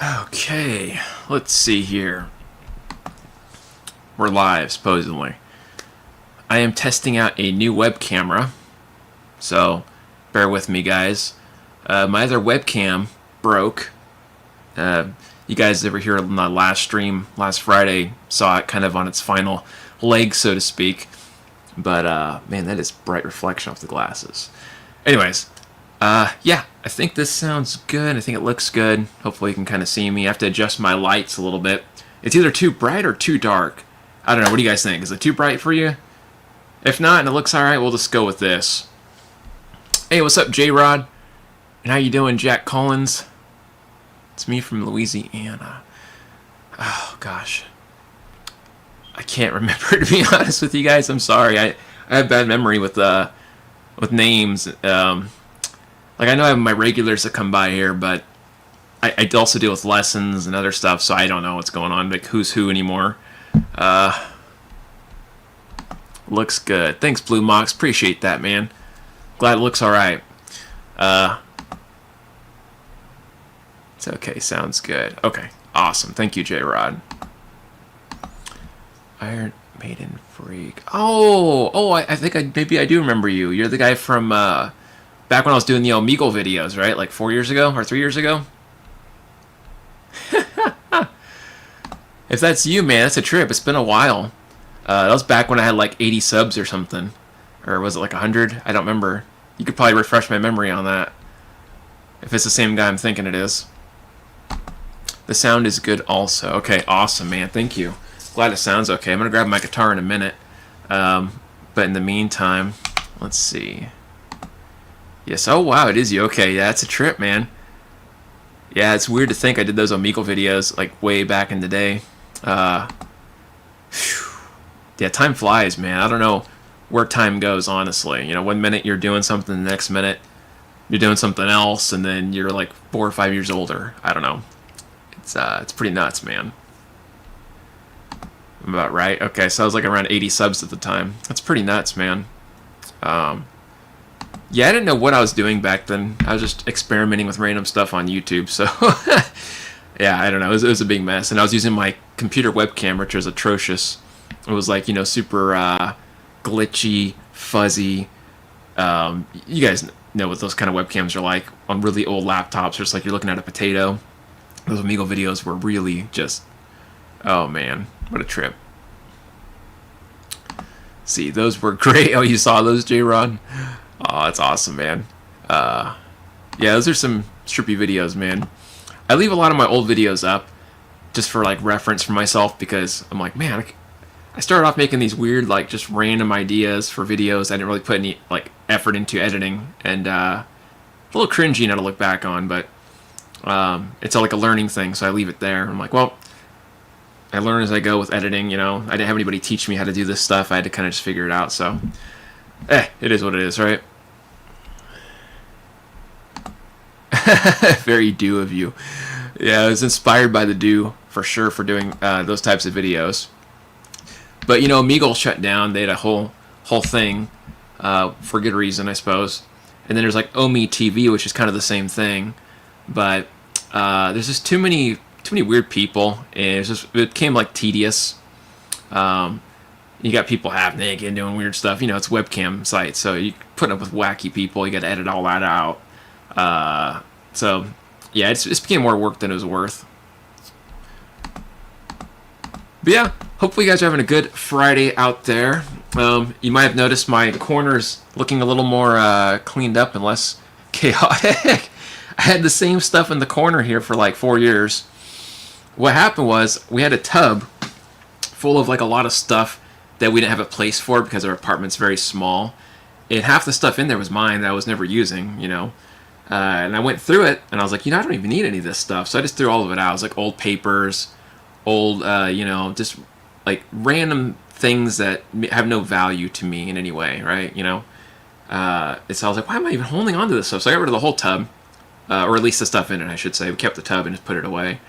Okay, let's see here. We're live, supposedly. I am testing out a new web camera, so bear with me, guys. My other webcam broke. You guys ever hear on the last stream, last Friday, saw it kind of on its final leg, so to speak. But, man, that is bright reflection off the glasses. Anyways, yeah, I think this sounds good. I think it looks good. Hopefully you can kind of see me. I have to adjust my lights a little bit. It's either too bright or too dark. I don't know. What do you guys think? Is it too bright for you? If not, and it looks alright, we'll just go with this. Hey, what's up, J-Rod? And how you doing, Jack Collins? It's me from Louisiana. Oh, gosh. I can't remember, to be honest with you guys. I'm sorry. I have bad memory with names. Like, I know I have my regulars that come by here, but I also deal with lessons and other stuff, so I don't know what's going on, like who's who anymore. Looks good. Thanks, Blue Mox. Appreciate that, man. Glad it looks alright. It's okay. Sounds good. Okay. Awesome. Thank you, J-Rod. Iron Maiden Freak. Oh, I think maybe I do remember you. You're the guy from, back when I was doing the Omegle videos, right? Like 4 years ago or 3 years ago? If that's you, man, that's a trip. It's been a while. That was back when I had like 80 subs or something. Or was it like 100? I don't remember. You could probably refresh my memory on that. If it's the same guy I'm thinking it is. The sound is good also. Okay, awesome, man. Thank you. Glad it sounds okay. I'm going to grab my guitar in a minute. But in the meantime, let's see. Yes, oh wow, it is you. Okay, yeah, it's a trip, man. Yeah, it's weird to think I did those Omegle videos like way back in the day. Yeah, time flies, man. I don't know where time goes, honestly. You know, 1 minute you're doing something, the next minute you're doing something else, and then you're like 4 or 5 years older. I don't know. It's pretty nuts, man. I'm about right. Okay, so I was like around 80 subs at the time. That's pretty nuts, man. Yeah, I didn't know what I was doing back then. I was just experimenting with random stuff on YouTube, so yeah, I don't know. It was a big mess, and I was using my computer webcam, which was atrocious. It was like, you know, super glitchy, fuzzy. You guys know what those kind of webcams are like on really old laptops. Just like you're looking at a potato. Those Omegle videos were really just, oh man, what a trip. See, those were great. Oh, you saw those, J-Rod? Oh, that's awesome, man. Yeah, those are some trippy videos, man. I leave a lot of my old videos up just for like reference for myself, because I'm like, man, I started off making these weird, like, just random ideas for videos. I didn't really put any like effort into editing, and a little cringy now to look back on, but it's like a learning thing, so I leave it there. I'm like, well, I learn as I go with editing, you know. I didn't have anybody teach me how to do this stuff. I had to kind of just figure it out, so it is what it is, right? Very do of you. Yeah, I was inspired by the do for sure for doing those types of videos. But you know, Omegle shut down. They had a whole thing for good reason, I suppose. And then there's like Omi TV, which is kind of the same thing. But there's just too many weird people, and it became like tedious. You got people half naked doing weird stuff. You know, it's webcam sites, so you put up with wacky people. You got to edit all that out. So yeah, it's became more work than it was worth. But yeah, hopefully you guys are having a good Friday out there. You might have noticed my corners looking a little more cleaned up and less chaotic. I had the same stuff in the corner here for like 4 years. What happened was we had a tub full of like a lot of stuff that we didn't have a place for because our apartment's very small. And half the stuff in there was mine that I was never using, you know. And I went through it, and I was like, you know, I don't even need any of this stuff. So I just threw all of it out. It was like old papers, old, you know, just like random things that have no value to me in any way, right? You know. So I was like, why am I even holding on to this stuff? So I got rid of the whole tub, or at least the stuff in it, I should say. We kept the tub and just put it away.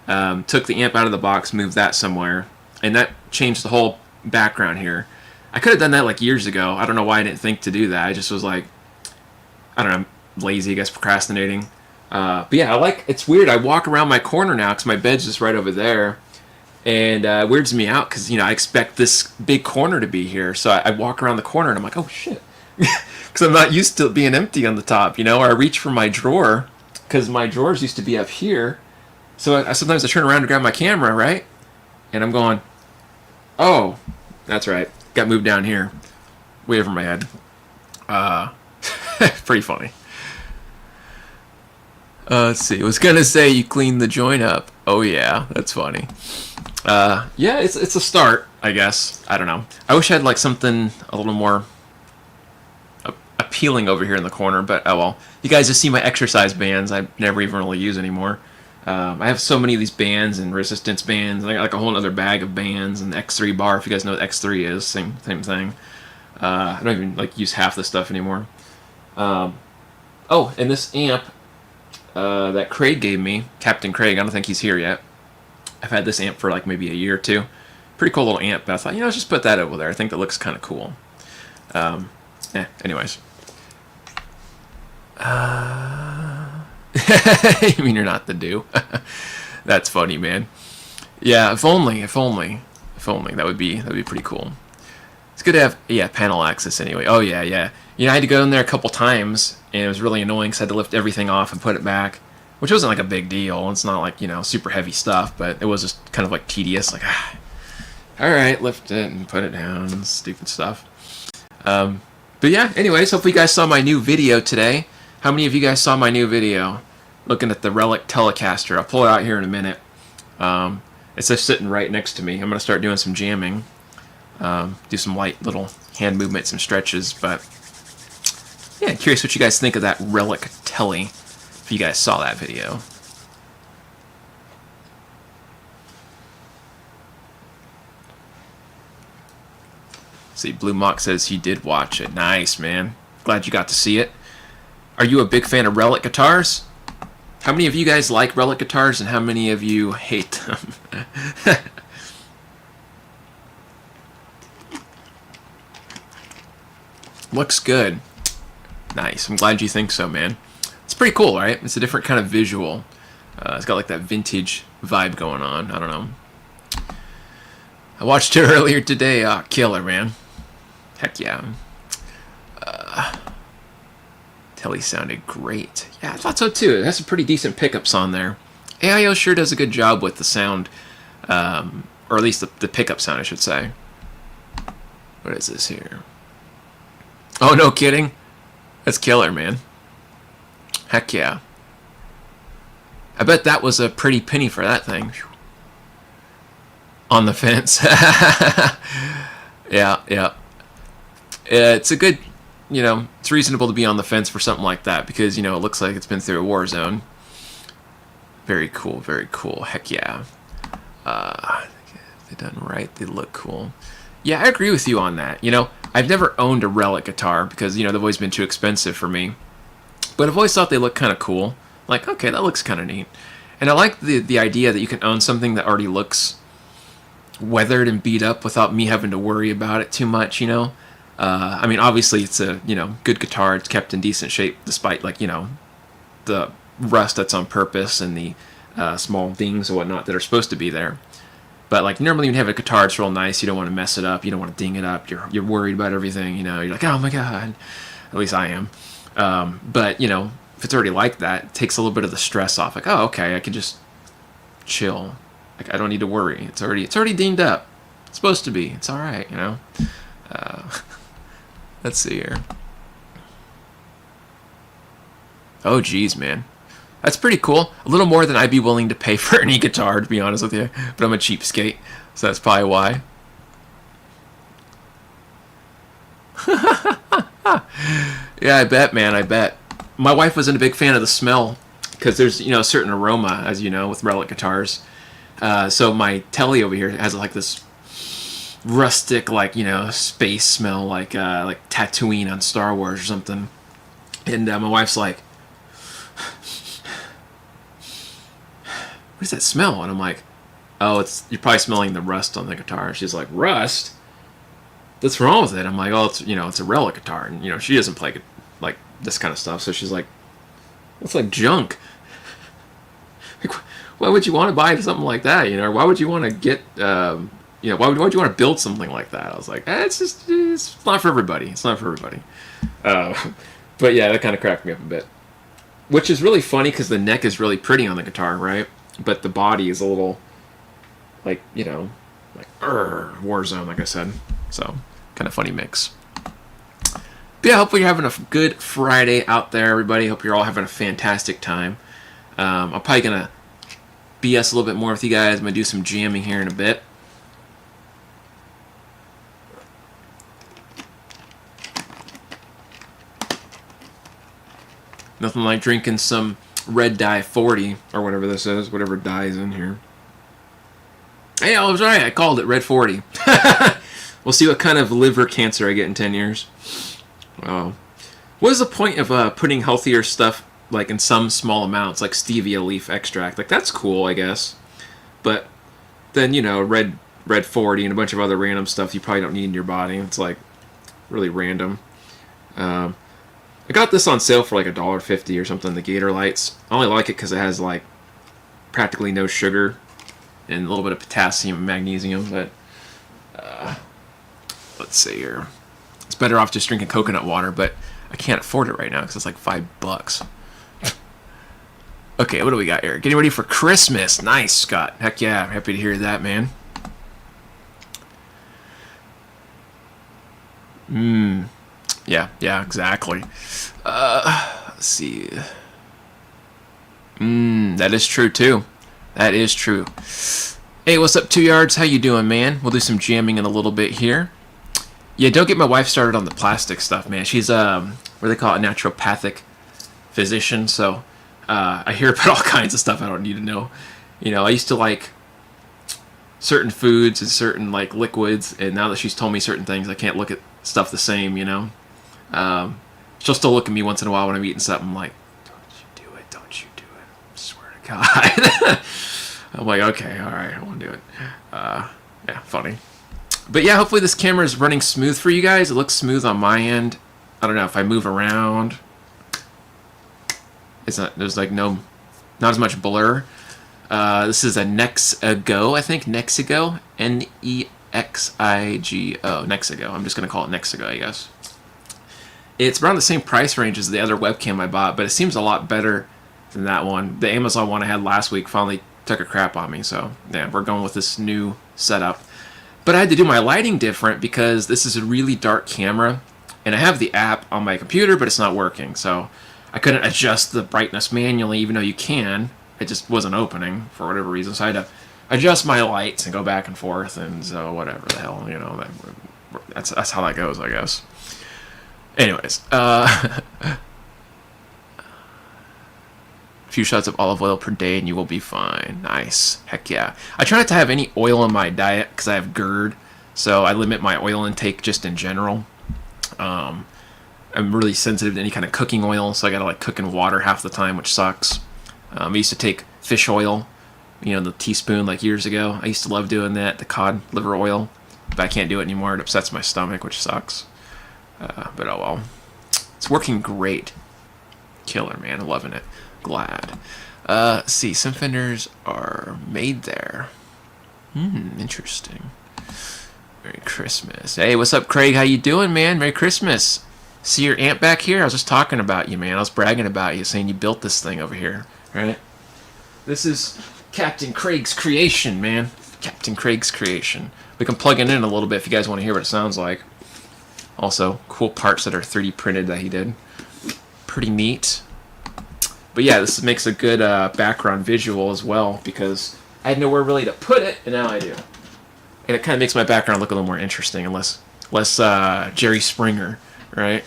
Took the amp out of the box, moved that somewhere, and that changed the whole background here. I could have done that like years ago. I don't know why I didn't think to do that. I just was like, I don't know, lazy, I guess, procrastinating. But yeah, it's weird. I walk around my corner now because my bed's just right over there. And it weirds me out because, I expect this big corner to be here. So I walk around the corner and I'm like, oh shit. Because I'm not used to it being empty on the top, or I reach for my drawer because my drawers used to be up here. So sometimes I turn around to grab my camera, right? And I'm going, oh, that's right. Got moved down here. Way over my head. Pretty funny. Let's see. I was going to say you cleaned the joint up. Oh, yeah. That's funny. Yeah, it's a start, I guess. I don't know. I wish I had like something a little more appealing over here in the corner, but oh well. You guys just see my exercise bands I never even really use anymore. I have so many of these bands and resistance bands, and I got like a whole other bag of bands and X3 bar. If you guys know what X3 is, same thing. I don't even like use half the stuff anymore. Oh, and this amp that Craig gave me, Captain Craig. I don't think he's here yet. I've had this amp for like maybe a year or two. Pretty cool little amp, but I thought, let's just put that over there. I think that looks kind of cool. Anyways. You mean you're not the do? That's funny, man. Yeah, if only. That would be pretty cool. It's good to have, panel access anyway. Oh, yeah. I had to go in there a couple times, and it was really annoying because I had to lift everything off and put it back, which wasn't like a big deal. It's not like, super heavy stuff, but it was just kind of like tedious. Like, all right, lift it and put it down, stupid stuff. But yeah, anyways, hopefully you guys saw my new video today. How many of you guys saw my new video? Looking at the Relic Telecaster. I'll pull it out here in a minute. It's just sitting right next to me. I'm going to start doing some jamming. Do some light little hand movements, some stretches. But yeah, curious what you guys think of that Relic Tele, if you guys saw that video. See, Blue Mock says he did watch it. Nice, man. Glad you got to see it. Are you a big fan of Relic guitars? How many of you guys like Relic guitars, and how many of you hate them? Looks good. Nice. I'm glad you think so, man. It's pretty cool, right? It's a different kind of visual. It's got like that vintage vibe going on. I don't know. I watched it earlier today. Killer, man. Heck yeah. Tele sounded great. Yeah, I thought so too. It has some pretty decent pickups on there. AIO sure does a good job with the sound, or at least the pickup sound, I should say. What is this here? Oh, no kidding. That's killer, man. Heck yeah. I bet that was a pretty penny for that thing. Whew. On the fence. Yeah. It's a good, it's reasonable to be on the fence for something like that because, it looks like it's been through a war zone. Very cool, very cool. Heck yeah. If they're done right, they look cool. Yeah, I agree with you on that. I've never owned a Relic guitar because, they've always been too expensive for me. But I've always thought they look kind of cool. Like, okay, that looks kind of neat. And I like the idea that you can own something that already looks weathered and beat up without me having to worry about it too much, I mean, obviously it's a, good guitar. It's kept in decent shape despite, like, the rust that's on purpose and the small dings and whatnot that are supposed to be there. But, like, normally when you have a guitar, it's real nice. You don't want to mess it up. You don't want to ding it up. You're worried about everything, You're like, oh, my God. At least I am. But, if it's already like that, it takes a little bit of the stress off. Like, oh, okay, I can just chill. Like, I don't need to worry. It's already dinged up. It's supposed to be. It's all right, Let's see here. Oh, geez, man. That's pretty cool. A little more than I'd be willing to pay for any guitar, to be honest with you. But I'm a cheapskate, so that's probably why. Yeah, I bet, man. I bet. My wife wasn't a big fan of the smell because there's, a certain aroma, as you know, with Relic guitars. So my Tele over here has like this rustic, like, space smell, like Tatooine on Star Wars or something. And my wife's like, what is that smell? And I'm like, oh, you're probably smelling the rust on the guitar. She's like, rust? What's wrong with it? I'm like, oh, it's a Relic guitar. And, she doesn't play like this kind of stuff. So she's like, it's like junk. Like, why would you want to buy something like that? Or why would you want to get, why would you want to build something like that? I was like, it's not for everybody. It's not for everybody. But yeah, that kind of cracked me up a bit. Which is really funny because the neck is really pretty on the guitar, right? But the body is a little, like, Warzone, like I said. So, kind of funny mix. But yeah, hopefully you're having a good Friday out there, everybody. Hope you're all having a fantastic time. I'm probably going to BS a little bit more with you guys. I'm going to do some jamming here in a bit. Nothing like drinking some red dye 40, or whatever this is, whatever dye is in here. Hey, I was right, I called it red 40. We'll see what kind of liver cancer I get in 10 years. What is the point of putting healthier stuff like in some small amounts, like stevia leaf extract? Like, that's cool, I guess. But then, red 40 and a bunch of other random stuff you probably don't need in your body. It's like really random. I got this on sale for like $1.50 or something, the Gator Lights. I only like it because it has like practically no sugar and a little bit of potassium and magnesium, but let's see here. It's better off just drinking coconut water, but I can't afford it right now because it's like $5. Okay, what do we got here? Getting ready for Christmas. Nice, Scott. Heck yeah, I'm happy to hear that, man. Yeah, exactly. Let's see. That is true, too. That is true. Hey, what's up, 2 Yards? How you doing, man? We'll do some jamming in a little bit here. Yeah, don't get my wife started on the plastic stuff, man. She's, what do they call it, a naturopathic physician, so I hear about all kinds of stuff I don't need to know. I used to like certain foods and certain, like, liquids, and now that she's told me certain things, I can't look at stuff the same, She'll still look at me once in a while when I'm eating something like, don't you do it, I swear to God. I'm like, okay, alright, I won't do it. Yeah, funny. But yeah, hopefully this camera is running smooth for you guys. It looks smooth on my end. I don't know, if I move around, there's like not as much blur. This is a Nexigo, I think, Nexigo, Nexigo, Nexigo. I'm just going to call it Nexigo, I guess. It's around the same price range as the other webcam I bought, but it seems a lot better than that one. The Amazon one I had last week finally took a crap on me, so yeah, we're going with this new setup. But I had to do my lighting different because this is a really dark camera, and I have the app on my computer, but it's not working, so I couldn't adjust the brightness manually, even though you can. It just wasn't opening for whatever reason, so I had to adjust my lights and go back and forth, and so whatever the hell, that's how that goes, I guess. Anyways, a few shots of olive oil per day and you will be fine. Nice. Heck yeah. I try not to have any oil in my diet because I have GERD, so I limit my oil intake just in general. I'm really sensitive to any kind of cooking oil, so I gotta like cook in water half the time, which sucks. I used to take fish oil, the teaspoon like years ago. I used to love doing that, the cod liver oil, but I can't do it anymore. It upsets my stomach, which sucks. But oh well. It's working great. Killer, man. Loving it. Glad. Let's see. Some fenders are made there. Interesting. Merry Christmas. Hey, what's up, Craig? How you doing, man? Merry Christmas. See your aunt back here? I was just talking about you, man. I was bragging about you, saying you built this thing over here. Right? This is Captain Craig's creation, man. Captain Craig's creation. We can plug it in a little bit if you guys want to hear what it sounds like. Also, cool parts that are 3D printed that he did. Pretty neat. But yeah, this makes a good background visual as well, because I had nowhere really to put it, and now I do. And it kind of makes my background look a little more interesting and less Jerry Springer, right?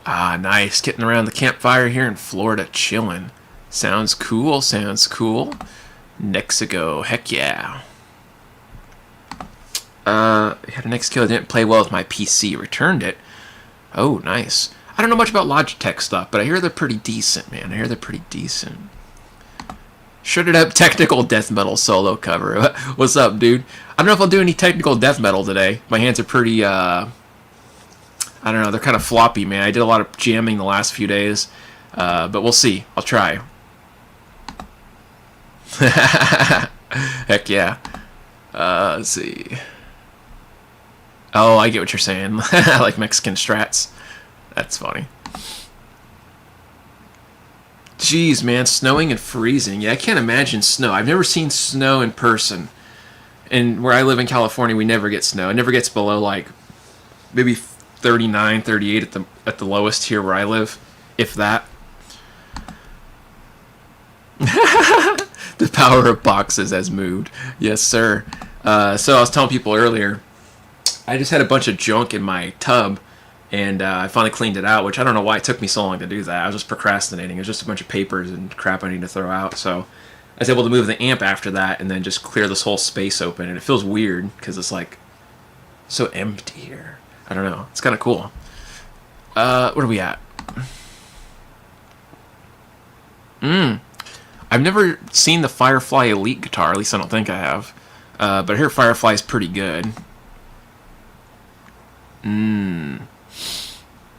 Ah, nice. Getting around the campfire here in Florida, chilling. Sounds cool, sounds cool. Nexigo, heck yeah. Had an Nexigo, didn't play well with my PC. Returned it. Oh, nice. I don't know much about Logitech stuff, but I hear they're pretty decent, man. I hear they're pretty decent. Shut it up, technical death metal solo cover. What's up, dude? I don't know if I'll do any technical death metal today. My hands are pretty, I don't know, they're kind of floppy, man. I did a lot of jamming the last few days. But we'll see. I'll try. Heck yeah. Let's see. Oh, I get what you're saying. I like Mexican strats. That's funny. Jeez, man, snowing and freezing. Yeah, I can't imagine snow. I've never seen snow in person. And where I live in California, we never get snow. It never gets below like maybe 39, 38 at the lowest here where I live, if that. The power of boxes has moved. Yes, sir. So I was telling people earlier, I just had a bunch of junk in my tub, and I finally cleaned it out, which I don't know why it took me so long to do that. I was just procrastinating. It was just a bunch of papers and crap I need to throw out. So I was able to move the amp after that and then just clear this whole space open. And it feels weird because it's like so empty here. I don't know. It's kind of cool. What are we at? I've never seen the Firefly Elite guitar. At least I don't think I have. But I hear Firefly's pretty good.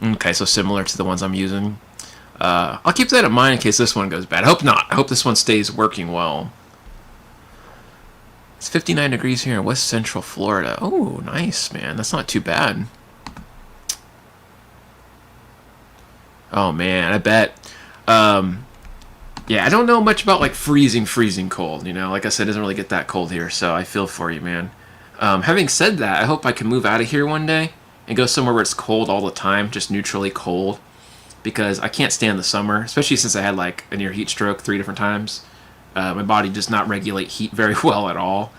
Okay, so similar to the ones I'm using. I'll keep that in mind in case this one goes bad. I hope not. I hope this one stays working well. It's 59 degrees here in West Central Florida. Oh, nice, man. That's not too bad. Oh, man, I bet. Yeah, I don't know much about, like, freezing cold, you know? Like I said, it doesn't really get that cold here, so I feel for you, man. Having said that, I hope I can move out of here one day and go somewhere where it's cold all the time, just neutrally cold, because I can't stand the summer, especially since I had, like, a near heat stroke 3 different times. My body does not regulate heat very well at all.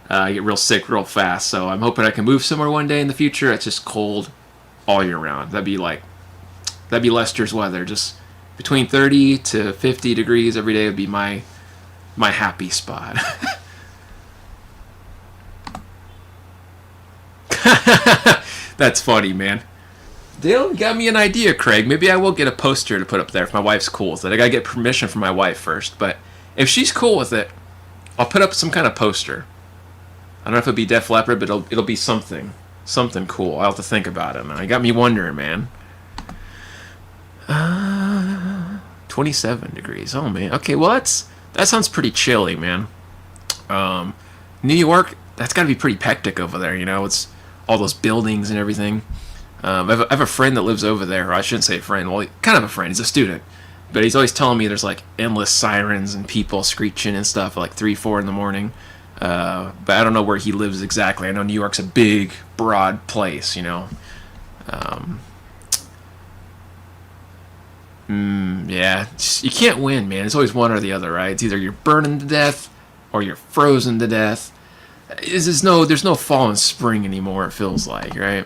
I get real sick real fast, so I'm hoping I can move somewhere one day in the future that's just cold all year round. That'd be Lester's weather, just between 30 to 50 degrees every day would be my happy spot. That's funny, man. Dale got me an idea, Craig. Maybe I will get a poster to put up there if my wife's cool with it. I gotta get permission from my wife first, but if she's cool with it, I'll put up some kind of poster. I don't know if it'll be Def Leppard, but it'll be something cool. I'll have to think about it, man. It got me wondering, man. 27 degrees. Oh, man. Okay, well, that sounds pretty chilly, man. New York, that's got to be pretty hectic over there, you know? It's all those buildings and everything. I have a friend that lives over there. Or I shouldn't say a friend. Well, kind of a friend. He's a student. But he's always telling me there's, like, endless sirens and people screeching and stuff at, like, 3, 4 in the morning. But I don't know where he lives exactly. I know New York's a big, broad place, you know? Yeah, you can't win, man. It's always one or the other, right? It's either you're burning to death or you're frozen to death. There's no fall and spring anymore, it feels like, right?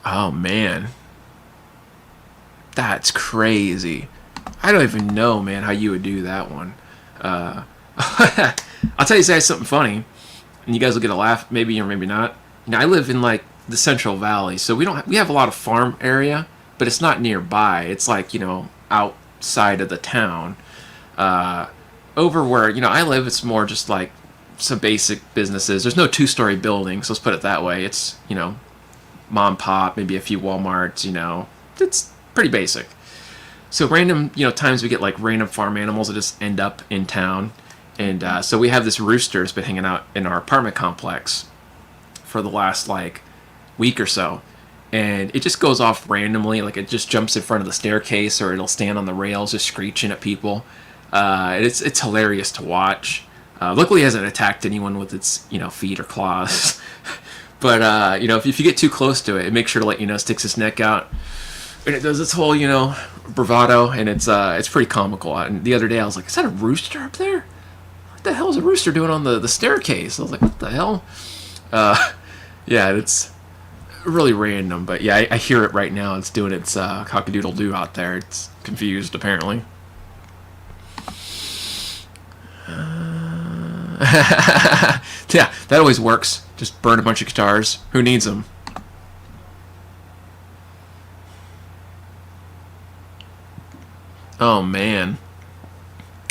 Oh, man. That's crazy. I don't even know, man, how you would do that one. I'll tell you guys something funny, and you guys will get a laugh, maybe or maybe not. You know, I live in, like, the Central Valley, so we have a lot of farm area, but it's not nearby. It's like, you know, outside of the town. Over where, you know, I live, it's more just like some basic businesses. There's no 2-story buildings, let's put it that way. It's, you know, mom, pop, maybe a few Walmarts, you know. It's pretty basic. So random, you know, times we get like random farm animals that just end up in town. And so we have this rooster that's been hanging out in our apartment complex for the last like week or so, and it just goes off randomly. Like it just jumps in front of the staircase, or it'll stand on the rails just screeching at people. It's hilarious to watch. Luckily, it hasn't attacked anyone with its, you know, feet or claws. But you know, if you get too close to it, make sure to let you know. Sticks its neck out, and it does its whole, you know, bravado, and it's pretty comical. And the other day, I was like, "Is that a rooster up there? What the hell is a rooster doing on the staircase?" I was like, "What the hell?" Yeah, it's really random, but yeah, I hear it right now. It's doing its cock-a-doodle-doo out there. It's confused, apparently. Yeah, that always works. Just burn a bunch of guitars. Who needs them? Oh, man.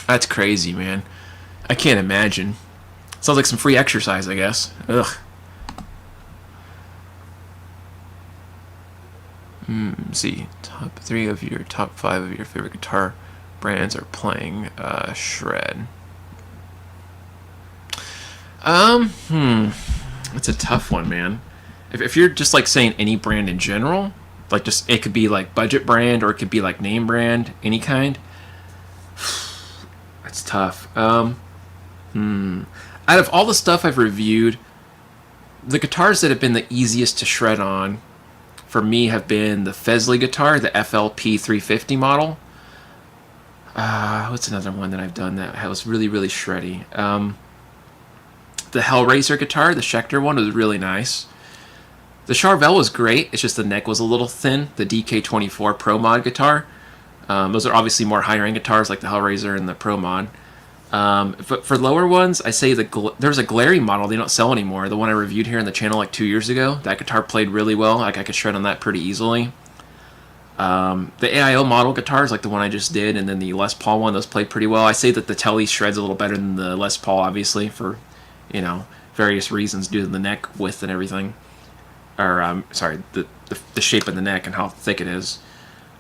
That's crazy, man. I can't imagine. Sounds like some free exercise, I guess. Ugh. Let's see, top 3 of your top 5 of your favorite guitar brands are playing shred. It's a tough one, man. If you're just like saying any brand in general, like just it could be like budget brand or it could be like name brand, any kind. It's tough. Out of all the stuff I've reviewed, the guitars that have been the easiest to shred on for me have been the Fesley guitar, the FLP 350 model. What's another one that I've done that was really, really shreddy? The Hellraiser guitar, the Schecter one, was really nice. The Charvel was great. It's just the neck was a little thin. The DK24 Pro Mod guitar. Those are obviously more higher end guitars like the Hellraiser and the Pro Mod. But for lower ones, I say there's a Glary model they don't sell anymore. The one I reviewed here on the channel like 2 years ago. That guitar played really well. Like I could shred on that pretty easily. The AIO model guitars, like the one I just did, and then the Les Paul one, those played pretty well. I say that the Tele shreds a little better than the Les Paul, obviously, for, you know, various reasons due to the neck width and everything. Or, sorry, the shape of the neck and how thick it is.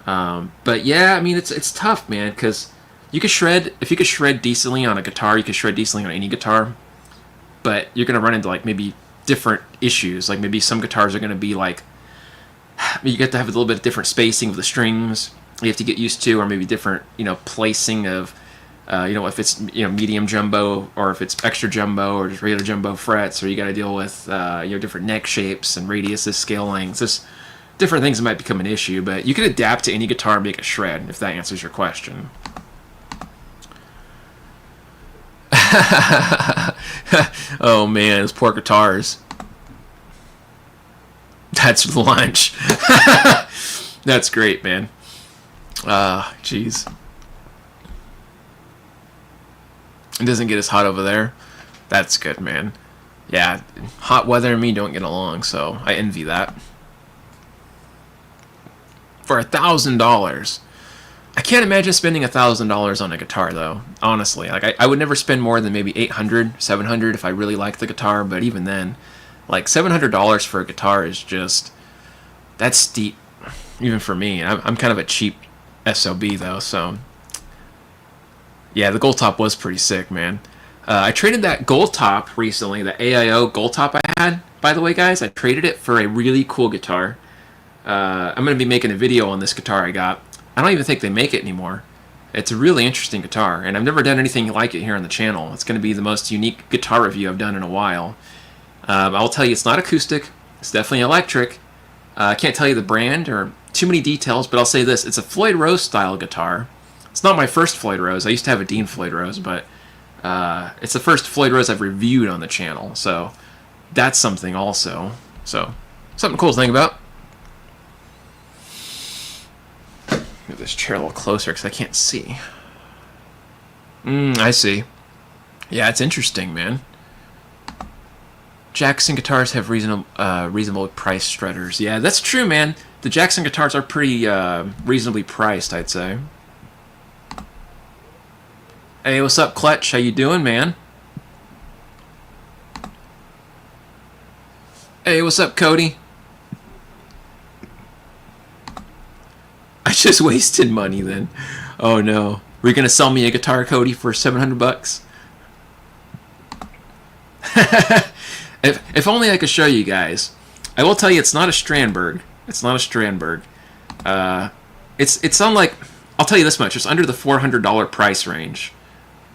But yeah, I mean, it's tough, man, because you could shred, if you could shred decently on a guitar, you could shred decently on any guitar, but you're going to run into, like, maybe different issues. Like, maybe some guitars are going to be, like, you get to have a little bit of different spacing of the strings you have to get used to, or maybe different, you know, placing of, you know, if it's, you know, medium jumbo, or if it's extra jumbo, or just regular jumbo frets, or you got to deal with, you know, different neck shapes and radiuses, scale lengths. Just different things that might become an issue, but you can adapt to any guitar and make it shred, if that answers your question. Oh man, those poor guitars. That's lunch. That's great, man. Jeez. It doesn't get as hot over there. That's good, man. Yeah, hot weather and me don't get along, so I envy that. For $1,000. I can't imagine spending $1,000 on a guitar, though. Honestly, like I would never spend more than maybe $800, $700 if I really liked the guitar. But even then, like $700 for a guitar is just, that's steep, even for me. I'm kind of a cheap SOB though, so yeah, the gold top was pretty sick, man. I traded that gold top recently, the AIO gold top I had. By the way, guys, I traded it for a really cool guitar. I'm going to be making a video on this guitar I got. I don't even think they make it anymore. It's a really interesting guitar, and I've never done anything like it here on the channel. It's going to be the most unique guitar review I've done in a while. I'll tell you, it's not acoustic. It's definitely electric. I can't tell you the brand or too many details, but I'll say this. It's a Floyd Rose style guitar. It's not my first Floyd Rose. I used to have a Dean Floyd Rose, but it's the first Floyd Rose I've reviewed on the channel. So that's something also. So something cool to think about. Move this chair a little closer because I can't see. I see. Yeah, it's interesting, man. Jackson guitars have reasonable price shredders. Yeah, that's true, man. The Jackson guitars are pretty reasonably priced, I'd say. Hey, what's up, Clutch? How you doing, man? Hey, what's up, Cody? I just wasted money then. Oh no. Were you gonna sell me a guitar, Cody, for $700? If only I could show you guys. I will tell you, it's not a Strandberg. It's not a Strandberg. It's unlike. I'll tell you this much. It's under the $400 price range.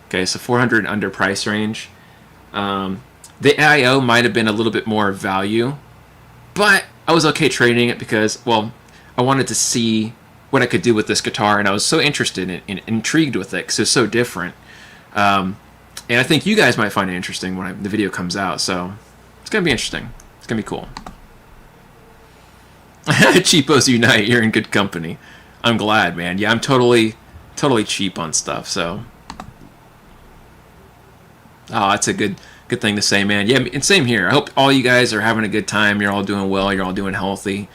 Okay, so $400 under price range. The AIO might have been a little bit more value, but I was okay trading it because, well, I wanted to see what I could do with this guitar, and I was so interested and intrigued with it because it's so different. And I think you guys might find it interesting when the video comes out, so it's going to be interesting. It's going to be cool. Cheapos unite, you're in good company. I'm glad, man. Yeah, I'm totally cheap on stuff, so. Oh, that's a good thing to say, man. Yeah, and same here. I hope all you guys are having a good time. You're all doing well. You're all doing healthy.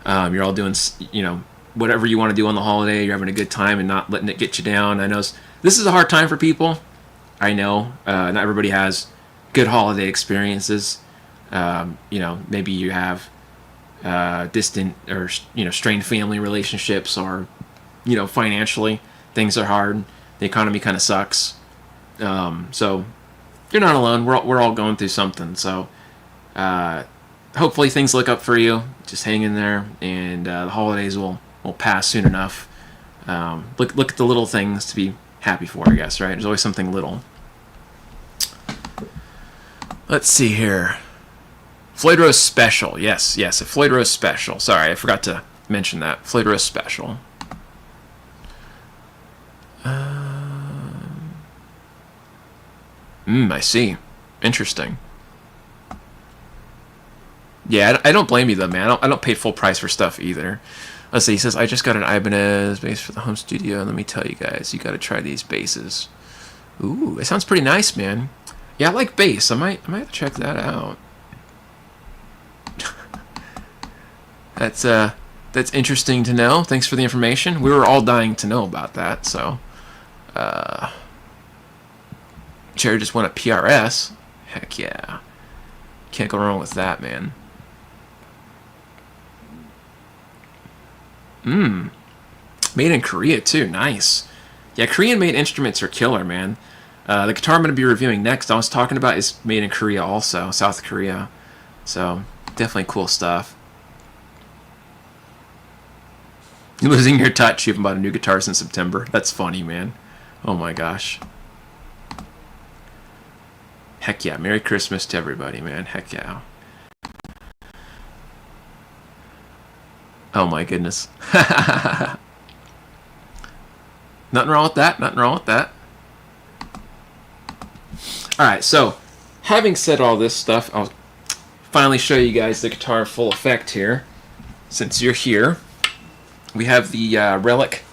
You're all doing, you know, whatever you want to do on the holiday. You're having a good time and not letting it get you down. I know this is a hard time for people. I know not everybody has good holiday experiences. You know, maybe you have distant or strained family relationships, or financially things are hard. The economy kind of sucks. So you're not alone. We're all going through something. So hopefully things look up for you. Just hang in there, and the holidays will pass soon enough. Look at the little things to be happy for, I guess, right? There's always something little. Let's see here. Floyd Rose Special. Yes, a Floyd Rose Special. Sorry, I forgot to mention that. Floyd Rose Special. I see. Interesting. Yeah, I don't blame you though, man. I don't pay full price for stuff either. Let's see. He says, I just got an Ibanez bass for the home studio, and let me tell you guys, you got to try these basses. Ooh, it sounds pretty nice, man. Yeah, I like bass. I might have to check that out. That's interesting to know. Thanks for the information. We were all dying to know about that. So, Jerry just won a PRS. Heck yeah, can't go wrong with that, man. Made in Korea too. Nice. Yeah, Korean-made instruments are killer, man. The guitar I'm going to be reviewing next, I was talking about, is made in Korea also, South Korea. So definitely cool stuff. You're losing your touch. You haven't bought a new guitar since September. That's funny, man. Oh my gosh. Heck yeah. Merry Christmas to everybody, man. Heck yeah. Oh my goodness. Nothing wrong with that. Nothing wrong with that. Alright, so having said all this stuff, I'll finally show you guys the guitar in full effect here. Since you're here, we have the Relic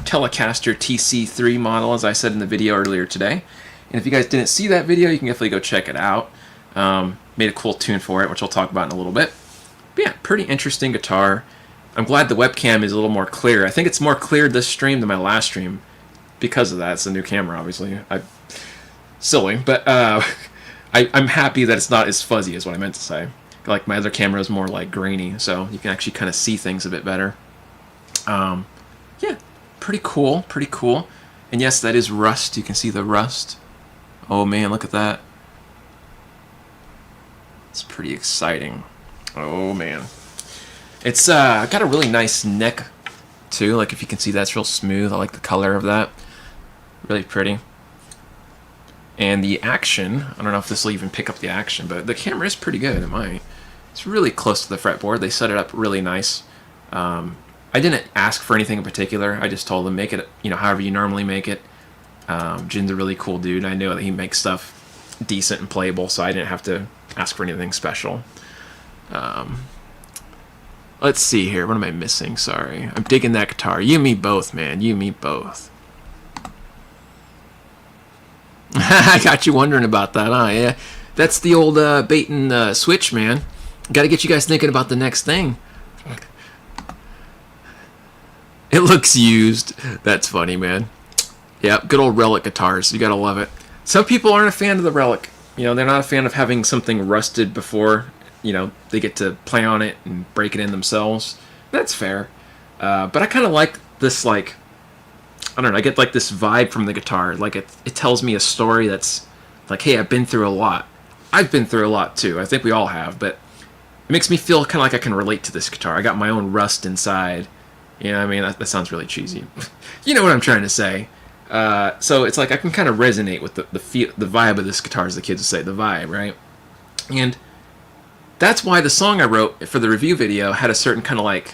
Telecaster TC3 model, as I said in the video earlier today. And if you guys didn't see that video, you can definitely go check it out. Made a cool tune for it, which I'll talk about in a little bit. But yeah, pretty interesting guitar. I'm glad the webcam is a little more clear. I think it's more clear this stream than my last stream because of that. It's a new camera, obviously. Silly, but I'm happy that it's not as fuzzy as what I meant to say. Like my other camera is more like grainy, so you can actually kind of see things a bit better. Yeah, pretty cool, pretty cool. And yes, that is rust. You can see the rust. Oh man, look at that. It's pretty exciting. Oh man. It's got a really nice neck too. Like if you can see, that's real smooth. I like the color of that. Really pretty. And the action, I don't know if this will even pick up the action, but the camera is pretty good. It might. It's really close to the fretboard. They set it up really nice. I didn't ask for anything in particular. I just told them make it, however you normally make it. Jin's a really cool dude. I know that he makes stuff decent and playable, so I didn't have to ask for anything special. Let's see here. What am I missing? Sorry. I'm digging that guitar. You and me both, man. You and me both. I got you wondering about that, huh? Yeah. That's the old bait and switch, man. Got to get you guys thinking about the next thing. It looks used. That's funny, man. Yeah, good old Relic guitars. You got to love it. Some people aren't a fan of the Relic. They're not a fan of having something rusted before, they get to play on it and break it in themselves. That's fair. But I kind of like this, like, I don't know, I get like this vibe from the guitar. Like it tells me a story that's like, hey, I've been through a lot. I've been through a lot too. I think we all have, but it makes me feel kind of like I can relate to this guitar. I got my own rust inside. You know what I mean? That sounds really cheesy. You know what I'm trying to say. So it's like I can kind of resonate with the vibe of this guitar, as the kids would say, the vibe, right? And that's why the song I wrote for the review video had a certain kind of like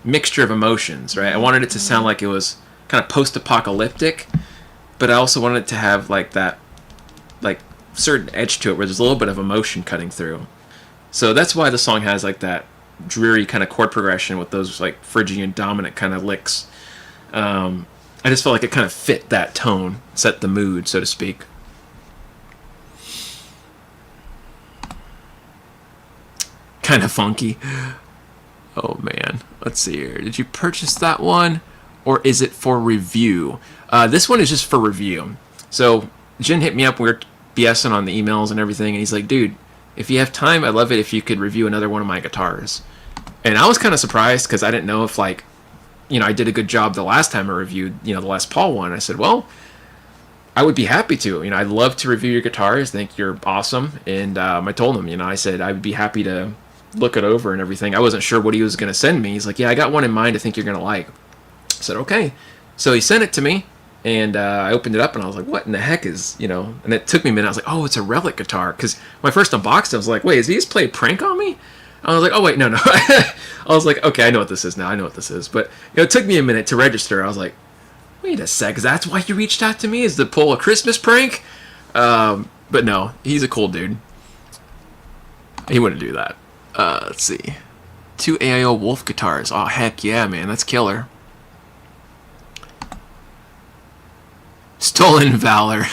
mixture of emotions, right? I wanted it to sound like it was kind of post-apocalyptic, but I also wanted it to have like that like certain edge to it where there's a little bit of emotion cutting through. So that's why the song has like that dreary kind of chord progression with those like Phrygian dominant kind of licks. I just felt like it kind of fit that tone, set the mood, so to speak. Kind of funky. Oh man, let's see here. Did you purchase that one, or is it for review? This one is just for review. So Jin hit me up. We were BSing on the emails and everything, and he's like, dude, if you have time, I'd love it if you could review another one of my guitars. And I was kind of surprised because I didn't know if, like, I did a good job the last time I reviewed, the Les Paul one. I said, well, I would be happy to. I'd love to review your guitars. I think you're awesome. And I told him, I said I would be happy to look it over and everything. I wasn't sure what he was going to send me. He's like, yeah, I got one in mind I think you're going to like. I said, okay. So he sent it to me, and I opened it up, and I was like, what in the heck is, And it took me a minute. I was like, oh, it's a Relic guitar. Because when I first unboxed it, I was like, wait, is he just playing a prank on me? I was like, oh, wait, no. I was like, okay, I know what this is now. I know what this is. But it took me a minute to register. I was like, wait a sec. That's why you reached out to me? Is to pull a Christmas prank? But no, he's a cool dude. He wouldn't do that. Let's see. 2 AIO Wolf guitars. Oh, heck yeah, man. That's killer. Stolen Valor.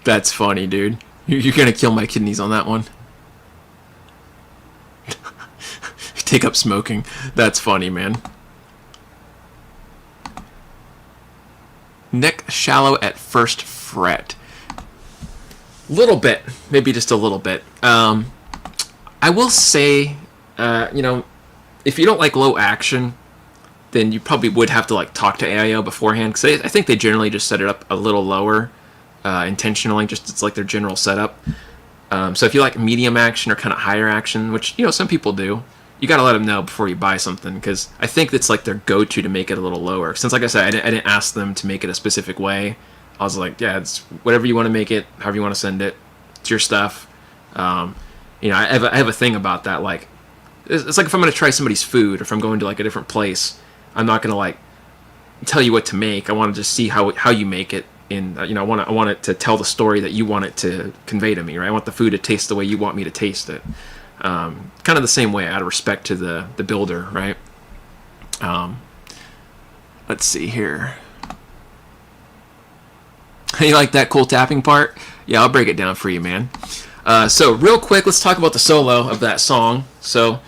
That's funny, dude. You're going to kill my kidneys on that one. Take up smoking. That's funny, man. Neck shallow at first fret. Little bit. Maybe just a little bit. I will say, if you don't like low action, then you probably would have to like talk to AIO beforehand, because I think they generally just set it up a little lower intentionally, just it's like their general setup. So if you like medium action or kind of higher action, which some people do, you got to let them know before you buy something, because I think it's like their go-to to make it a little lower. Since, like I said, I didn't ask them to make it a specific way. I was like, yeah, it's whatever you want to make it, however you want to send it. It's your stuff. I have a thing about that. Like, it's like if I'm going to try somebody's food, or if I'm going to like a different place, I'm not going to like tell you what to make. I want to just see how you make it, and I want it to tell the story that you want it to convey to me, right? I want the food to taste the way you want me to taste it. Kind of the same way, out of respect to the builder, right? Let's see here. You like that cool tapping part? Yeah, I'll break it down for you, man. So real quick, let's talk about the solo of that song. So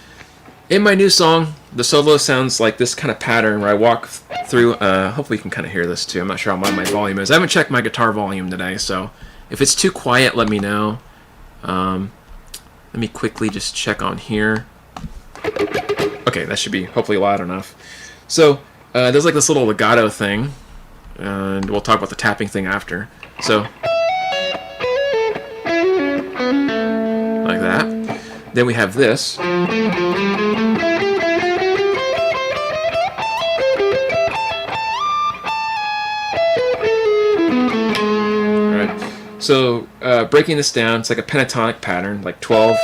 in my new song, the solo sounds like this kind of pattern where I walk through. Hopefully you can kind of hear this too. I'm not sure how loud my volume is. I haven't checked my guitar volume today, so if it's too quiet, let me know. Let me quickly just check on here. Okay, that should be hopefully loud enough. So there's like this little legato thing, and we'll talk about the tapping thing after. So like that. Then we have this. So breaking this down, it's like a pentatonic pattern, like 12,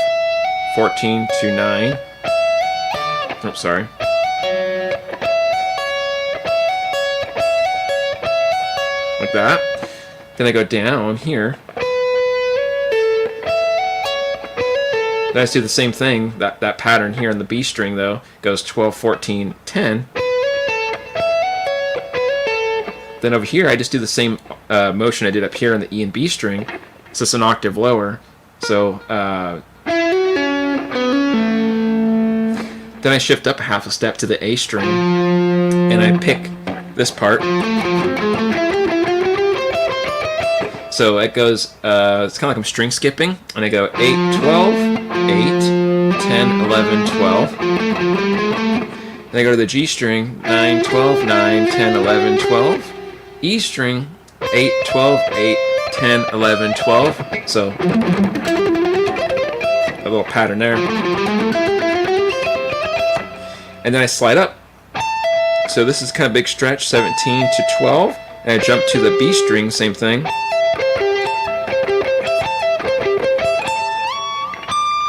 14 to 9. Oh, sorry. Like that. Then I go down here. Then I just do the same thing, that pattern here on the B string, though. Goes 12, 14, 10. Then over here, I just do the same motion I did up here on the E and B string. It's just an octave lower. So then I shift up half a step to the A string, and I pick this part. So it goes, it's kind of like I'm string skipping, and I go 8, 12, 8, 10, 11, 12. Then I go to the G string, 9, 12, 9, 10, 11, 12. E string, 8, 12, 8, 10, 11, 12. So a little pattern there. And then I slide up. So this is kind of big stretch, 17 to 12. And I jump to the B string, same thing.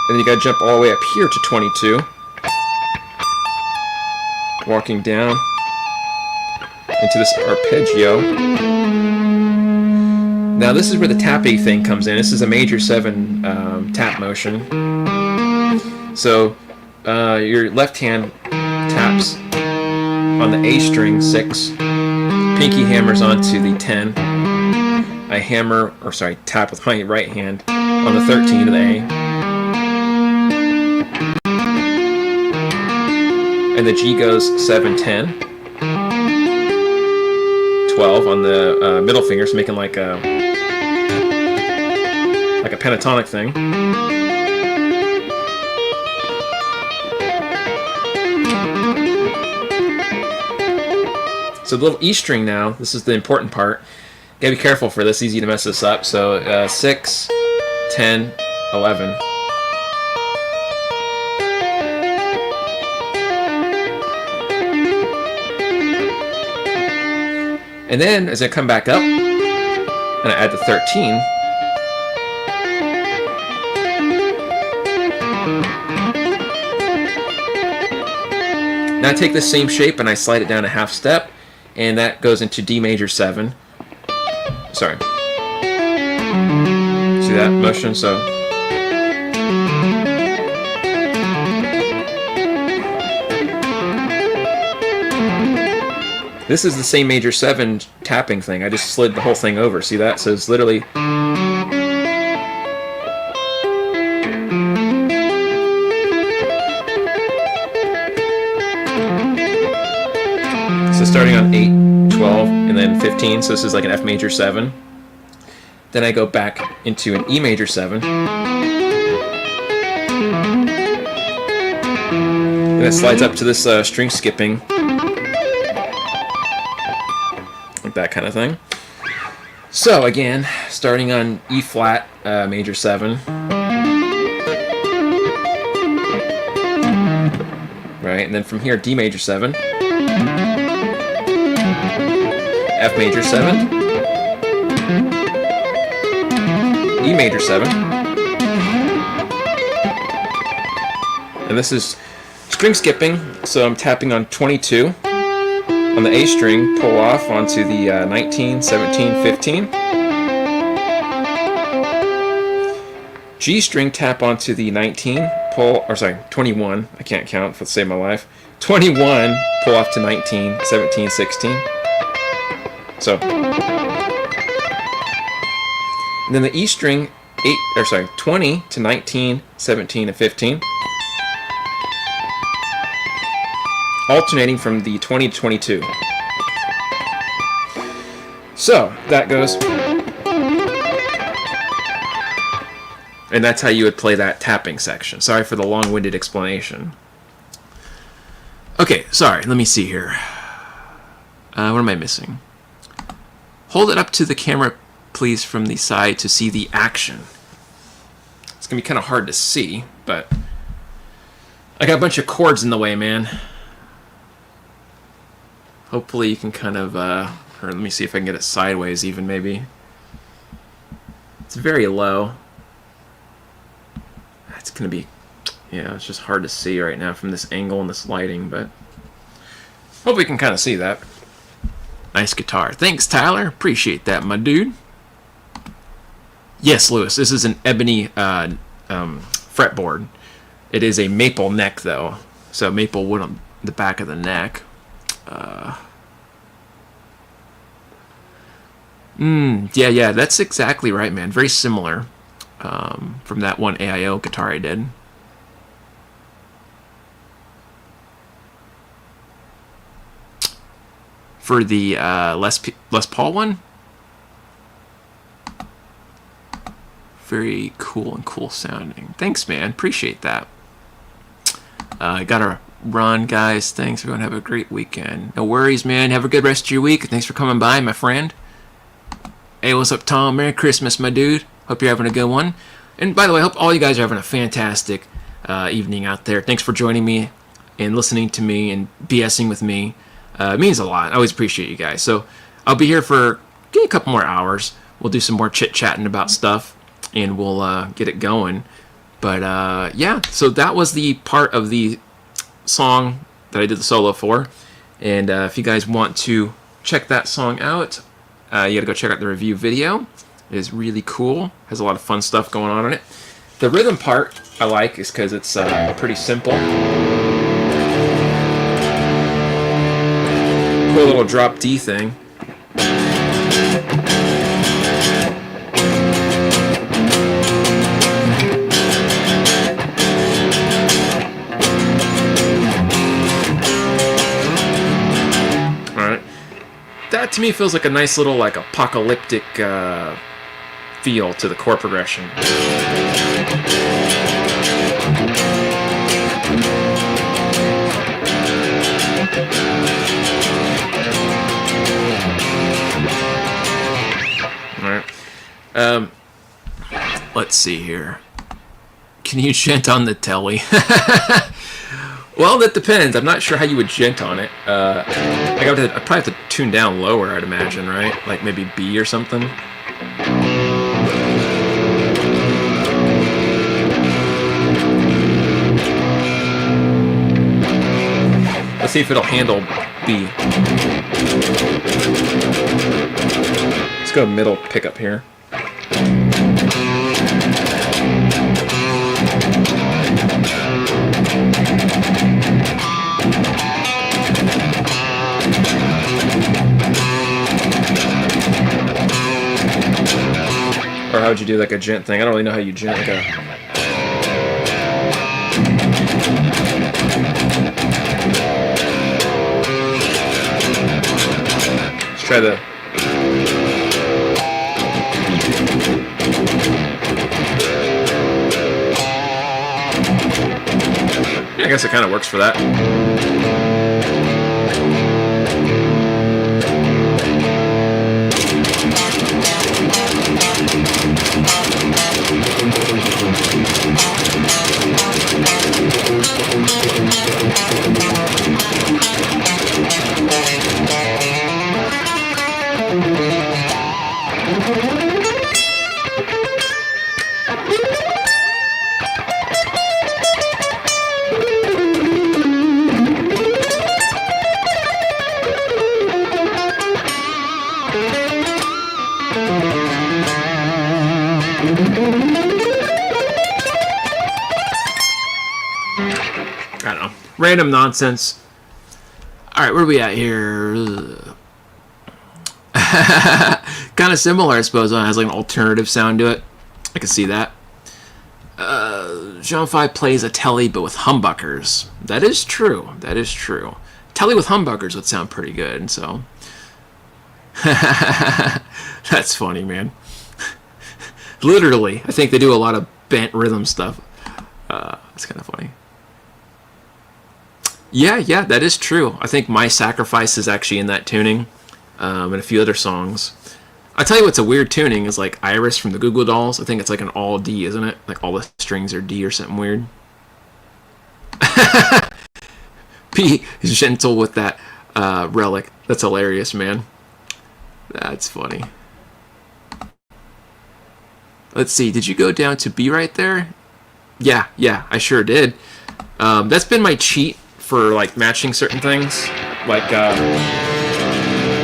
And then you gotta jump all the way up here to 22. Walking down into this arpeggio. Now this is where the tapping thing comes in. This is a major 7 tap motion. So your left hand taps on the A string 6. Pinky hammers onto the 10. I tap with my right hand on the 13 of the A. And the G goes 7, 10. 12 on the middle fingers, making like a pentatonic thing. So the little E string now, this is the important part. Gotta be careful for this, easy to mess this up. So 6, 10, 11. And then as I come back up and I add the 13, now I take the same shape and I slide it down a half step, and that goes into D major 7. Sorry. See that motion? So this is the same major 7 tapping thing. I just slid the whole thing over. See that? So it's literally. So starting on 8, 12, and then 15. So this is like an F major 7. Then I go back into an E major 7. And it slides up to this string skipping. Like that kind of thing. So again, starting on E flat major 7. Right, and then from here D major 7. F major 7. E major 7. And this is string skipping, so I'm tapping on 22 on the A string, pull off onto the 19, 17, 15. G string, tap onto the 19, pull, or sorry, 21, I can't count for the sake of my life. 21, pull off to 19, 17, 16. So, and then the E string, 20 to 19, 17, and 15. Alternating from the 20 to 22. So, that goes. And that's how you would play that tapping section. Sorry for the long-winded explanation. Okay, sorry, let me see here. What am I missing? Hold it up to the camera, please, from the side to see the action. It's going to be kind of hard to see, but I got a bunch of cords in the way, man. Hopefully you can kind of, or let me see if I can get it sideways even, maybe. It's very low. It's going to be, yeah, it's just hard to see right now from this angle and this lighting, but hope we can kind of see that. Nice guitar. Thanks, Tyler. Appreciate that, my dude. Yes, Lewis, this is an ebony fretboard. It is a maple neck, though. So maple wood on the back of the neck. Yeah, that's exactly right, man. Very similar from that one AIO guitar I did. For the Les Paul one. Very cool and cool sounding. Thanks, man. Appreciate that. I gotta run, guys. Thanks. Everyone have a great weekend. No worries, man. Have a good rest of your week. Thanks for coming by, my friend. Hey, what's up, Tom? Merry Christmas, my dude. Hope you're having a good one. And by the way, I hope all you guys are having a fantastic evening out there. Thanks for joining me and listening to me and BSing with me. It means a lot. I always appreciate you guys. So I'll be here for a couple more hours. We'll do some more chit-chatting about stuff, and we'll get it going. But yeah, so that was the part of the song that I did the solo for. And if you guys want to check that song out, you gotta go check out the review video. It is really cool. Has a lot of fun stuff going on in it. The rhythm part I like is because it's pretty simple. Cool little drop D thing. Alright. That to me feels like a nice little like apocalyptic feel to the chord progression. Let's see here. Can you gent on the Tele? Well, that depends. I'm not sure how you would gent on it. I'd probably have to tune down lower, I'd imagine, right? Like maybe B or something. Let's see if it'll handle B. Let's go middle pickup here. Or how would you do like a gent thing? I don't really know how you gent like a... Let's try the... Yeah, I guess it kind of works for that. I don't know. Random nonsense. Alright, where are we at here? Kind of similar, I suppose. It has like an alternative sound to it. I can see that. Jean 5 plays a Tele, but with humbuckers. That is true. That is true. Tele with humbuckers would sound pretty good, so. That's funny, man. Literally, I think they do a lot of bent rhythm stuff. That's kind of funny. Yeah, that is true. I think My Sacrifice is actually in that tuning, and a few other songs. I'll tell you what's a weird tuning is like Iris from the Goo Goo Dolls. I think it's like an all D, isn't it? Like all the strings are D or something weird. Be gentle with that Relic. That's hilarious, man. That's funny. Let's see. Did you go down to B right there? Yeah, I sure did. That's been my cheat for like matching certain things. Like, that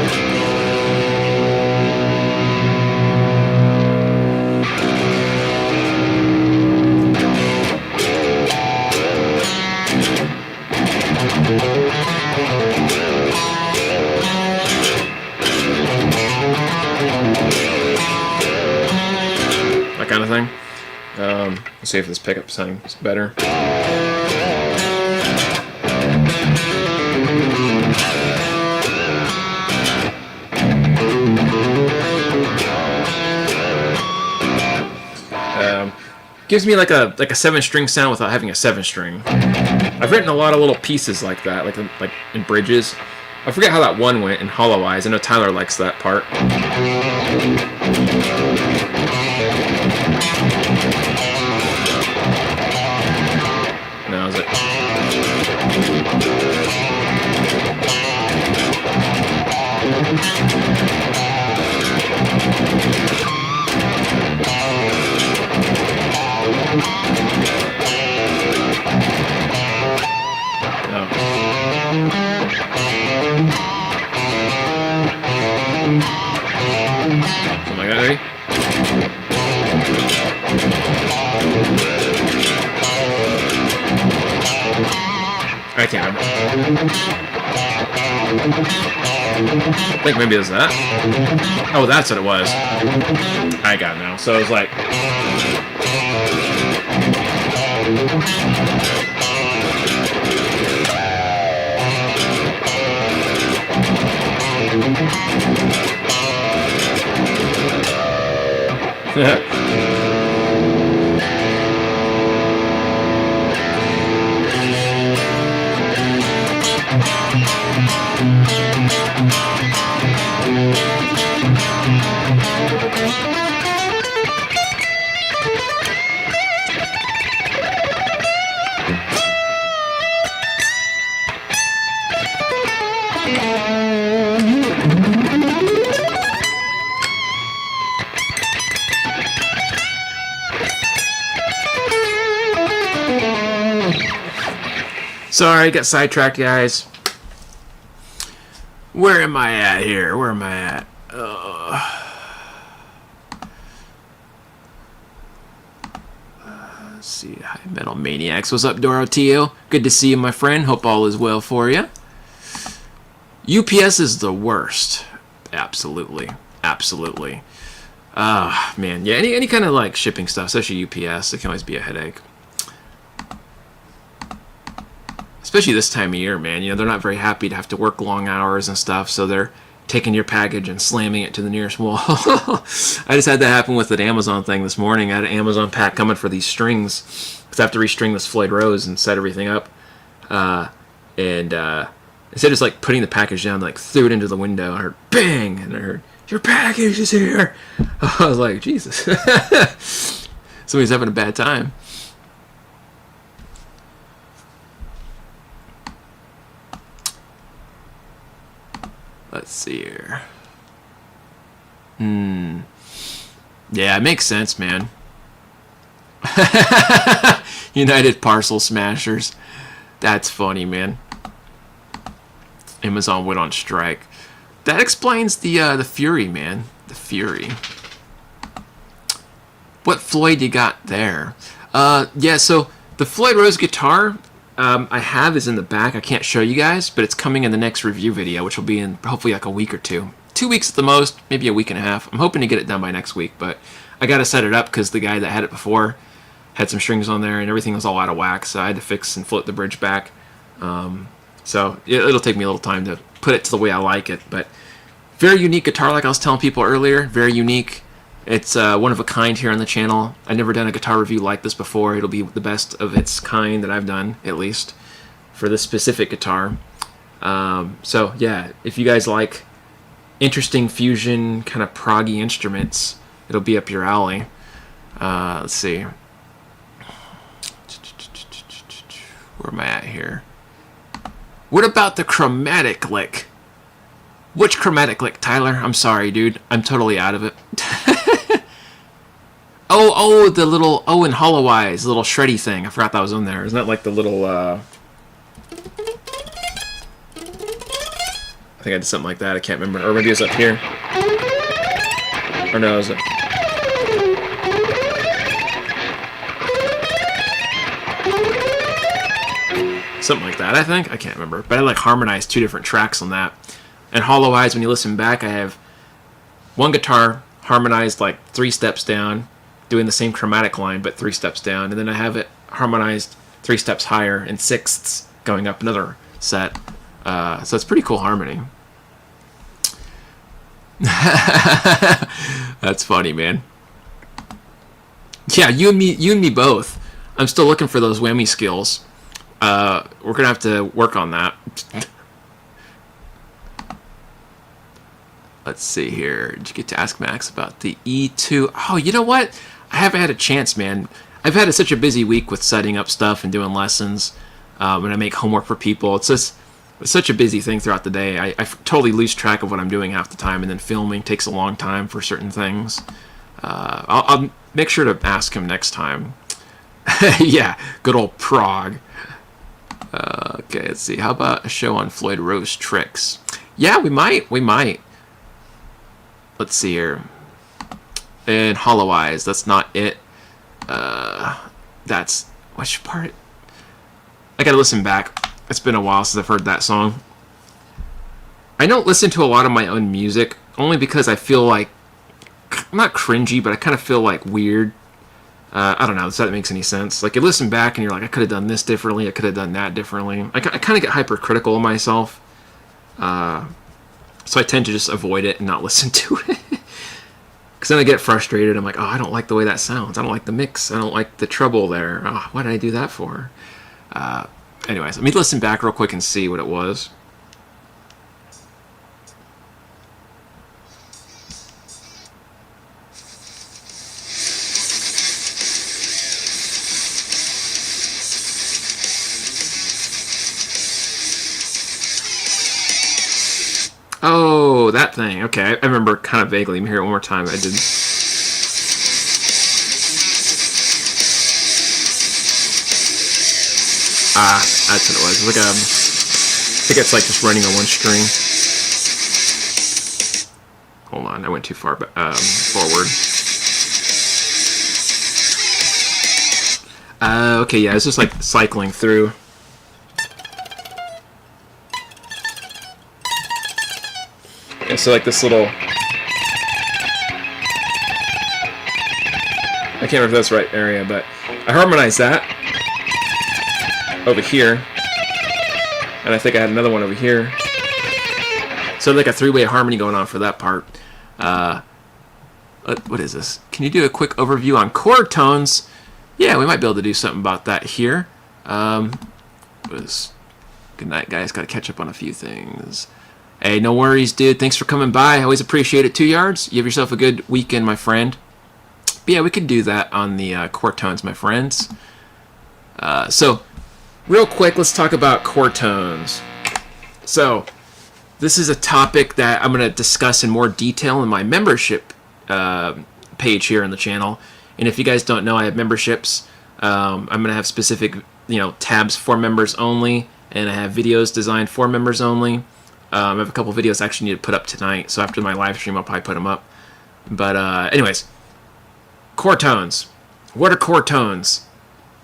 kind of thing. Let's see if this pickup sounds better. Gives me like a 7-string sound without having a 7-string. I've written a lot of little pieces like that, like in bridges. I forget how that one went in Hollow Eyes. I know Tyler likes that part. Now is it? No. Something like that, ready? I can't remember. I think maybe it's that. Oh, that's what it was. I got it now. So it was like... Sorry, got sidetracked, guys. Where am I at here? Where am I at? Let's see. High Metal Maniacs. What's up, Doroteo? Good to see you, my friend. Hope all is well for you. UPS is the worst. Absolutely. Absolutely. Man. Yeah, any kind of like shipping stuff, especially UPS, it can always be a headache. Especially this time of year, man. You know, they're not very happy to have to work long hours and stuff, so they're taking your package and slamming it to the nearest wall. I just had that happen with an Amazon thing this morning. I had an Amazon pack coming for these strings, because I have to restring this Floyd Rose and set everything up. Instead of just like putting the package down, like threw it into the window. I heard bang, and I heard, your package is here. I was like, Jesus. Somebody's having a bad time. Let's see here. Yeah, it makes sense, man. United Parcel Smashers. That's funny, man. Amazon went on strike. That explains the Fury, man. The Fury. What Floyd you got there? Yeah, so the Floyd Rose guitar I have is in the back. I can't show you guys, but it's coming in the next review video, which will be in hopefully like a week or two. 2 weeks at the most, maybe a week and a half. I'm hoping to get it done by next week, but I got to set it up because the guy that had it before had some strings on there and everything was all out of whack, so I had to fix and float the bridge back. So it'll take me a little time to put it to the way I like it, but very unique guitar, like I was telling people earlier. Very unique. It's one of a kind here on the channel. I've never done a guitar review like this before. It'll be the best of its kind that I've done, at least, for this specific guitar. So, yeah, if you guys like interesting fusion, kind of proggy instruments, it'll be up your alley. Let's see. Where am I at here? What about the chromatic lick? Which chromatic lick, Tyler? I'm sorry, dude. I'm totally out of it. The little and Hollow Eyes, the little shreddy thing. I forgot that was on there. Isn't that like the little I think I did something like that. I can't remember. Or maybe it was up here. Or no, it was something like that, I think. I can't remember. But I like harmonized 2 different tracks on that. And Hollow Eyes, when you listen back, I have one guitar harmonized like 3 steps down, doing the same chromatic line, but 3 steps down. And then I have it harmonized 3 steps higher in sixths, going up another set. So it's pretty cool harmony. That's funny, man. Yeah, you and me both. I'm still looking for those whammy skills. We're going to have to work on that. Let's see here. Did you get to ask Max about the E2? Oh, you know what? I haven't had a chance, man. I've had such a busy week with setting up stuff and doing lessons. When I make homework for people, it's such a busy thing throughout the day. I totally lose track of what I'm doing half the time, and then filming takes a long time for certain things. I'll make sure to ask him next time. Yeah, good old prog. Okay, let's see. How about a show on Floyd Rose tricks? Yeah, we might. Let's see here. And Hollow Eyes, that's not it. That's... which part? I gotta listen back. It's been a while since I've heard that song. I don't listen to a lot of my own music, only because I feel like... I'm not cringy, but I kind of feel like weird. I don't know if that makes any sense. Like, you listen back and you're like, I could have done this differently, I could have done that differently. I kind of get hypercritical of myself. So I tend to just avoid it and not listen to it. Because then I get frustrated. I'm like, oh, I don't like the way that sounds. I don't like the mix. I don't like the treble there. Oh, what did I do that for? Anyways, let me listen back real quick and see what it was. Oh, that thing. Okay, I remember kind of vaguely. Let me hear it one more time. I did. Ah, that's what it was. It was like I think it's like just running on one string. Hold on, I went too far forward. Okay, yeah, it's just like cycling through. Yeah, so like this little... I can't remember if that's the right area, but I harmonized that over here. And I think I had another one over here. So like a three-way harmony going on for that part. What is this? Can you do a quick overview on chord tones? Yeah, we might be able to do something about that here. Good night, guys. Got to catch up on a few things. Hey, no worries, dude. Thanks for coming by. I always appreciate it. 2 yards. You have yourself a good weekend, my friend. But yeah, we could do that on the chord tones, my friends. So, real quick, let's talk about chord tones. So, this is a topic that I'm going to discuss in more detail in my membership page here on the channel. And if you guys don't know, I have memberships. I'm going to have specific, tabs for members only, and I have videos designed for members only. I have a couple videos I actually need to put up tonight, so after my live stream, I'll probably put them up. But anyways, chord tones. What are chord tones?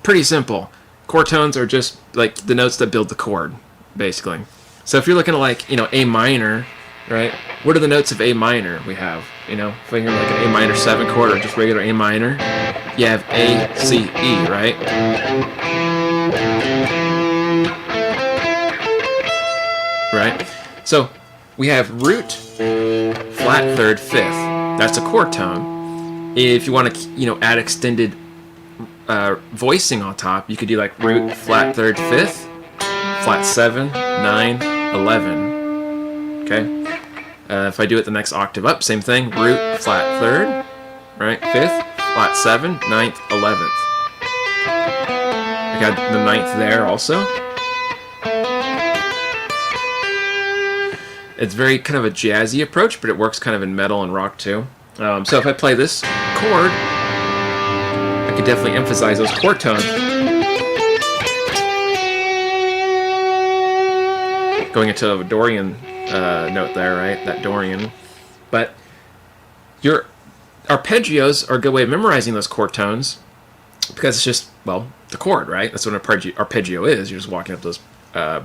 Pretty simple. Chord tones are just like the notes that build the chord, basically. So if you're looking at like, A minor, right? What are the notes of A minor we have? If I hear like an A minor 7 chord or just regular A minor, you have A, C, E, right? Right? So we have root, flat third, fifth. That's a chord tone. If you want to, add extended voicing on top, you could do like root, flat third, fifth, flat 7, 9, 11. Okay? If I do it the next octave up, same thing. Root, flat third, right? Fifth, flat 7, 9th, 11th. I got the 9th there also. It's very kind of a jazzy approach, but it works kind of in metal and rock too. So if I play this chord, I could definitely emphasize those chord tones. Going into a Dorian note there, right? That Dorian. But your arpeggios are a good way of memorizing those chord tones because it's just, well, the chord, right? That's what an arpeggio is. You're just walking up those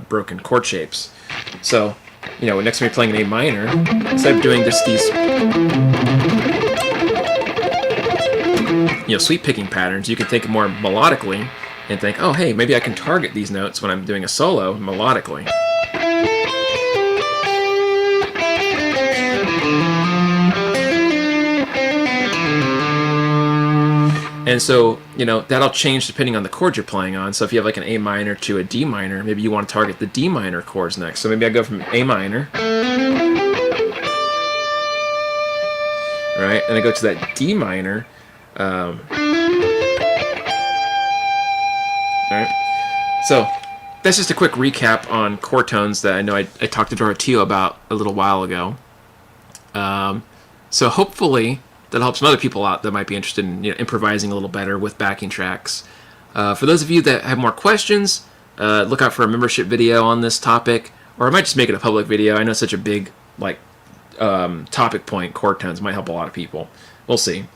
broken chord shapes. So, next time you're playing an A minor, instead of doing just these, sweep picking patterns, you can think more melodically and think, oh, hey, maybe I can target these notes when I'm doing a solo melodically. And so, that'll change depending on the chord you're playing on. So if you have like an A minor to a D minor, maybe you want to target the D minor chords next. So maybe I go from A minor, right? And I go to that D minor. Right? So that's just a quick recap on chord tones that I know I talked to Dorotio about a little while ago. So hopefully that'll help some other people out that might be interested in improvising a little better with backing tracks. For those of you that have more questions, look out for a membership video on this topic, or I might just make it a public video. I know such a big topic point, chord tones, might help a lot of people. We'll see.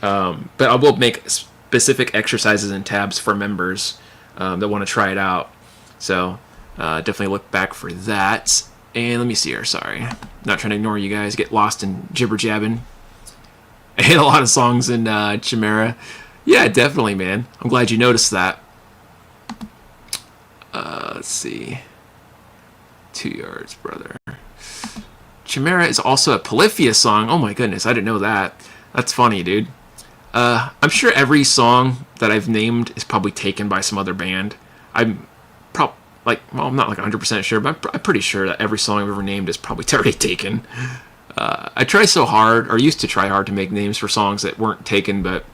But I will make specific exercises and tabs for members that want to try it out. So definitely look back for that. And let me see here. Sorry, not trying to ignore you guys. Get lost in jibber jabbing. I hate a lot of songs in Chimera. Yeah, definitely, man. I'm glad you noticed that. Let's see. 2 yards, brother. Chimera is also a Polyphia song. Oh my goodness, I didn't know that. That's funny, dude. I'm sure every song that I've named is probably taken by some other band. I'm not like 100% sure, but I'm pretty sure that every song I've ever named is probably already taken. I try so hard, or used to try hard, to make names for songs that weren't taken, but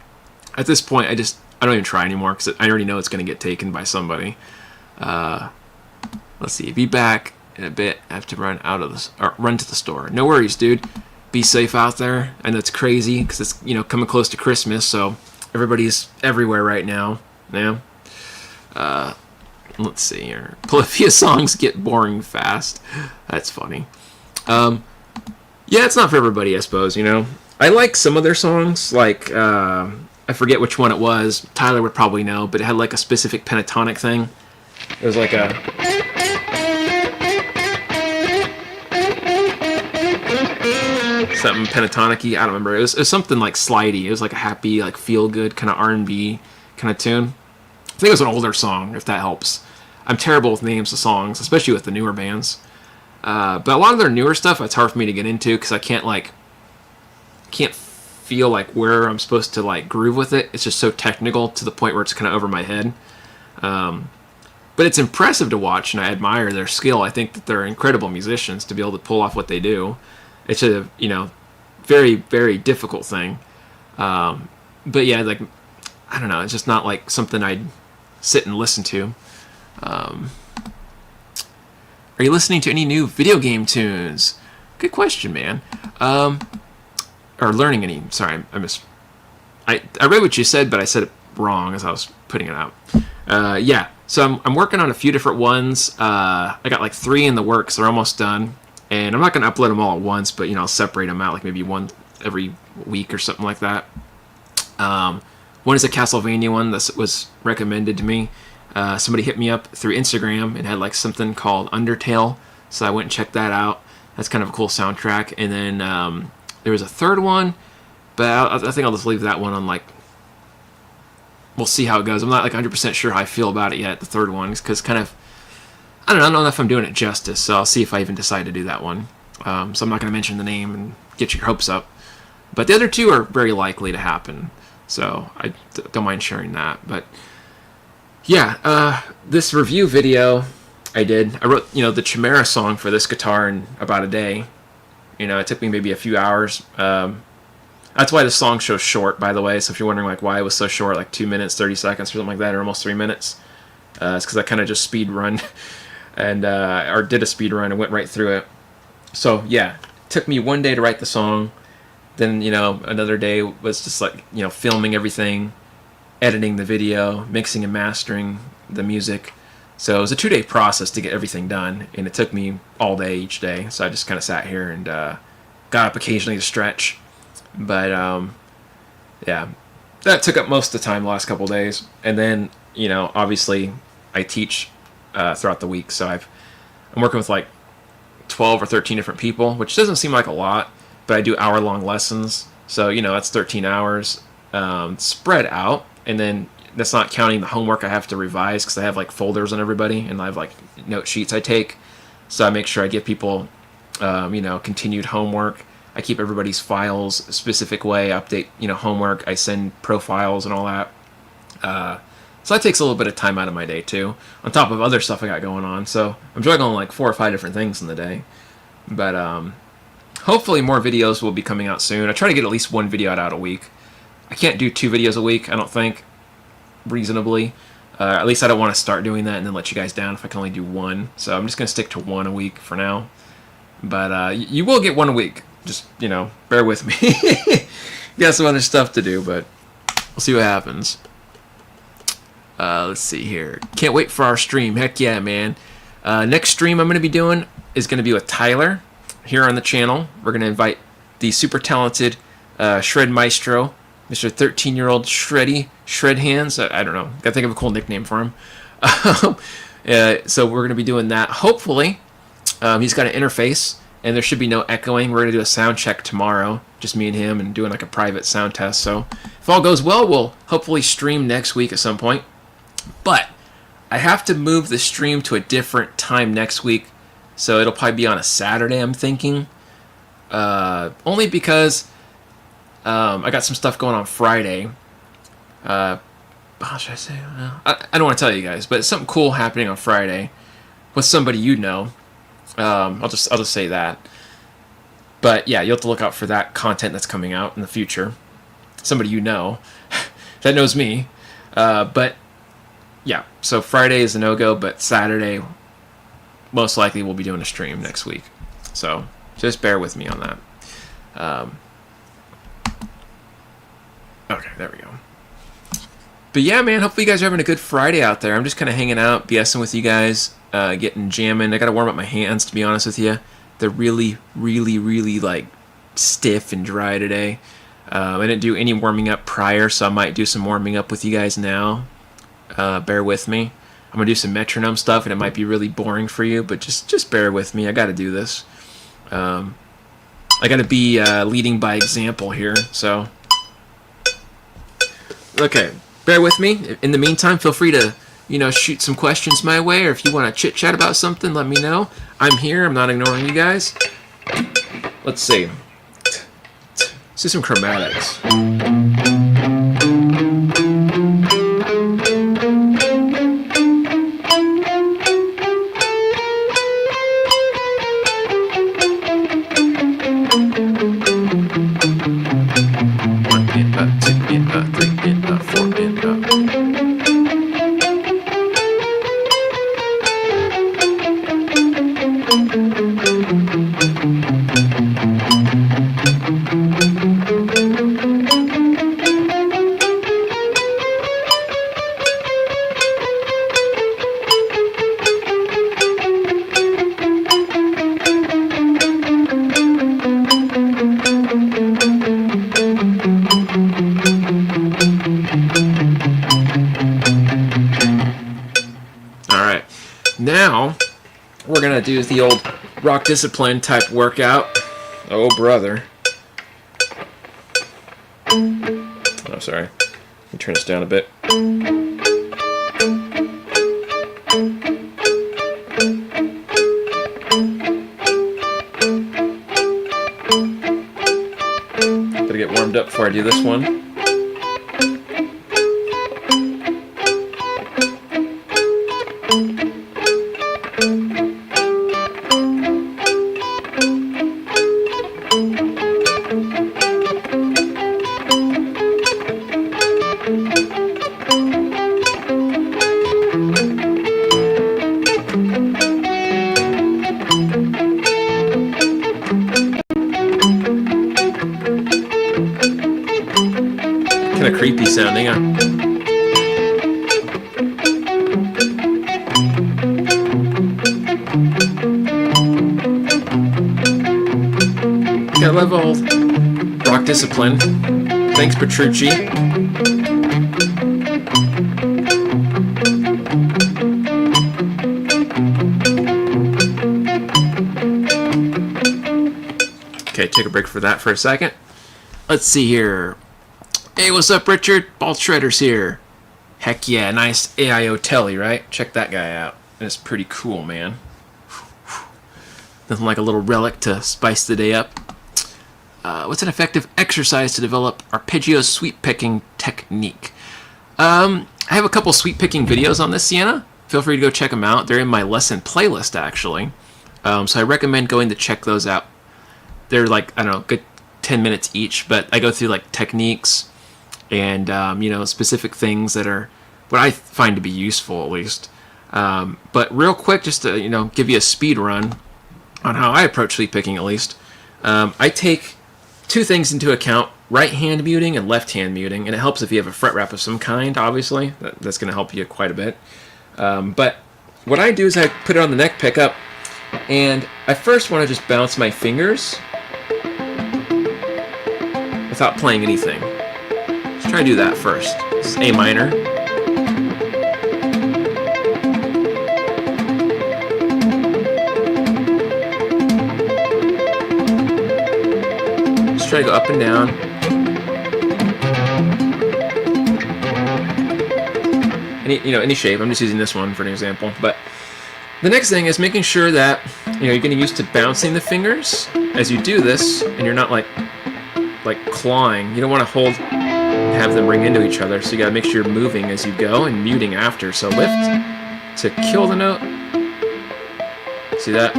at this point, I don't even try anymore because I already know it's going to get taken by somebody. Let's see, be back. in a bit. I have to run out of this, or run to the store. No worries, dude. Be safe out there. I know it's crazy because it's, you know, coming close to Christmas, so everybody's everywhere right now. Yeah. Let's see here. Polyphia songs get boring fast. That's funny. Yeah, it's not for everybody, I suppose, you know. I like some of their songs, like, I forget which one it was. Tyler would probably know, but it had like a specific pentatonic thing. It was like a... something pentatonic-y, I don't remember. It was something like slidey. It was like a happy, like feel-good kind of R&B kind of tune. I think it was an older song, if that helps. I'm terrible with names of songs, especially with the newer bands. But a lot of their newer stuff, it's hard for me to get into because I can't feel like where I'm supposed to like groove with it. It's just so technical to the point where it's kind of over my head. But it's impressive to watch, and I admire their skill. I think that they're incredible musicians to be able to pull off what they do. It's a, you know, very, very difficult thing. But yeah, like, I don't know, it's just not like something I'd sit and listen to. Are you listening to any new video game tunes? Good question, man. Or learning any. Sorry, I read what you said, but I said it wrong as I was putting it out. Yeah, so I'm working on a few different ones. I got like 3 in the works. They're almost done. And I'm not going to upload them all at once, but, you know, I'll separate them out, like maybe one every week or something like that. One is a Castlevania one that was recommended to me. Somebody hit me up through Instagram and had like something called Undertale, so I went and checked that out. That's kind of a cool soundtrack. And then there was a third one, but I think I'll just leave that one on, like, we'll see how it goes. I'm not like 100% sure how I feel about it yet, the third one, because kind of, I don't know if I'm doing it justice, so I'll see if I even decide to do that one. So I'm not going to mention the name and get your hopes up. But the other 2 are very likely to happen, so I don't mind sharing that. But yeah, this review video I wrote, you know, the Chimera song for this guitar in about a day. You know, it took me maybe a few hours. That's why the song show's short, by the way. So if you're wondering like why it was so short, like 2 minutes, 30 seconds or something like that, or almost 3 minutes, it's because I kind of just speed run and or did a speed run and went right through it. So yeah, it took me one day to write the song. Then, you know, another day was just like, you know, filming everything, editing the video, mixing and mastering the music. So it was a 2-day process to get everything done, and it took me all day each day. So I just kind of sat here and got up occasionally to stretch. But yeah, that took up most of the time the last couple of days. And then, you know, obviously I teach throughout the week, so I'm working with like 12 or 13 different people, which doesn't seem like a lot, but I do hour-long lessons. So, you know, that's 13 hours spread out, and then that's not counting the homework I have to revise because I have like folders on everybody, and I have like note sheets I take. So I make sure I give people, you know, continued homework. I keep everybody's files a specific way. I update, you know, homework. I send profiles and all that. So that takes a little bit of time out of my day too, on top of other stuff I got going on. So I'm juggling like 4 or 5 different things in the day. But hopefully more videos will be coming out soon. I try to get at least 1 video out a week. I can't do 2 videos a week, I don't think, reasonably. At least I don't want to start doing that and then let you guys down if I can only do 1. So I'm just going to stick to 1 a week for now. But you will get 1 a week. Just, you know, bear with me. Got some other stuff to do, but we'll see what happens. Let's see here. Can't wait for our stream. Heck yeah, man. Next stream I'm going to be doing is going to be with Tyler here on the channel. We're going to invite the super talented Shred Maestro, Mr. 13-year-old Shred Hands. I don't know. Got to think of a cool nickname for him. So we're going to be doing that. Hopefully, he's got an interface, and there should be no echoing. We're going to do a sound check tomorrow, just me and him, and doing like a private sound test. So if all goes well, we'll hopefully stream next week at some point. But I have to move the stream to a different time next week, so it'll probably be on a Saturday, I'm thinking. Only because I got some stuff going on Friday. How should I say? I don't want to tell you guys, but it's something cool happening on Friday with somebody you know. I'll just say that. But yeah, you'll have to look out for that content that's coming out in the future. Somebody you know that knows me. But yeah, so Friday is a no-go, but Saturday most likely we'll be doing a stream next week. So just bear with me on that. Okay, there we go. But yeah, man, hopefully you guys are having a good Friday out there. I'm just kind of hanging out, BSing with you guys, getting jamming. I got to warm up my hands, to be honest with you. They're really, really, really, like, stiff and dry today. I didn't do any warming up prior, so I might do some warming up with you guys now. Bear with me. I'm going to do some metronome stuff, and it might be really boring for you, but just bear with me. I got to do this. I got to be leading by example here, so... Okay, bear with me. In the meantime, feel free to, shoot some questions my way, or if you want to chit-chat about something, let me know. I'm here. I'm not ignoring you guys. Let's see. Let's do some chromatics. Now, we're going to do the old rock discipline type workout. Oh, brother. Oh, sorry. Let me turn this down a bit. Gotta get warmed up before I do this one. Kind of creepy sounding, huh? Gotta love old rock discipline. Thanks, Petrucci. Okay, take a break for that for a second. Let's see here. Hey, what's up, Richard? Ball Shredder's here. Heck yeah, nice AIO Tele, right? Check that guy out. It's pretty cool, man. Nothing like a little relic to spice the day up. What's an effective exercise to develop arpeggio sweep picking technique? I have a couple sweep picking videos on this, Sienna. Feel free to go check them out. They're in my lesson playlist, actually. So I recommend going to check those out. They're like, I don't know, good 10 minutes each, but I go through like techniques and, specific things that are what I find to be useful, at least. But real quick, just to, give you a speed run on how I approach sweep picking, at least. I take two things into account, right hand muting and left hand muting, and it helps if you have a fret wrap of some kind, obviously. That's going to help you quite a bit. But what I do is I put it on the neck pickup, and I first want to just bounce my fingers without playing anything. Let's try to do that first. This is A minor. Let's try to go up and down. Any shape. I'm just using this one for an example. But the next thing is making sure that you're getting used to bouncing the fingers as you do this, and you're not like clawing. You don't want to hold and have them ring into each other, so you got to make sure you're moving as you go and muting after. So lift to kill the note. See that?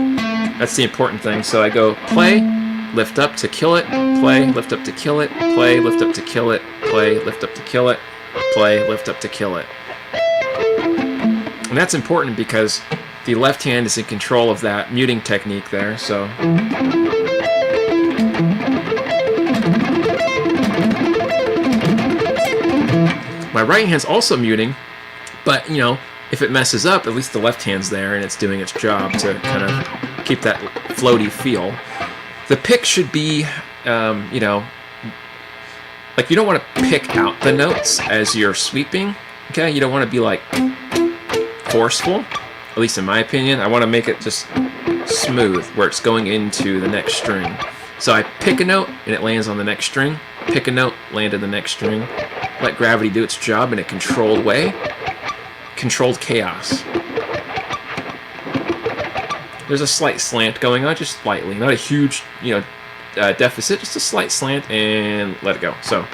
That's the important thing. So I go play, lift up to kill it, play, lift up to kill it, play, lift up to kill it, play, lift up to kill it, play, lift up to kill it. And that's important because the left hand is in control of that muting technique there, so. My right hand's also muting, but, you know, if it messes up, at least the left hand's there and it's doing its job to kind of keep that floaty feel. The pick should be, you know, like you don't want to pick out the notes as you're sweeping, okay? You don't want to be like forceful, at least in my opinion. I want to make it just smooth where it's going into the next string. So I pick a note and it lands on the next string. Pick a note, land in the next string. Let gravity do its job in a controlled way. Controlled chaos. There's a slight slant going on, just slightly. Not a huge, you know, deficit, just a slight slant, and let it go. So,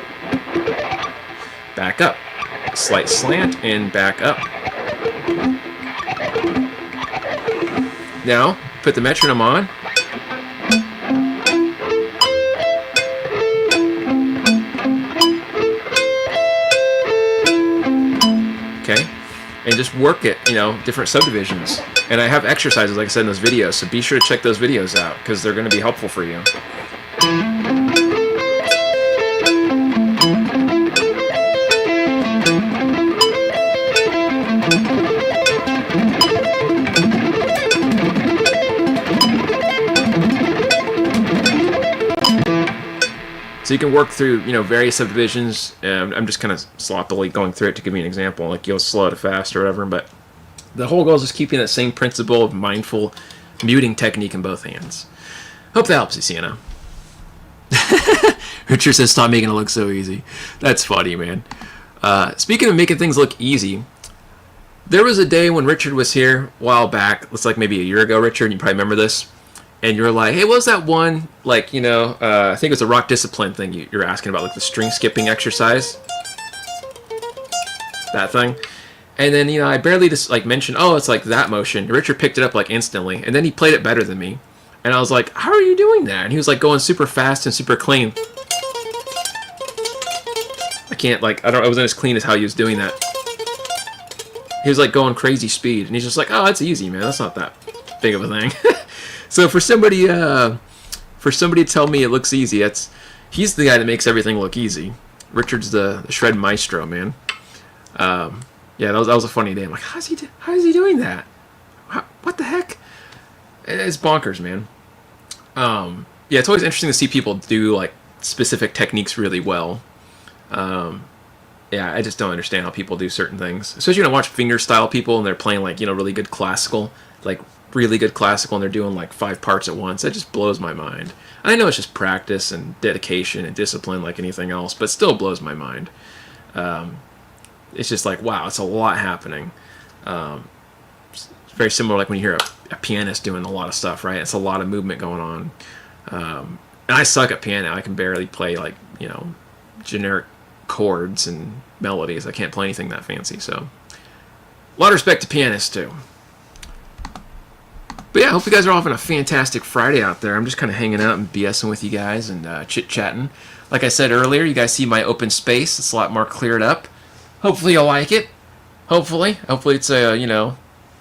back up. Slight slant, and back up. Now, put the metronome on. Okay, and just work it, you know, different subdivisions. And I have exercises, like I said, in those videos, so be sure to check those videos out, because they're going to be helpful for you. So you can work through, you know, various subdivisions. I'm just kind of sloppily going through it to give you an example. Like you'll slow it fast or whatever. But the whole goal is just keeping that same principle of mindful muting technique in both hands. Hope that helps you, Sienna. Richard says, stop making it look so easy. That's funny, man. Speaking of making things look easy, there was a day when Richard was here a while back. Looks like maybe a year ago, Richard. You probably remember this. And you're like, hey, what was that one, like, you know, I think it was a rock discipline thing you're asking about, like the string skipping exercise. That thing. And then, you know, I barely just, like, mentioned, oh, it's like that motion. Richard picked it up, like, instantly. And then he played it better than me. And I was like, how are you doing that? And he was, like, going super fast and super clean. I can't, like, I wasn't as clean as how he was doing that. He was, like, going crazy speed. And he's just like, oh, that's easy, man. That's not that big of a thing. So for somebody to tell me it looks easy, he's the guy that makes everything look easy. Richard's the shred maestro, man. Yeah, that was a funny day. I'm like, how is he doing that? What the heck? It's bonkers, man. Yeah, it's always interesting to see people do like specific techniques really well. Yeah, I just don't understand how people do certain things. Especially when I watch fingerstyle people and they're playing like, you know, really good classical, and they're doing like 5 parts at once. That just blows my mind. I know it's just practice and dedication and discipline like anything else, but it still blows my mind. It's just like, wow, it's a lot happening. It's very similar like when you hear a pianist doing a lot of stuff, right? It's a lot of movement going on. And I suck at piano. I can barely play like, you know, generic chords and melodies. I can't play anything that fancy, so a lot of respect to pianists too. But yeah, I hope you guys are all having a fantastic Friday out there. I'm just kind of hanging out and BSing with you guys and chit-chatting. Like I said earlier, you guys see my open space. It's a lot more cleared up. Hopefully you'll like it. Hopefully it's you know,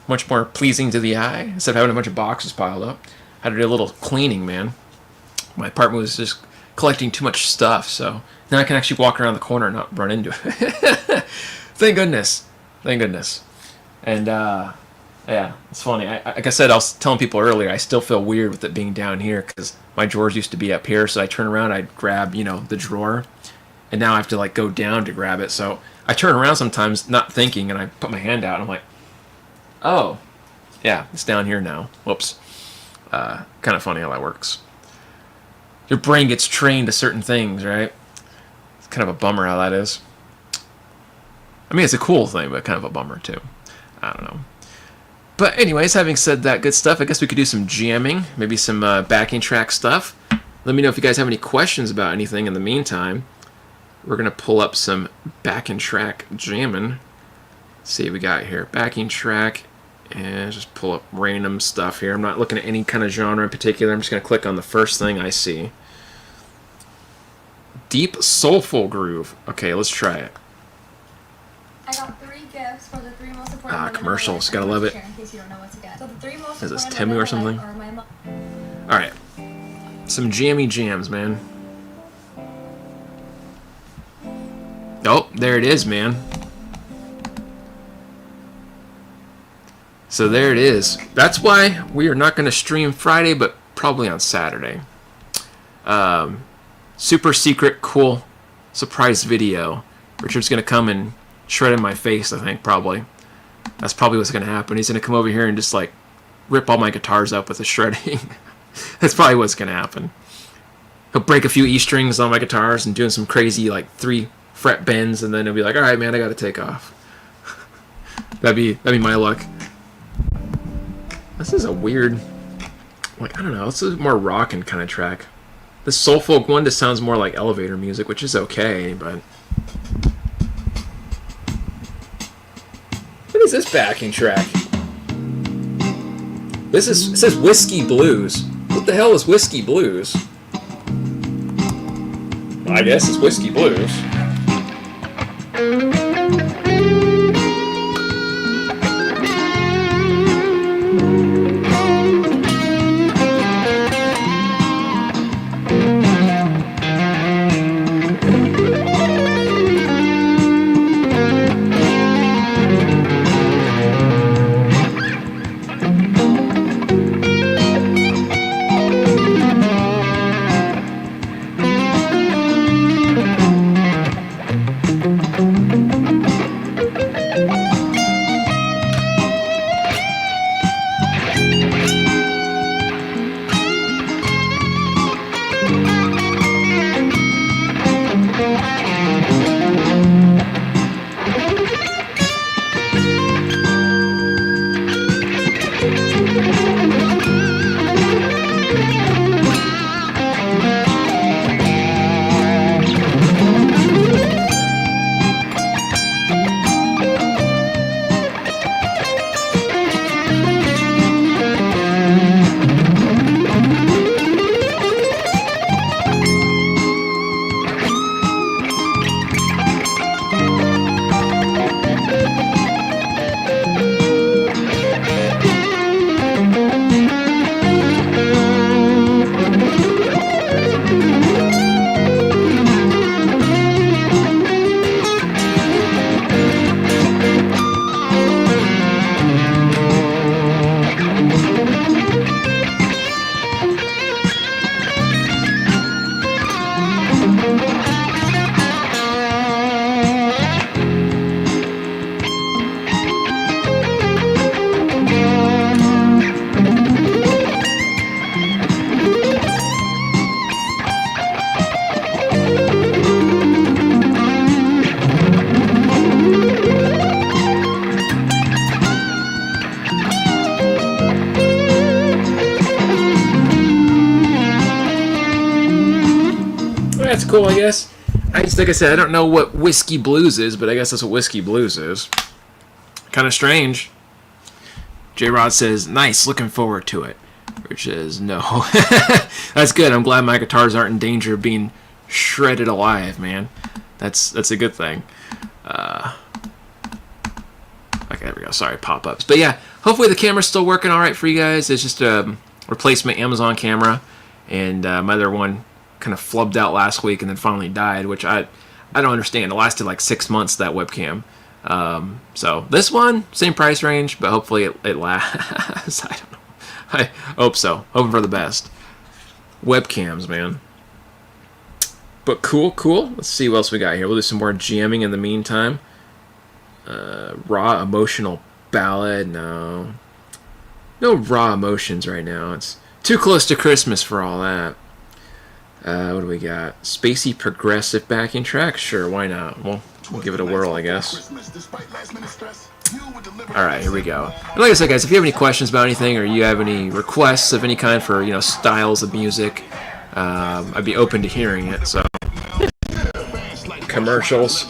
much more pleasing to the eye instead of having a bunch of boxes piled up. I had to do a little cleaning, man. My apartment was just collecting too much stuff, so now I can actually walk around the corner and not run into it. Thank goodness. And yeah, it's funny. Like I said, I was telling people earlier, I still feel weird with it being down here because my drawers used to be up here, so I turn around, I'd grab, you know, the drawer, and now I have to, like, go down to grab it. So I turn around sometimes not thinking, and I put my hand out, and I'm like, oh, yeah, it's down here now. Whoops. Kind of funny how that works. Your brain gets trained to certain things, right? It's kind of a bummer how that is. I mean, it's a cool thing, but kind of a bummer, too. I don't know. But anyways, having said that good stuff, I guess we could do some jamming, maybe some backing track stuff. Let me know if you guys have any questions about anything in the meantime. We're going to pull up some backing track jamming. Let's see what we got here. Backing track, and just pull up random stuff here. I'm not looking at any kind of genre in particular. I'm just going to click on the first thing I see. Deep Soulful Groove. Okay, let's try it. I got 3 gifts for the 3 most important women commercials. Gotta love it. In case you don't know what to get. The Is this Temu or something? Alright. Some jammy jams, man. Oh, there it is, man. So there it is. That's why we are not going to stream Friday, but probably on Saturday. Super secret, cool, surprise video. Richard's going to come and shred in my face, I think, probably. That's probably what's going to happen. He's going to come over here and just, like, rip all my guitars up with the shredding. That's probably what's going to happen. He'll break a few E strings on my guitars and doing some crazy, like, 3 fret bends, and then he'll be like, alright, man, I got to take off. That'd be my luck. This is a weird, like, I don't know, this is a more rockin' kind of track. This soul folk one just sounds more like elevator music, which is okay, but... What is this backing track? It says Whiskey Blues. What the hell is Whiskey Blues? I guess it's Whiskey Blues. That's cool, I guess. Like I said, I don't know what Whiskey Blues is, but I guess that's what Whiskey Blues is. Kind of strange. J-Rod says, nice, looking forward to it. Which is, no. That's good. I'm glad my guitars aren't in danger of being shredded alive, man. That's a good thing. Okay, there we go. Sorry, pop-ups. But yeah, hopefully the camera's still working all right for you guys. It's just a replacement Amazon camera. And my other one kind of flubbed out last week and then finally died, which I don't understand. It lasted like 6 months, that webcam. So this one, same price range, but hopefully it lasts. I don't know. I hope so. Hoping for the best. Webcams, man. But cool. Let's see what else we got here. We'll do some more jamming in the meantime. Raw emotional ballad. No raw emotions right now. It's too close to Christmas for all that. What do we got? Spacey progressive backing track? Sure, why not? We'll give it a whirl, I guess. Alright, here we go. And like I said, guys, if you have any questions about anything or you have any requests of any kind for, styles of music, I'd be open to hearing it, so. Commercials.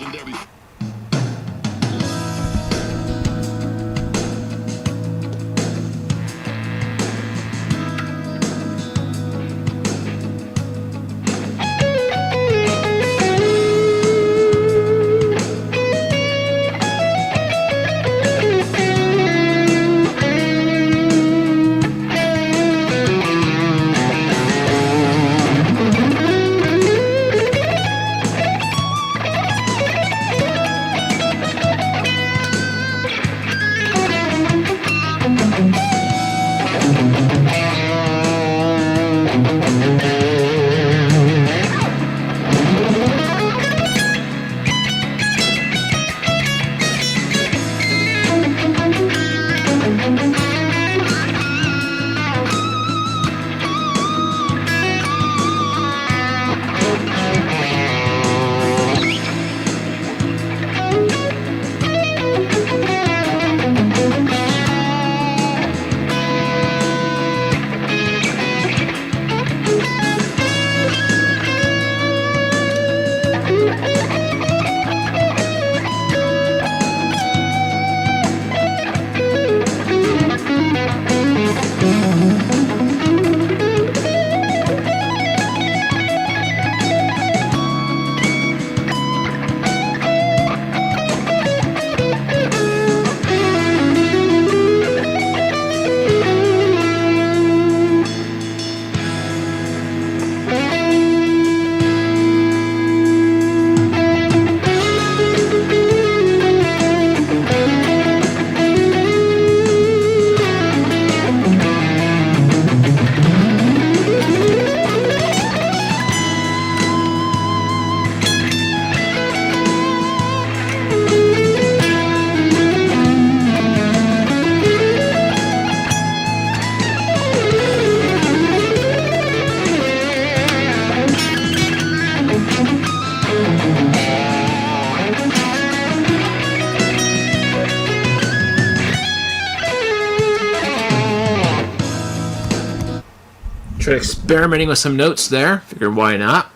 Try experimenting with some notes there. Figured why not.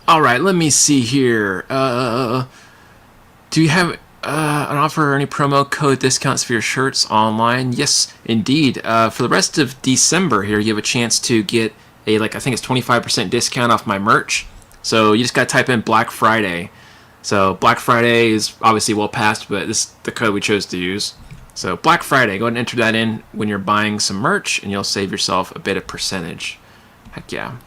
All right, let me see here. Do you have an offer or any promo code discounts for your shirts online? Yes, indeed. For the rest of December here, you have a chance to get a, I think it's 25% discount off my merch. So you just got to type in Black Friday. So Black Friday is obviously well past, but this is the code we chose to use. So Black Friday, go ahead and enter that in when you're buying some merch, and you'll save yourself a bit of percentage. Heck yeah.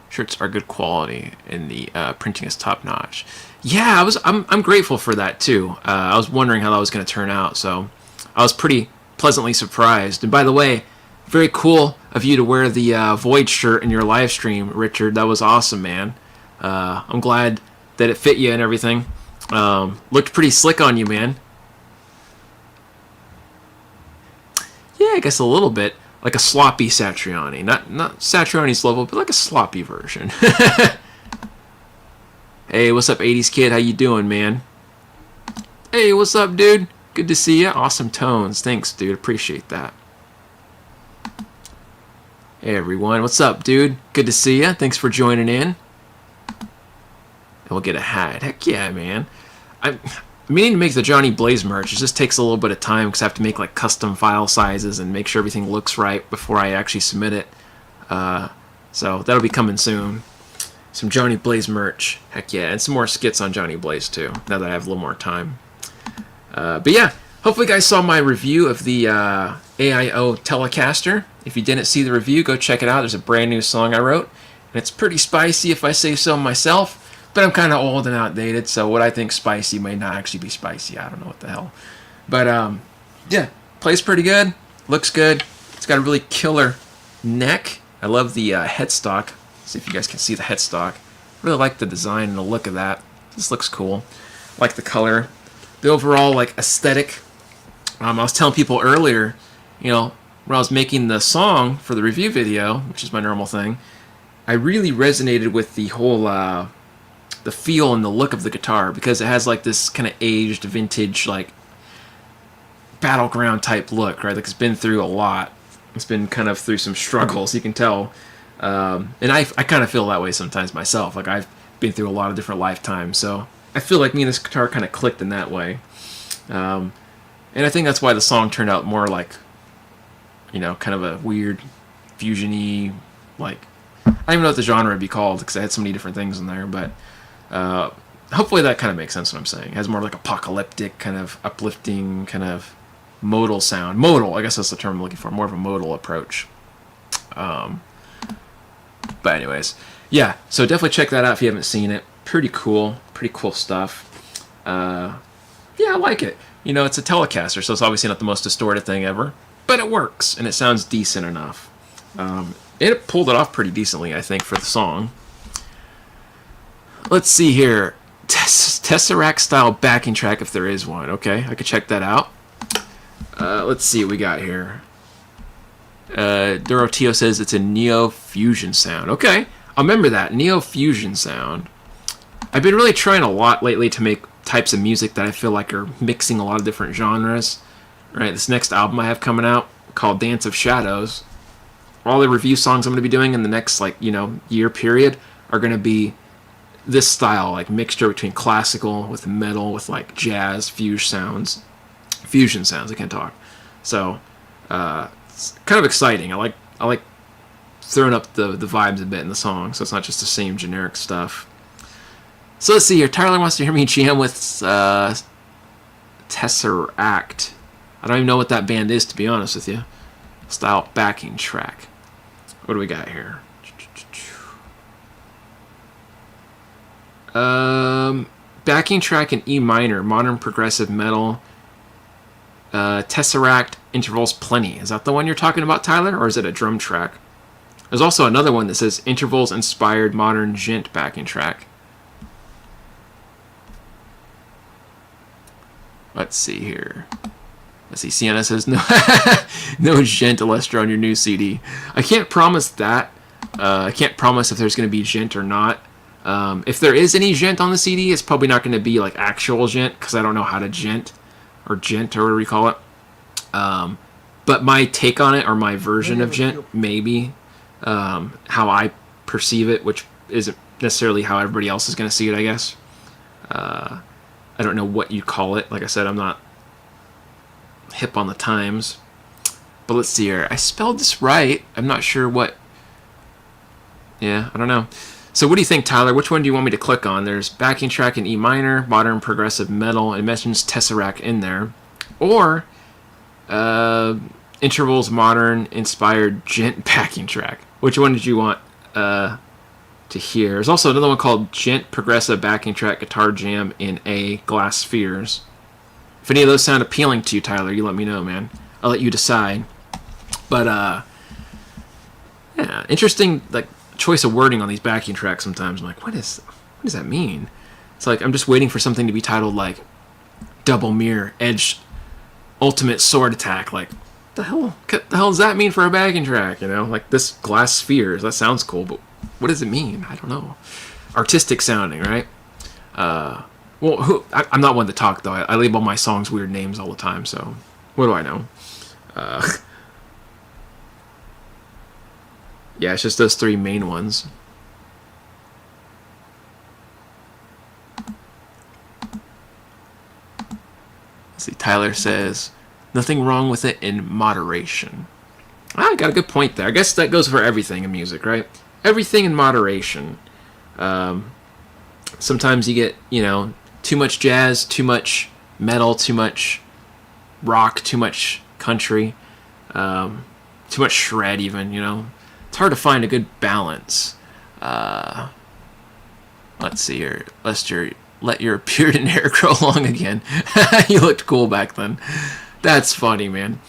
Shirts are good quality, and the printing is top notch. Yeah, I'm grateful for that too. I was wondering how that was going to turn out, so I was pretty pleasantly surprised. And by the way, very cool of you to wear the Void shirt in your live stream, Richard. That was awesome, man. I'm glad that it fit you and everything. Looked pretty slick on you, man. Yeah, I guess a little bit. Like a sloppy Satriani. Not Satriani's level, but like a sloppy version. Hey, what's up, 80s kid? How you doing, man? Hey, what's up, dude? Good to see you. Awesome tones. Thanks, dude. Appreciate that. Hey, everyone. What's up, dude? Good to see you. Thanks for joining in. And we'll get a hat. Heck yeah, man. I'm meaning to make the Johnny Blaze merch. It just takes a little bit of time because I have to make like custom file sizes and make sure everything looks right before I actually submit it. So that'll be coming soon. Some Johnny Blaze merch. Heck yeah. And some more skits on Johnny Blaze too, now that I have a little more time. But yeah, hopefully you guys saw my review of the AIO Telecaster. If you didn't see the review, go check it out. There's a brand new song I wrote. And it's pretty spicy if I say so myself. But I'm kind of old and outdated, so what I think spicy may not actually be spicy. I don't know what the hell. But, yeah, plays pretty good. Looks good. It's got a really killer neck. I love the headstock. See if you guys can see the headstock. Really like the design and the look of that. This looks cool. Like the color. The overall, like, aesthetic. I was telling people earlier, you know, when I was making the song for the review video, which is my normal thing, I really resonated with the whole, the feel and the look of the guitar, because it has like this kind of aged vintage like battleground type look, right? Like it's been through a lot. It's been kind of through some struggles, you can tell. And I kind of feel that way sometimes myself. Like I've been through a lot of different lifetimes, so I feel like me and this guitar kind of clicked in that way. And I think that's why the song turned out more like, you know, kind of a weird fusion-y, like, I don't even know what the genre would be called because I had so many different things in there, but hopefully that kind of makes sense what I'm saying. It has more like apocalyptic, kind of uplifting, kind of modal sound. Modal, I guess that's the term I'm looking for. More of a modal approach. But anyways, yeah, so definitely check that out if you haven't seen it. Pretty cool stuff. Yeah, I like it. You know, it's a Telecaster, so it's obviously not the most distorted thing ever, but it works, and it sounds decent enough. It pulled it off pretty decently, I think, for the song. Let's see here. Tesseract style backing track, if there is one. Okay, I could check that out. Let's see what we got here. Dorotio says it's a Neo Fusion sound. Okay, I'll remember that. Neo Fusion sound. I've been really trying a lot lately to make types of music that I feel like are mixing a lot of different genres. Right, this next album I have coming out called Dance of Shadows. All the review songs I'm going to be doing in the next, like, you know, year period are going to be this style, like mixture between classical with metal with like jazz fusion sounds. I can't talk. So it's kind of exciting. I like throwing up the vibes a bit in the song, so it's not just the same generic stuff. So let's see here. Tyler wants to hear me jam with Tesseract. I don't even know what that band is, to be honest with you. Style backing track. What do we got here? Backing track in E minor, modern progressive metal. Tesseract intervals plenty. Is that the one you're talking about, Tyler, or is it a drum track? There's also another one that says intervals inspired modern djent backing track. Let's see here. Let's see. Sienna says no, no djent Alestra on your new CD. I can't promise that. I can't promise if there's going to be djent or not. If there is any djent on the CD, it's probably not going to be like actual djent because I don't know how to djent or whatever you call it. But my take on it, or my version of djent, maybe how I perceive it, which isn't necessarily how everybody else is going to see it, I guess. I don't know what you call it. Like I said, I'm not hip on the times. But let's see here. I spelled this right. I'm not sure what... Yeah, I don't know. So what do you think, Tyler? Which one do you want me to click on? There's backing track in E minor, modern progressive metal, and it mentions Tesseract in there. Or intervals, modern, inspired djent backing track. Which one did you want to hear? There's also another one called Djent Progressive Backing Track Guitar Jam in A, Glass Spheres. If any of those sound appealing to you, Tyler, you let me know, man. I'll let you decide. But, yeah, interesting, like, choice of wording on these backing tracks sometimes. I'm like, what does that mean? It's like, I'm just waiting for something to be titled, like, Double Mirror, Edge, Ultimate Sword Attack. Like, the hell does that mean for a backing track, you know? Like, this Glass Spheres, that sounds cool, but what does it mean? I don't know. Artistic sounding, right? Well, I'm not one to talk, though. I label my songs weird names all the time, so what do I know? Yeah, it's just those three main ones. Let's see, Tyler says, nothing wrong with it in moderation. I got a good point there. I guess that goes for everything in music, right? Everything in moderation. Sometimes you get, you know, too much jazz, too much metal, too much rock, too much country, too much shred even, you know. It's hard to find a good balance. Let's see here. Lester, let your beard and hair grow long again. You looked cool back then. That's funny, man.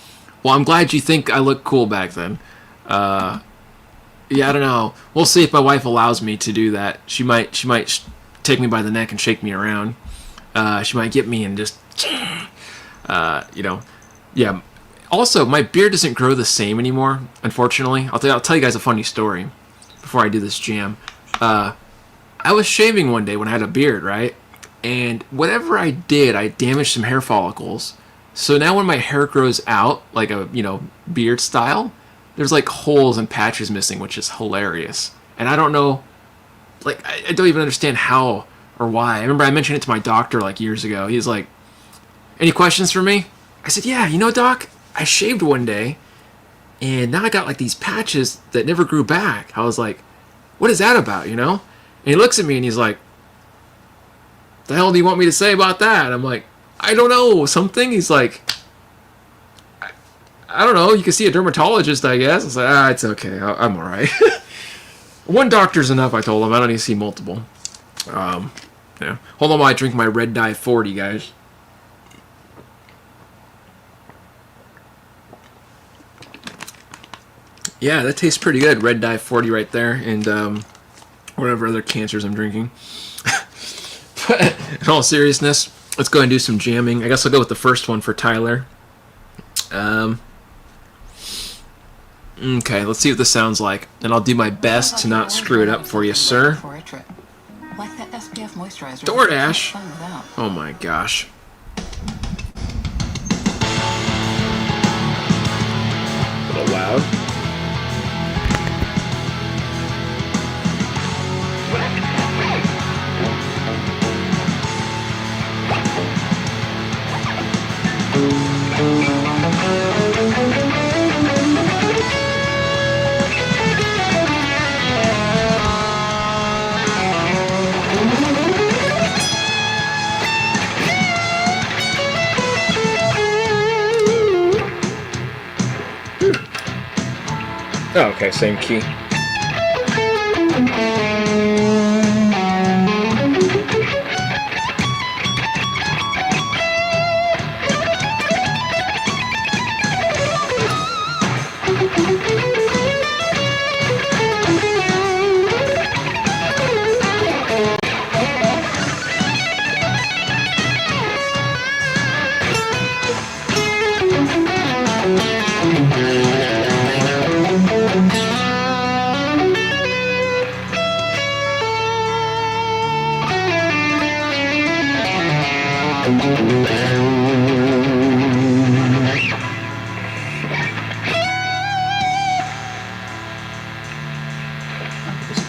Well, I'm glad you think I looked cool back then. Yeah, I don't know. We'll see if my wife allows me to do that. She might take me by the neck and shake me around. She might get me and just, you know, yeah. Also, my beard doesn't grow the same anymore, unfortunately. I'll tell you guys a funny story before I do this jam. I was shaving one day when I had a beard, right? And whatever I did, I damaged some hair follicles. So now when my hair grows out, like a, you know, beard style, there's like holes and patches missing, which is hilarious. And I don't know, like, I don't even understand how or why. I remember I mentioned it to my doctor like years ago. He was like, any questions for me? I said, yeah, you know, doc, I shaved one day, and now I got like these patches that never grew back. I was like, what is that about, you know? And he looks at me and he's like, the hell do you want me to say about that? I'm like, I don't know, something. He's like, I don't know, you can see a dermatologist, I guess. I was like, it's okay, I'm all right. One doctor's enough, I told him. I don't need to see multiple. Yeah. Hold on while I drink my Red Dye 40, guys. Yeah, that tastes pretty good. Red Dye 40 right there, and whatever other cancers I'm drinking. But in all seriousness, let's go and do some jamming. I guess I'll go with the first one for Tyler. Okay, let's see what this sounds like, and I'll do my best to not screw it up for you, sir. DoorDash? Oh my gosh. A little loud. Oh, okay, same key.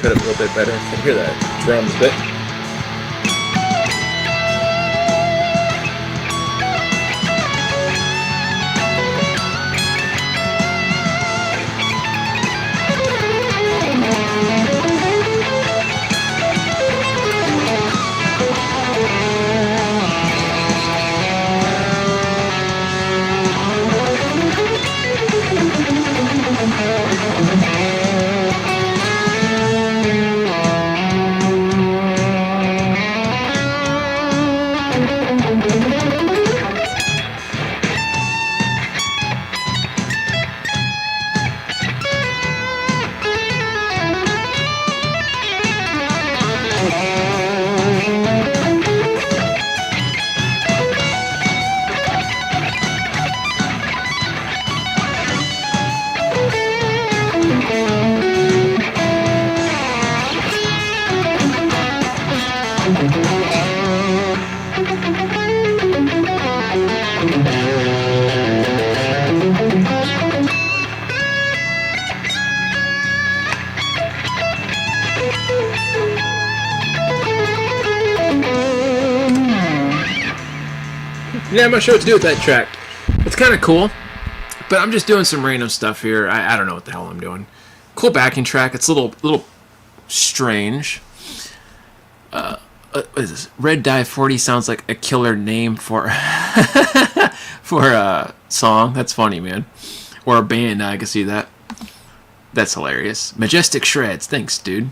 put it a little bit better. I can hear that drums bit. Yeah, I'm not sure what to do with that track. It's kind of cool, but I'm just doing some random stuff here. I don't know what the hell I'm doing. Cool backing track. It's a little strange. What is this? Red Dye 40 sounds like a killer name for for a song. That's funny, man. Or a band. I can see that. That's hilarious. Majestic Shreds. Thanks, dude.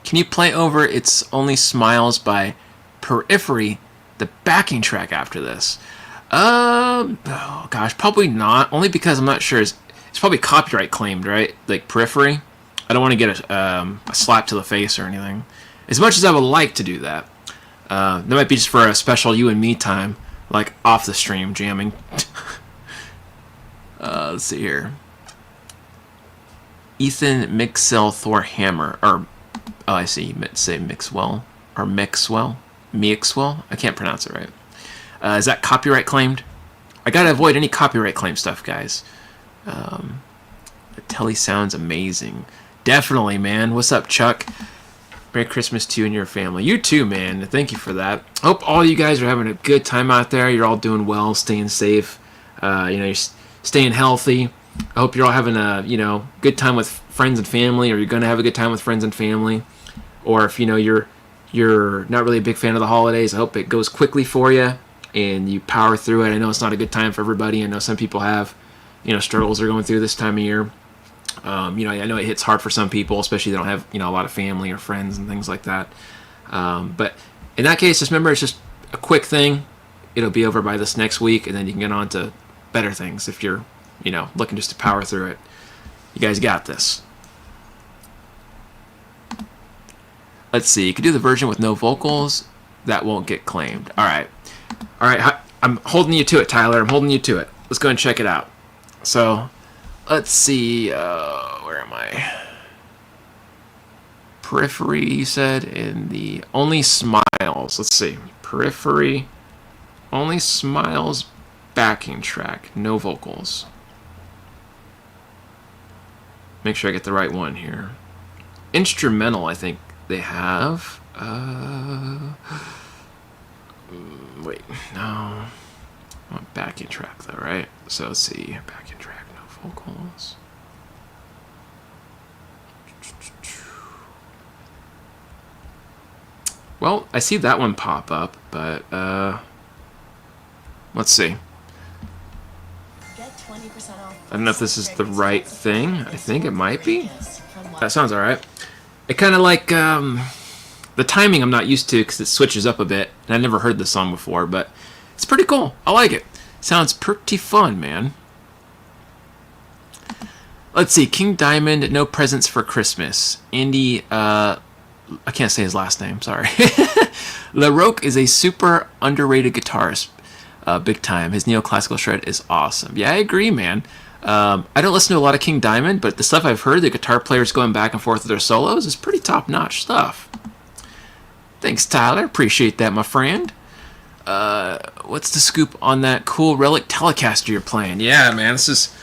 Can you play over It's Only Smiles by Periphery, the backing track after this? Oh gosh, probably not. Only because I'm not sure. It's probably copyright claimed, right? Like Periphery. I don't want to get a slap to the face or anything. As much as I would like to do that, that might be just for a special you and me time, like off the stream jamming. Let's see here. Ethan Mixel Thor Hammer, or oh, I see. You say Mixwell or Mixwell. I can't pronounce it right. Is that copyright claimed? I gotta avoid any copyright claim stuff, guys. The Tele sounds amazing. Definitely, man. What's up, Chuck? Merry Christmas to you and your family. You too, man. Thank you for that. Hope all you guys are having a good time out there. You're all doing well, staying safe. You're staying healthy. I hope you're all having a good time with friends and family, or you're gonna have a good time with friends and family. Or if you're not really a big fan of the holidays, I hope it goes quickly for you and you power through it. I know it's not a good time for everybody. I know some people have struggles they're going through this time of year. I know it hits hard for some people, especially they don't have a lot of family or friends and things like that. But in that case, just remember it's just a quick thing. It'll be over by this next week, and then you can get on to better things if you're looking just to power through it. You guys got this. Let's see. You can do the version with no vocals. That won't get claimed. All right. I'm holding you to it, Tyler. I'm holding you to it. Let's go and check it out. So, let's see. Where am I? Periphery, you said, in the Only Smiles. Let's see. Periphery, Only Smiles backing track. No vocals. Make sure I get the right one here. Instrumental, I think they have. Wait, no. I want backing track though, right? So let's see. Backing track, no vocals. Well, I see that one pop up, but let's see. I don't know if this is the right thing. I think it might be. That sounds alright. It kind of like the timing I'm not used to because it switches up a bit. And I never heard this song before, but it's pretty cool. I like it. Sounds pretty fun, man. Let's see. King Diamond, No Presents for Christmas. Andy, I can't say his last name, sorry. LaRoque is a super underrated guitarist. Big time. His neoclassical shred is awesome. Yeah, I agree, man. I don't listen to a lot of King Diamond, but the stuff I've heard, the guitar players going back and forth with their solos, is pretty top-notch stuff. Thanks, Tyler. Appreciate that, my friend. What's the scoop on that cool Relic Telecaster you're playing? Yeah, man, this is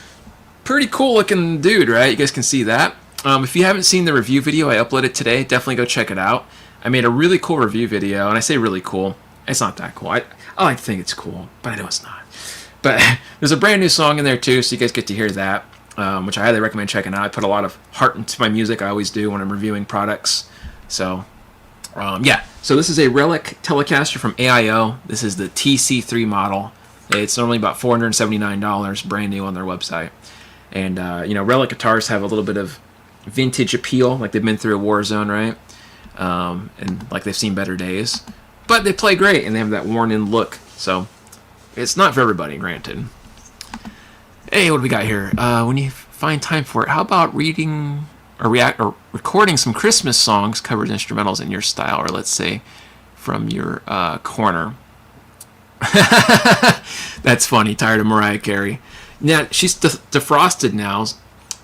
pretty cool-looking dude, right? You guys can see that. If you haven't seen the review video I uploaded today, definitely go check it out. I made a really cool review video, and I say really cool. It's not that cool. I like to think it's cool, but I know it's not. But there's a brand new song in there too, so you guys get to hear that, which I highly recommend checking out. I put a lot of heart into my music. I always do when I'm reviewing products. So, yeah. So this is a Relic Telecaster from AIO. This is the TC3 model. It's normally about $479, brand new on their website. And, Relic guitars have a little bit of vintage appeal, like they've been through a war zone, right? And like they've seen better days. But they play great, and they have that worn-in look. So it's not for everybody, granted. Hey, what do we got here? When you find time for it, how about reading or recording some Christmas songs, covered instrumentals in your style, or let's say from your corner? That's funny. Tired of Mariah Carey. Yeah, she's defrosted now,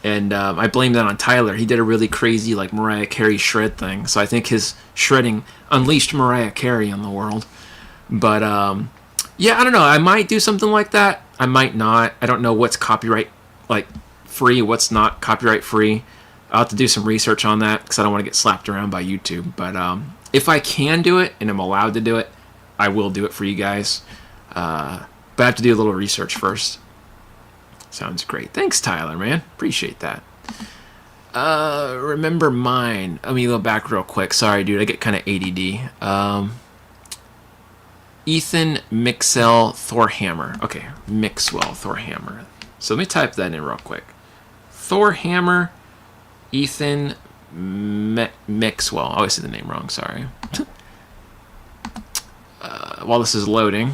and I blame that on Tyler. He did a really crazy like Mariah Carey shred thing, so I think his shredding unleashed Mariah Carey on the world. But yeah, I don't know. I might do something like that. I might not. I don't know what's copyright like free, what's not copyright free. I'll have to do some research on that because I don't want to get slapped around by YouTube. But if I can do it and I'm allowed to do it, I will do it for you guys. But I have to do a little research first. Sounds great. Thanks, Tyler, man. Appreciate that. Remember mine. Let me go back real quick. Sorry, dude. I get kind of ADD. Ethan Mixwell Thorhammer. Okay, Mixwell Thorhammer. So let me type that in real quick. Thorhammer, Ethan Mixwell. I always say the name wrong. Sorry. While this is loading,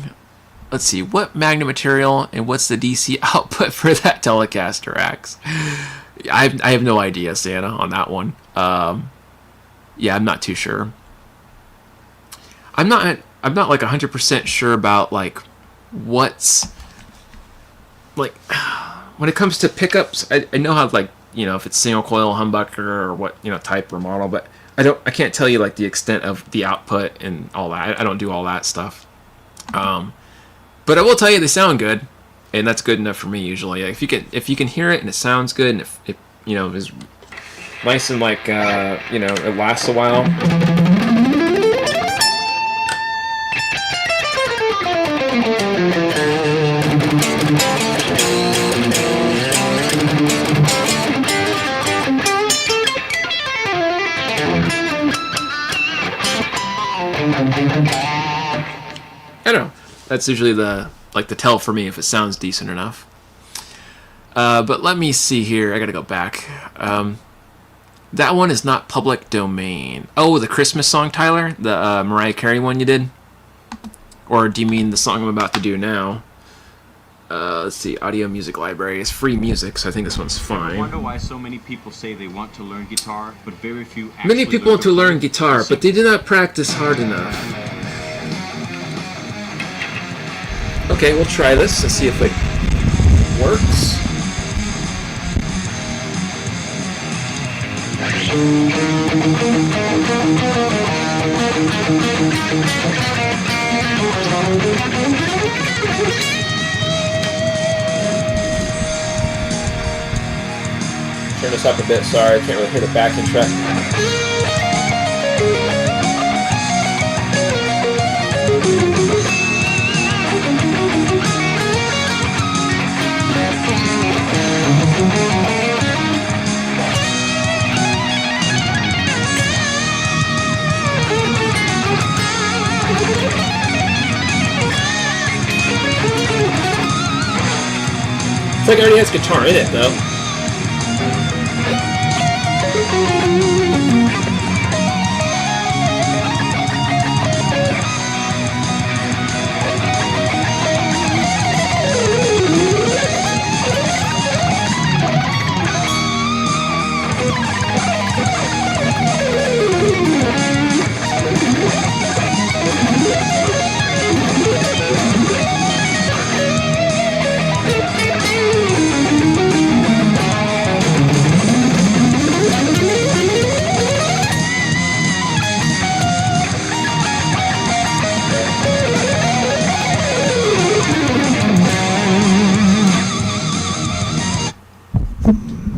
let's see, what magnet material and what's the DC output for that Telecaster Axe? I have no idea, Santa, on that one. Yeah, I'm not too sure. I'm not like 100% sure about like what's like when it comes to pickups. I know how like if it's single coil humbucker or what type or model, but I can't tell you like the extent of the output and all that. I don't do all that stuff. But I will tell you they sound good, and that's good enough for me usually. If you can hear it and it sounds good, and if it is nice and like it lasts a while. I don't know. That's usually the tell for me if it sounds decent enough. But let me see here. I gotta go back. That one is not public domain. Oh, the Christmas song, Tyler? The Mariah Carey one you did? Or do you mean the song I'm about to do now? Let's see. Audio Music Library is free music, so I think this one's fine. I wonder why so many people say they want to learn guitar, but very few actually Many people want to learn guitar, but they do not practice hard enough. Okay, we'll try this and see if it works. Turn this up a bit, sorry, I can't really hear the backing track. It's like it already has guitar in it, though.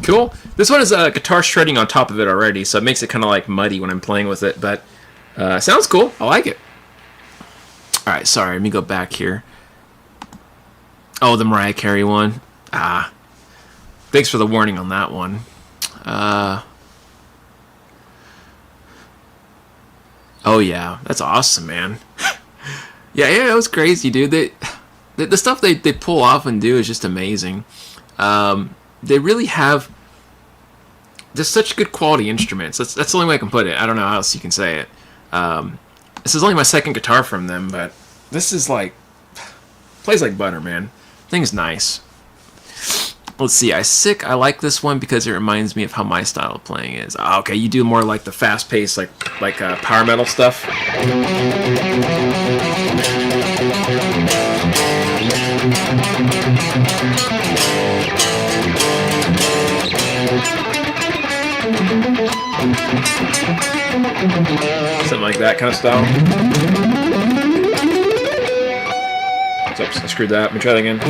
Cool. This one is guitar shredding on top of it already, so it makes it kind of like muddy when I'm playing with it, but sounds cool. I like it. All right, sorry. Let me go back here. Oh, the Mariah Carey one. Thanks for the warning on that one. Oh yeah, that's awesome, man. yeah, it was crazy, dude. The stuff they pull off and do is just amazing. They really have just such good quality instruments. That's the only way I can put it. I don't know how else you can say it. This is only my second guitar from them, but this is like plays like butter, man. Thing's nice. Let's see. I like this one because it reminds me of how my style of playing is. Okay, you do more like the fast-paced, like power metal stuff. Something like that kind of style. Oops, I screwed that. Let me try that again.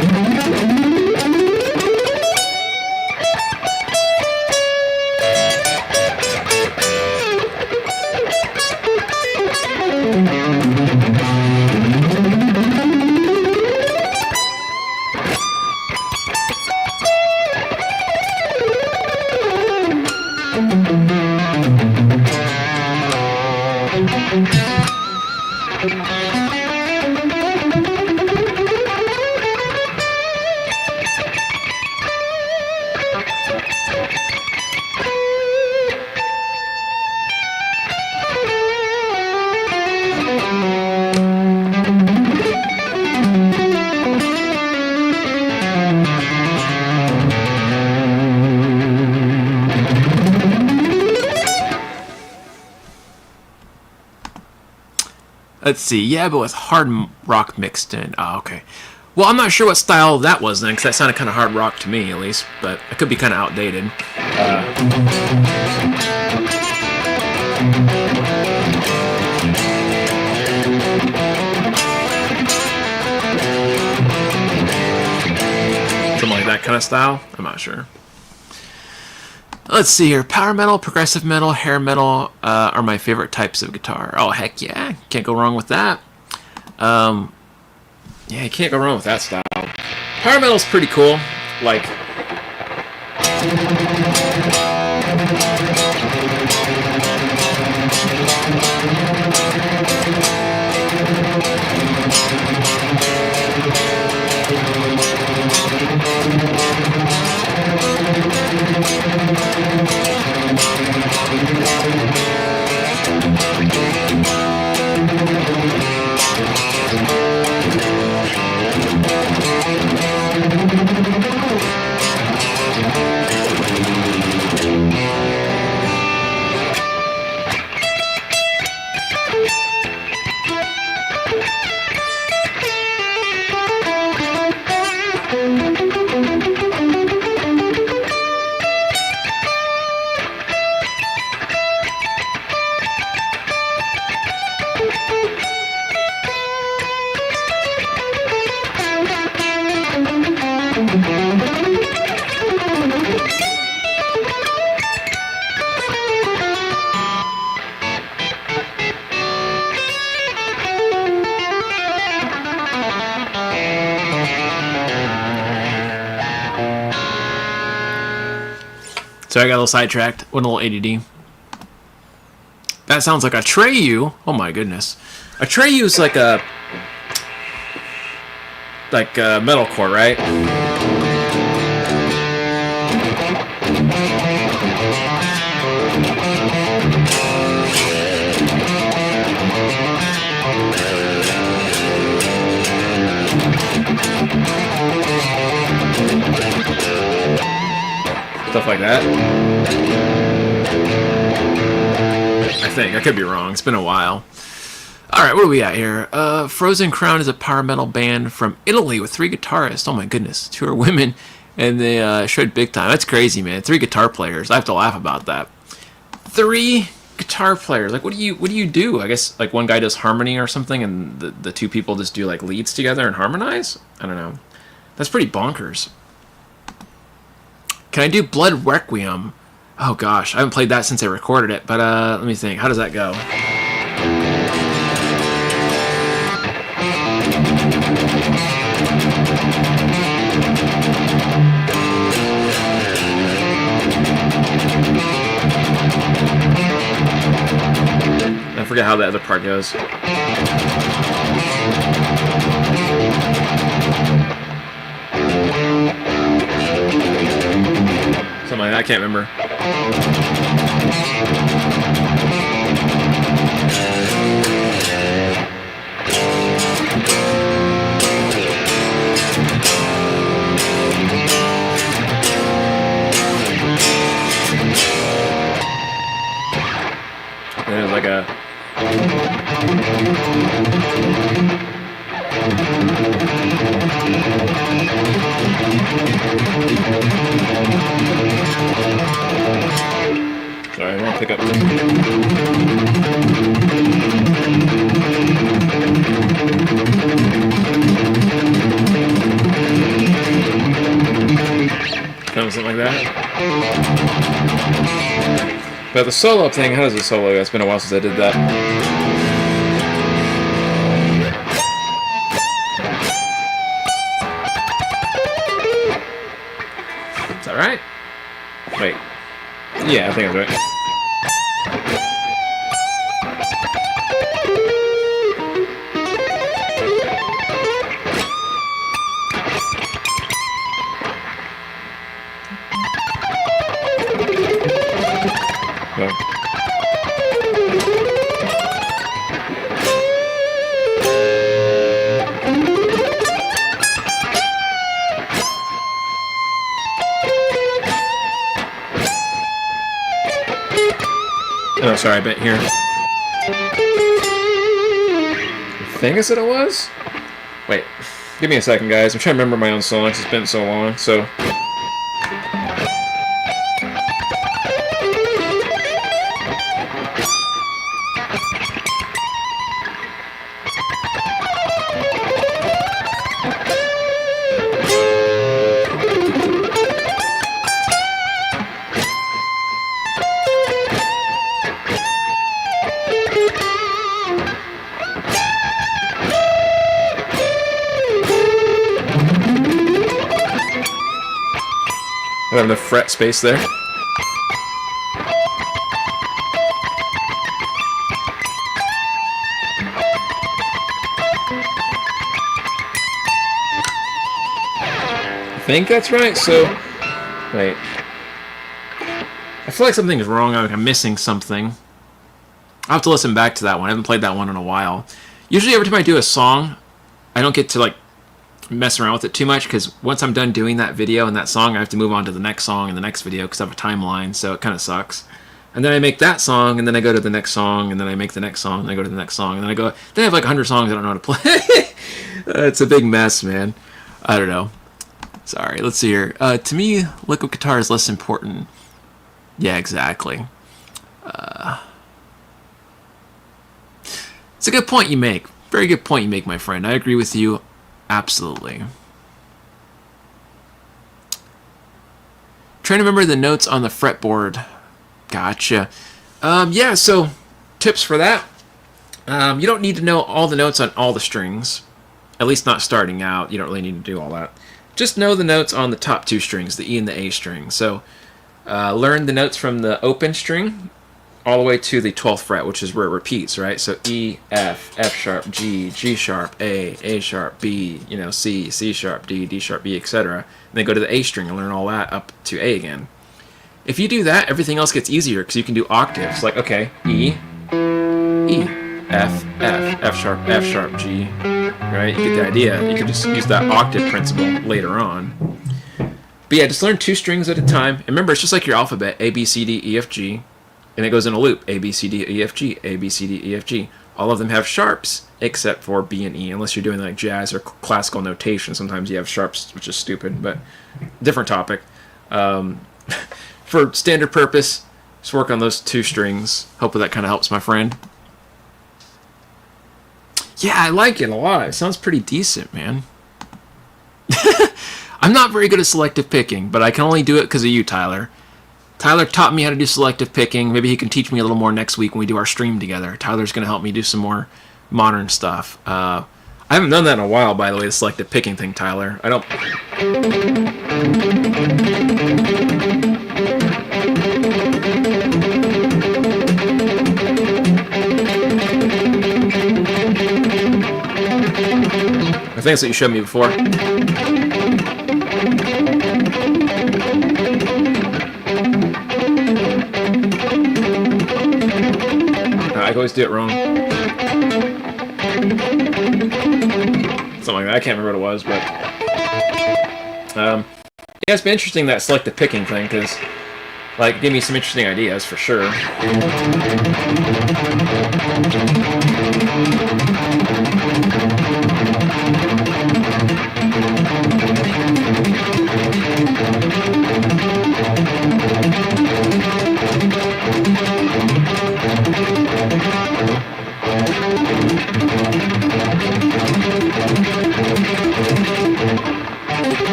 Let's see. Yeah, but with hard rock mixed in. Oh, okay. Well, I'm not sure what style that was then, because that sounded kind of hard rock to me, at least. But it could be kind of outdated. Something like that kind of style? I'm not sure. Let's see here. Power metal, progressive metal, hair metal are my favorite types of guitar. Oh, heck yeah. Can't go wrong with that. Yeah, you can't go wrong with that style. Power metal's pretty cool. Like... So I got a little sidetracked. Went a little ADD. That sounds like a Treyu. Oh my goodness. A Treyu is like a metalcore, right? Stuff like that. I think. I could be wrong. It's been a while. Alright, what are we at here? Frozen Crown is a power metal band from Italy with 3 guitarists. Oh my goodness. 2 are women. And they showed big time. That's crazy, man. 3 guitar players. I have to laugh about that. 3 guitar players. Like, what do you do? I guess, like, one guy does harmony or something, and the 2 people just do, like, leads together and harmonize? I don't know. That's pretty bonkers. Can I do Blood Requiem? Oh gosh, I haven't played that since I recorded it, but let me think. How does that go? I forget how the other part goes. Something like that, I can't remember. And it was like a... Sorry, I want to pick up. Kind of something like that. But the solo thing, how does the solo go? It's been a while since I did that. Is that right? Wait. Yeah, I think that's right. Oh, sorry, I bet here. I think I said it was? Wait, give me a second, guys. I'm trying to remember my own songs. It's been so long, so... I have enough fret space there. I think that's right, so... Wait. I feel like something is wrong, like I'm missing something. I'll have to listen back to that one. I haven't played that one in a while. Usually every time I do a song, I don't get to, like, mess around with it too much, because once I'm done doing that video and that song, I have to move on to the next song and the next video because I have a timeline, so it kind of sucks. And then I make that song, and then I go to the next song, and then I make the next song, and I go to the next song, and then I go... Then I have like 100 songs I don't know how to play. It's a big mess, man. I don't know. Sorry, let's see here. To me, liquid guitar is less important. Yeah, exactly. It's a good point you make. Very good point you make, my friend. I agree with you. Absolutely. Trying to remember the notes on the fretboard. Gotcha. Yeah, so tips for that. You don't need to know all the notes on all the strings. At least not starting out. You don't really need to do all that. Just know the notes on the top two strings, the E and the A string. So learn the notes from the open string all the way to the 12th fret, which is where it repeats, right? So E, F, F sharp, G, G sharp, A sharp, B, you know, C, C sharp, D, D sharp, B, etc. And then go to the A string and learn all that up to A again. If you do that, everything else gets easier because you can do octaves. Like, okay, E, E, F, F, F sharp, G, right? You get the idea. You can just use that octave principle later on. But yeah, just learn two strings at a time. And remember, it's just like your alphabet, A, B, C, D, E, F, G. And it goes in a loop, A, B, C, D, E, F, G, A, B, C, D, E, F, G. All of them have sharps, except for B and E, unless you're doing like jazz or classical notation. Sometimes you have sharps, which is stupid, but different topic. For standard purpose, just work on those two strings. Hopefully that kind of helps, my friend. Yeah, I like it a lot. It sounds pretty decent, man. I'm not very good at selective picking, but I can only do it because of you, Tyler. Tyler taught me how to do selective picking. Maybe he can teach me a little more next week when we do our stream together. Tyler's going to help me do some more modern stuff. I haven't done that in a while, by the way, the selective picking thing, Tyler. I don't... I think that's what you showed me before. I always do it wrong. Something like that. I can't remember what it was, but yeah, it's been interesting, that selective picking thing, because like, give me some interesting ideas for sure.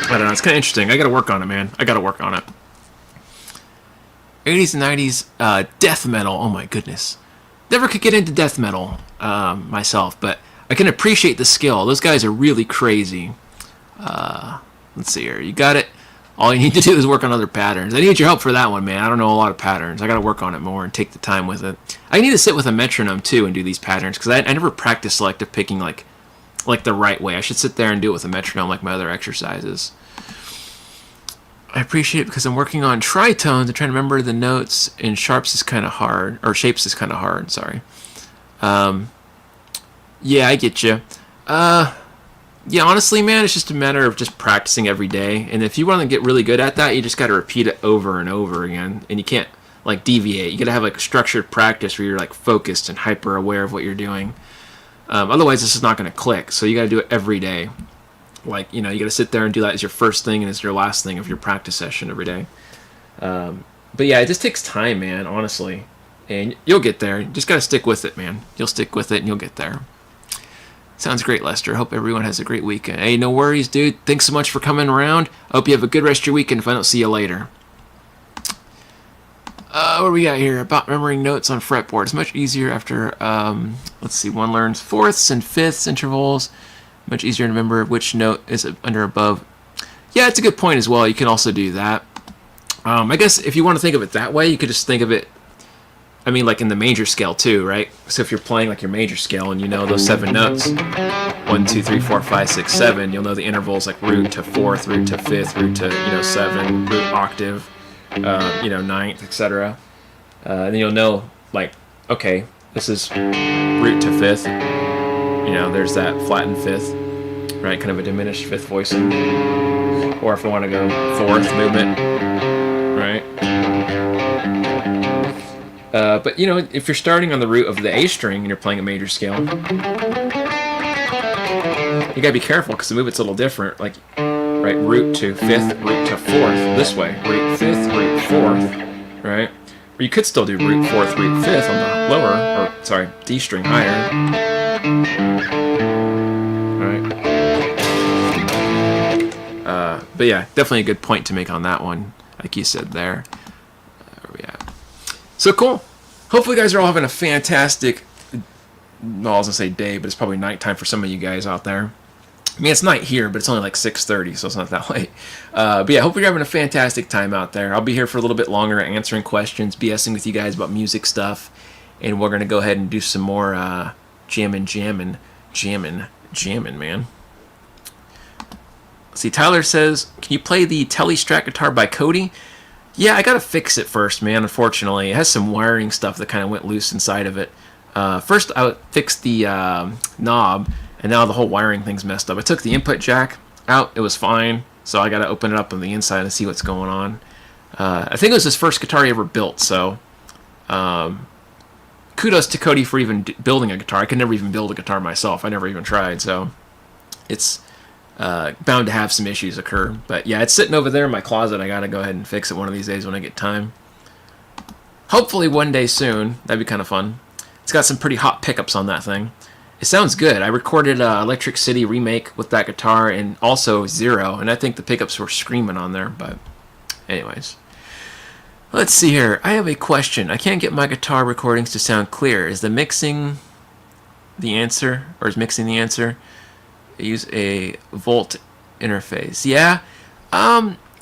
I don't know, it's kind of interesting. I gotta work on it, man. I gotta work on it. 80s and 90s death metal, oh my goodness. Never could get into death metal myself, but I can appreciate the skill. Those guys are really crazy. Let's see here. You got it. All you need to do is work on other patterns. I need your help for that one, man. I don't know a lot of patterns. I gotta work on it more and take the time with it. I need to sit with a metronome too and do these patterns, because I never practiced selective picking like the right way. I should sit there and do it with a metronome like my other exercises. I appreciate it because I'm working on tritones and trying to remember the notes in sharps is kind of hard, or shapes is kind of hard, sorry. Yeah, I get you. Yeah, honestly, man, it's just a matter of just practicing every day. And if you want to get really good at that, you just got to repeat it over and over again. And you can't, like, deviate. You got to have, like, structured practice where you're, like, focused and hyper aware of what you're doing. Otherwise, this is not going to click. So you got to do it every day. Like, you know, you got to sit there and do that as your first thing and as your last thing of your practice session every day. But yeah, it just takes time, man, honestly. And you'll get there. You just got to stick with it, man. You'll stick with it and you'll get there. Sounds great, Lester. Hope everyone has a great weekend. Hey, no worries, dude. Thanks so much for coming around. Hope you have a good rest of your weekend if I don't see you later. What do we got here? About remembering notes on fretboard. It's much easier after, let's see, one learns fourths and fifths intervals. Much easier to remember which note is under above. Yeah, it's a good point as well. You can also do that. I guess if you want to think of it that way, you could just think of it, I mean, like in the major scale too, right? So if you're playing like your major scale and you know those 7 notes, 1, 2, 3, 4, 5, 6, 7, you'll know the intervals like root to 4th, root to 5th, root to, 7, root octave, ninth, etc. And then you'll know, like, okay, this is root to 5th. There's that flattened 5th, right? Kind of a diminished 5th voicing. Or if I want to go 4th movement, right? But, if you're starting on the root of the A string and you're playing a major scale, you gotta be careful because the movement's a little different. Like, right, root to 5th, root to 4th, this way. Root 5th, root 4th, right? Or you could still do root 4th, root 5th on the lower, D string higher. Alright. But yeah, definitely a good point to make on that one, like you said there. Where we at? So cool. Hopefully you guys are all having a fantastic, I was going to say day, but it's probably nighttime for some of you guys out there. I mean, it's night here, but it's only like 6:30, so it's not that late. But yeah, hope you're having a fantastic time out there. I'll be here for a little bit longer answering questions, BSing with you guys about music stuff, and we're going to go ahead and do some more jamming, man. See, Tyler says, can you play the Tele Strat guitar by Cody? Yeah, I gotta fix it first, man, unfortunately. It has some wiring stuff that kind of went loose inside of it. First, I fixed the knob, and now the whole wiring thing's messed up. I took the input jack out. It was fine, so I gotta open it up on the inside and see what's going on. I think it was his first guitar he ever built, so kudos to Cody for even building a guitar. I could never even build a guitar myself. I never even tried, so it's bound to have some issues occur. But yeah, it's sitting over there in my closet. I gotta go ahead and fix it one of these days when I get time. Hopefully one day soon. That'd be kind of fun. It's got some pretty hot pickups on that thing. It sounds good. I recorded Electric City Remake with that guitar and also Zero, and I think the pickups were screaming on there, but anyways. Let's see here. I have a question. I can't get my guitar recordings to sound clear. Is mixing the answer? Use a volt interface. Yeah.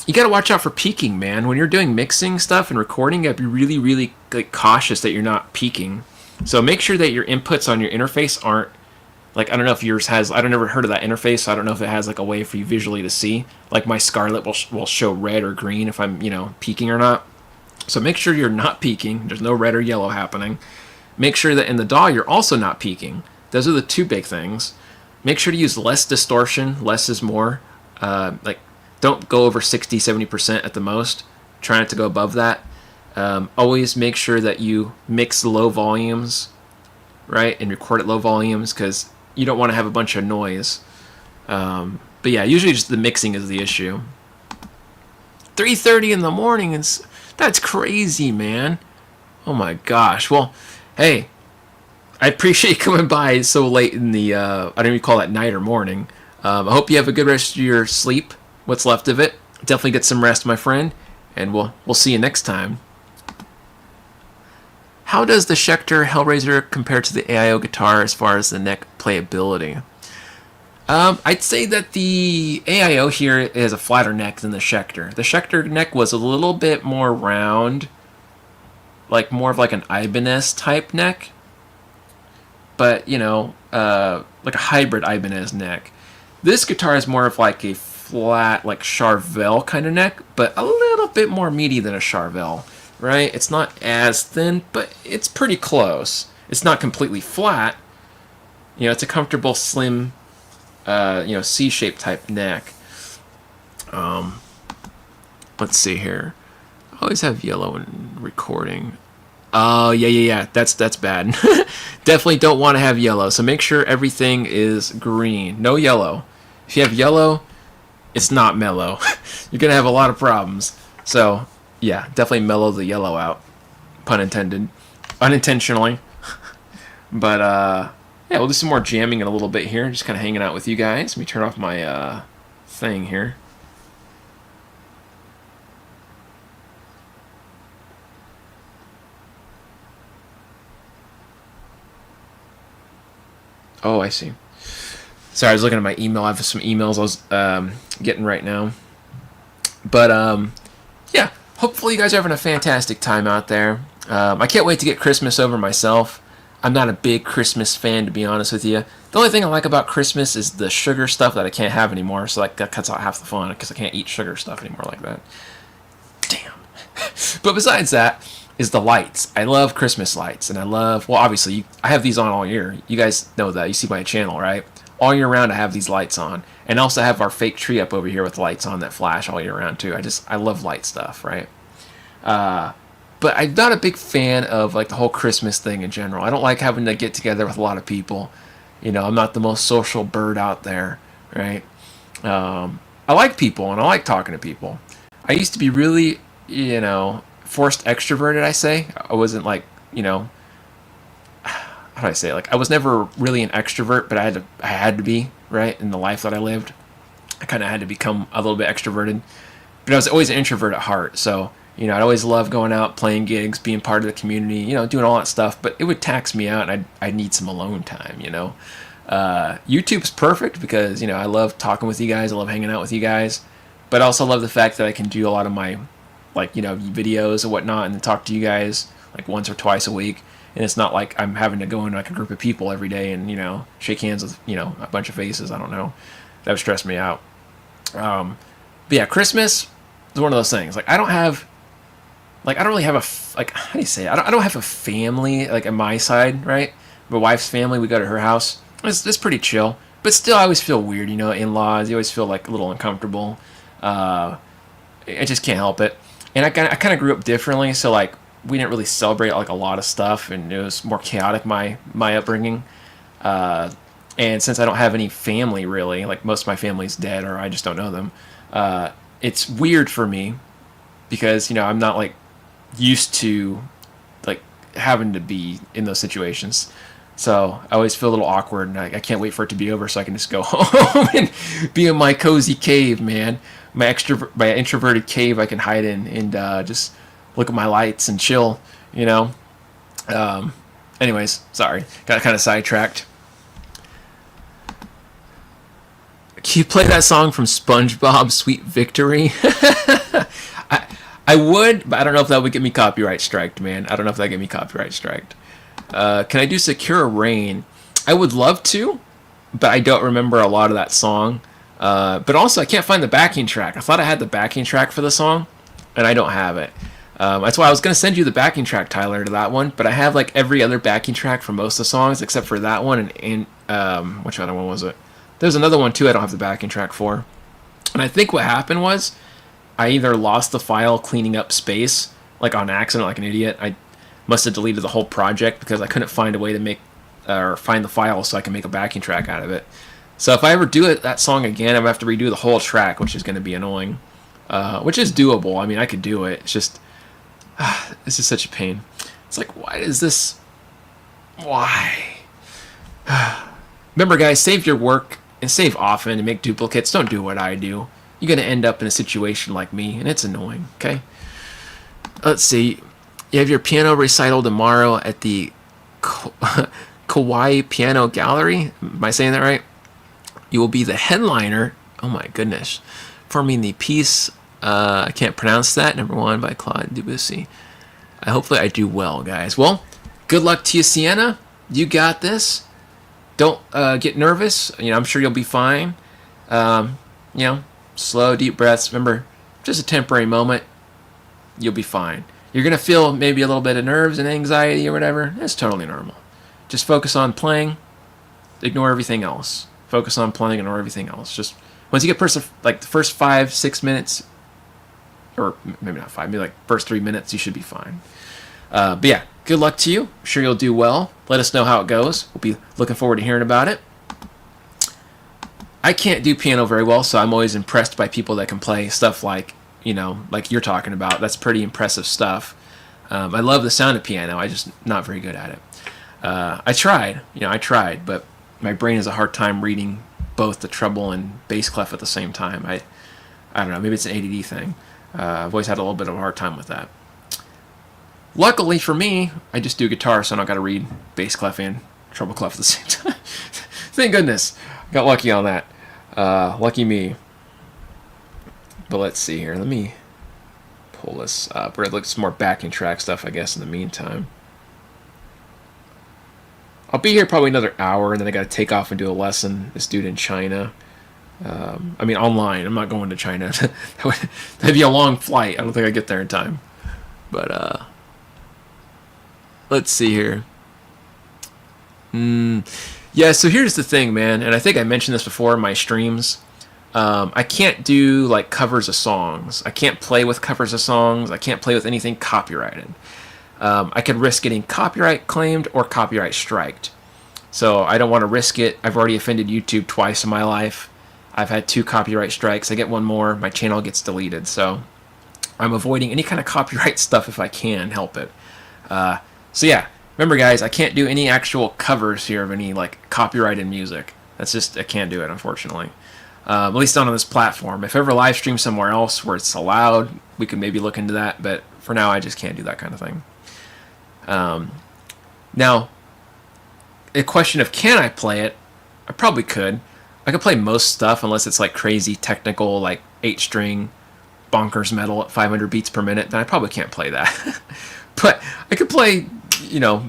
You gotta watch out for peaking, man. When you're doing mixing stuff and recording, you gotta be really, really cautious that you're not peaking. So make sure that your inputs on your interface aren't, I don't know if yours has, I don't ever heard of that interface, so I don't know if it has a way for you visually to see. Like my Scarlett will show red or green if I'm, peaking or not. So make sure you're not peaking. There's no red or yellow happening. Make sure that in the DAW you're also not peaking. Those are the two big things. Make sure to use less distortion. Less is more. Don't go over 60, 70% at the most. Try not to go above that. Always make sure that you mix low volumes, right, and record at low volumes because you don't want to have a bunch of noise. But yeah, usually just the mixing is the issue. 3:30 in the morning, and that's crazy, man. Oh my gosh. Well, hey, I appreciate you coming by so late in the, I don't even call that night or morning. I hope you have a good rest of your sleep, what's left of it. Definitely get some rest, my friend, and we'll see you next time. How does the Schecter Hellraiser compare to the AIO guitar as far as the neck playability? I'd say that the AIO here has a flatter neck than the Schecter. The Schecter neck was a little bit more round, more of an Ibanez type neck, but like a hybrid Ibanez neck. This guitar is more of a flat, Charvel kind of neck, but a little bit more meaty than a Charvel, right? It's not as thin, but it's pretty close. It's not completely flat. It's a comfortable, slim, C-shaped type neck. Let's see here. I always have yellow in recording. Oh, yeah. That's bad. Definitely don't want to have yellow. So make sure everything is green. No yellow. If you have yellow, it's not mellow. You're going to have a lot of problems. So, yeah, definitely mellow the yellow out. Pun intended. Unintentionally. But, yeah, we'll do some more jamming in a little bit here. Just kind of hanging out with you guys. Let me turn off my thing here. Oh, I see. Sorry, I was looking at my email. I have some emails I was getting right now. But, yeah, hopefully you guys are having a fantastic time out there. I can't wait to get Christmas over myself. I'm not a big Christmas fan, to be honest with you. The only thing I like about Christmas is the sugar stuff that I can't have anymore. So that cuts out half the fun because I can't eat sugar stuff anymore like that. Damn. But besides that is the lights. I love Christmas lights. And I love, well, obviously, I have these on all year. You guys know that. You see my channel, right? All year round, I have these lights on. And I also have our fake tree up over here with lights on that flash all year round, too. I love light stuff, right? But I'm not a big fan of the whole Christmas thing in general. I don't like having to get together with a lot of people. I'm not the most social bird out there, right? I like people and I like talking to people. I used to be really, forced extroverted, I say. I wasn't how do I say it? I was never really an extrovert, but I had to be, right? In the life that I lived. I kind of had to become a little bit extroverted. But I was always an introvert at heart, so I'd always love going out, playing gigs, being part of the community, doing all that stuff. But it would tax me out, and I'd need some alone time, YouTube's perfect because, I love talking with you guys. I love hanging out with you guys. But I also love the fact that I can do a lot of my, videos and whatnot and talk to you guys, once or twice a week. And it's not like I'm having to go in a group of people every day and, shake hands with, a bunch of faces. I don't know. That would stress me out. But yeah, Christmas is one of those things. I don't really have how do you say it? I don't have a family, on my side, right? My wife's family, we go to her house. It's pretty chill. But still, I always feel weird, in-laws. You always feel, a little uncomfortable. I just can't help it. And I kind of grew up differently, so, we didn't really celebrate, a lot of stuff, and it was more chaotic, my upbringing. And since I don't have any family really, like most of my family's dead or I just don't know them, it's weird for me because I'm not like used to like having to be in those situations. So I always feel a little awkward, and I can't wait for it to be over so I can just go home and be in my cozy cave, man. My introverted cave I can hide in and just look at my lights and chill. You know. Anyways, sorry, got kind of sidetracked. Can you play that song from SpongeBob, Sweet Victory? I would, but I don't know if that would get me copyright striked, man. I don't know if that would get me copyright striked. Can I do Secure Rain? I would love to, but I don't remember a lot of that song. But also, I can't find the backing track. I thought I had the backing track for the song, and I don't have it. That's why I was going to send you the backing track, Tyler, to that one. But I have like every other backing track for most of the songs except for that one. And which other one was it? There's another one too I don't have the backing track for. And I think what happened was I either lost the file cleaning up space, like on accident, like an idiot. I must have deleted the whole project because I couldn't find a way to make or find the file so I can make a backing track out of it. So if I ever do that song again, I'm gonna have to redo the whole track, which is going to be annoying. Which is doable. I mean, I could do it. It's just this is such a pain. It's like, why is this? Why? Remember, guys, save your work and save often and make duplicates. Don't do what I do. You're going to end up in a situation like me, and it's annoying, okay? Let's see. You have your piano recital tomorrow at the Kauai Piano Gallery. Am I saying that right? You will be the headliner. Oh, my goodness. Performing the piece, I can't pronounce that, number 1 by Claude Debussy. Hopefully I do well, guys. Well, good luck to you, Sienna. You got this. Don't get nervous. I'm sure you'll be fine. Slow, deep breaths. Remember, just a temporary moment. You'll be fine. You're going to feel maybe a little bit of nerves and anxiety or whatever. That's totally normal. Just focus on playing. Ignore everything else. Focus on playing, ignore everything else. Just once you get like the first 5-6 minutes, or maybe not 5, maybe like first 3 minutes, you should be fine. But yeah, good luck to you. I'm sure you'll do well. Let us know how it goes. We'll be looking forward to hearing about it. I can't do piano very well, so I'm always impressed by people that can play stuff like you're talking about. That's pretty impressive stuff. I love the sound of piano. I'm just not very good at it. I tried, but my brain has a hard time reading both the treble and bass clef at the same time. I don't know. Maybe it's an ADD thing. I've always had a little bit of a hard time with that. Luckily for me, I just do guitar, so I don't got to read bass clef and treble clef at the same time. Thank goodness. I got lucky on that. Lucky me. But let's see here. Let me pull this up. We're going to look at some more backing track stuff, I guess, in the meantime. I'll be here probably another hour, and then I got to take off and do a lesson. This dude in China. Online. I'm not going to China. That'd be a long flight. I don't think I get there in time. But, let's see here. Yeah, so here's the thing, man, and I think I mentioned this before in my streams. I can't do, like, covers of songs. I can't play with covers of songs. I can't play with anything copyrighted. I could risk getting copyright claimed or copyright striked. So I don't want to risk it. I've already offended YouTube twice in my life. I've had 2 copyright strikes. I get one more, my channel gets deleted. So I'm avoiding any kind of copyright stuff if I can help it. So yeah, remember guys, I can't do any actual covers here of any like copyrighted music. That's just, I can't do it, unfortunately. At least not on this platform. If I ever live stream somewhere else where it's allowed, we could maybe look into that. But for now, I just can't do that kind of thing. Now, a question of can I play it? I probably could. I could play most stuff unless it's like crazy technical, like 8-string bonkers metal at 500 beats per minute. Then I probably can't play that. But I could play,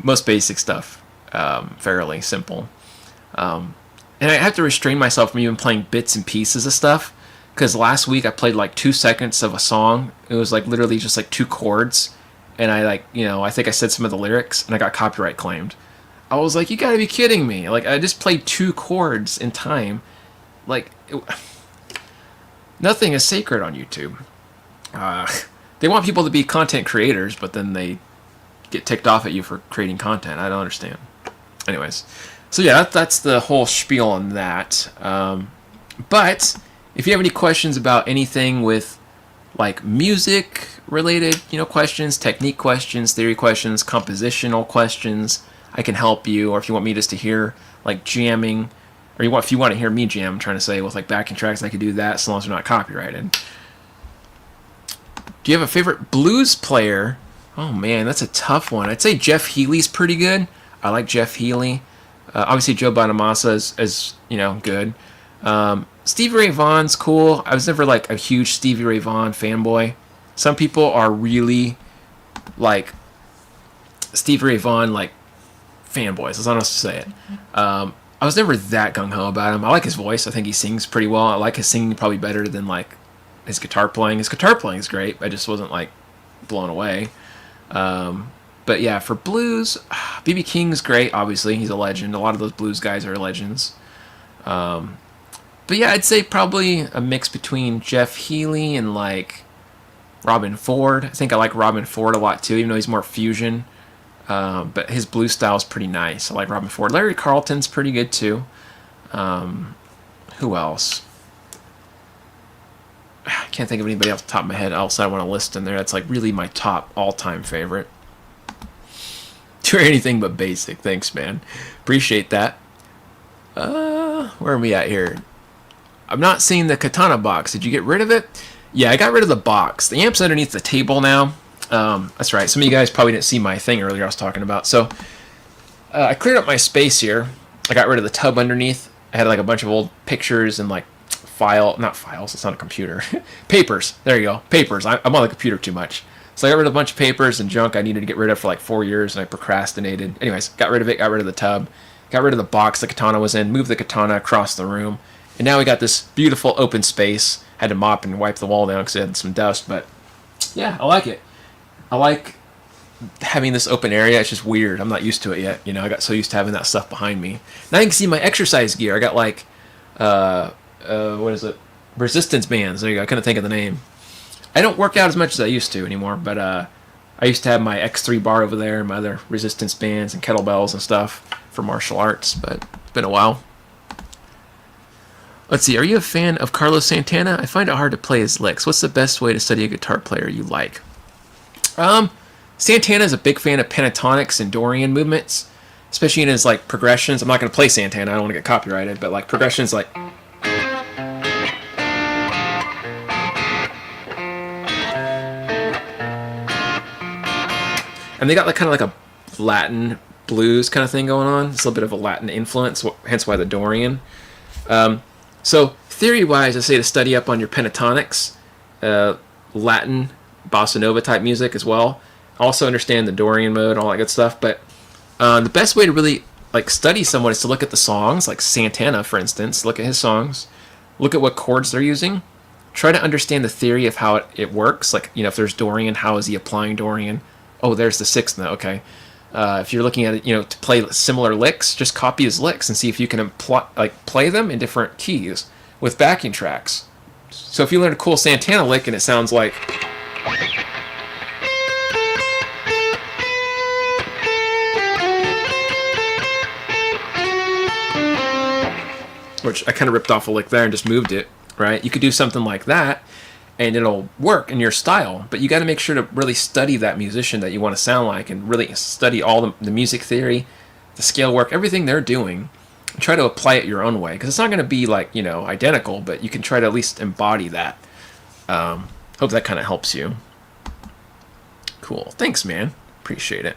most basic stuff, fairly simple. And I have to restrain myself from even playing bits and pieces of stuff. Because last week I played like 2 seconds of a song. It was like literally just like 2 chords. And I I think I said some of the lyrics and I got copyright claimed. I was like, you gotta be kidding me. Like, I just played 2 chords in time. Like, nothing is sacred on YouTube. They want people to be content creators, but then they get ticked off at you for creating content. I don't understand. Anyways, So yeah, that's the whole spiel on that. But if you have any questions about anything with like music related, questions, technique questions, theory questions, compositional questions, I can help you. Or if you want me just to hear like jamming, or if you want to hear me jam, I'm trying to say, with like backing tracks, I could do that as long as they're not copyrighted. Do you have a favorite blues player? Oh man, that's a tough one. I'd say Jeff Healey's pretty good. I like Jeff Healey. Obviously Joe Bonamassa is good. Stevie Ray Vaughan's cool. I was never like a huge Stevie Ray Vaughan fanboy. Some people are really like Stevie Ray Vaughan like fanboys. That's not else to say it. I was never that gung ho about him. I like his voice. I think he sings pretty well. I like his singing probably better than like his guitar playing. His guitar playing is great. I just wasn't like blown away. But yeah, for blues, B.B. King's great. Obviously, he's a legend. A lot of those blues guys are legends. But yeah, I'd say probably a mix between Jeff Healey and like Robin Ford. I think I like Robin Ford a lot too, even though he's more fusion. But his blues style is pretty nice. I like Robin Ford. Larry Carlton's pretty good too. Who else? I can't think of anybody off the top of my head else I want to list in there. That's like really my top all-time favorite. Do anything but basic. Thanks, man. Appreciate that. Where are we at here? I'm not seeing the Katana box. Did you get rid of it? Yeah, I got rid of the box. The amp's underneath the table now. That's right. Some of you guys probably didn't see my thing earlier I was talking about. So I cleared up my space here. I got rid of the tub underneath. I had like a bunch of old pictures and like not files. It's not a computer. Papers. There you go. Papers. I'm on the computer too much. So I got rid of a bunch of papers and junk I needed to get rid of for like 4 years, and I procrastinated. Anyways, got rid of it. Got rid of the tub. Got rid of the box the katana was in. Moved the katana across the room. And now we got this beautiful open space. Had to mop and wipe the wall down because it had some dust. But yeah, I like it. I like having this open area. It's just weird. I'm not used to it yet. I got so used to having that stuff behind me. Now you can see my exercise gear. I got like, what is it? Resistance bands. There you go. I couldn't think of the name. I don't work out as much as I used to anymore. But I used to have my X3 bar over there, and my other resistance bands and kettlebells and stuff for martial arts. But it's been a while. Let's see. Are you a fan of Carlos Santana? I find it hard to play his licks. What's the best way to study a guitar player you like? Santana's a big fan of pentatonics and Dorian movements, especially in his like progressions. I'm not going to play Santana. I don't want to get copyrighted, but like progressions like. And they got like kind of like a Latin blues kind of thing going on. It's a little bit of a Latin influence, hence why the Dorian. So theory-wise, I say to study up on your pentatonics, Latin, bossa nova type music as well. Also understand the Dorian mode, all that good stuff. But the best way to really like study someone is to look at the songs, like Santana, for instance. Look at his songs. Look at what chords they're using. Try to understand the theory of how it works. Like, if there's Dorian, how is he applying Dorian? Oh, there's the sixth note. Okay. If you're looking at it, to play similar licks, just copy his licks and see if you can play them in different keys with backing tracks. So if you learn a cool Santana lick and it sounds like, which I kind of ripped off a lick there and just moved it, right? You could do something like that and it'll work in your style, but you got to make sure to really study that musician that you want to sound like and really study all the music theory, the scale work, everything they're doing, and try to apply it your own way, because it's not going to be like, identical, but you can try to at least embody that. Hope that kind of helps you. Cool. Thanks, man. Appreciate it.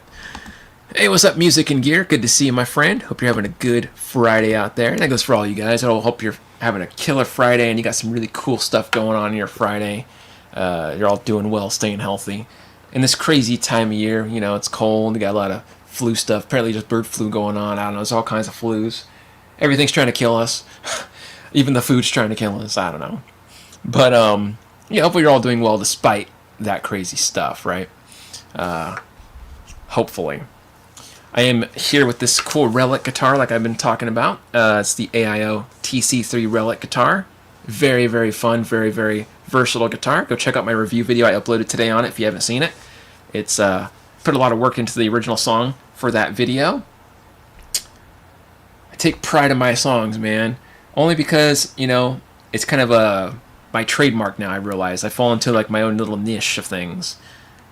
Hey, what's up, Music and Gear? Good to see you, my friend. Hope you're having a good Friday out there. And that goes for all you guys. I hope you're having a killer Friday and you got some really cool stuff going on in your Friday. You're all doing well, staying healthy. In this crazy time of year, it's cold. We got a lot of flu stuff. Apparently just bird flu going on. I don't know. There's all kinds of flus. Everything's trying to kill us. Even the food's trying to kill us. I don't know. But, hopefully you're all doing well despite that crazy stuff, right? Hopefully. I am here with this cool Relic guitar like I've been talking about. It's the AIO TC3 Relic guitar. Very, very fun, very, very versatile guitar. Go check out my review video I uploaded today on it if you haven't seen it. It's put a lot of work into the original song for that video. I take pride in my songs, man. Only because, you know, it's kind of my trademark now, I realize. I fall into like my own little niche of things.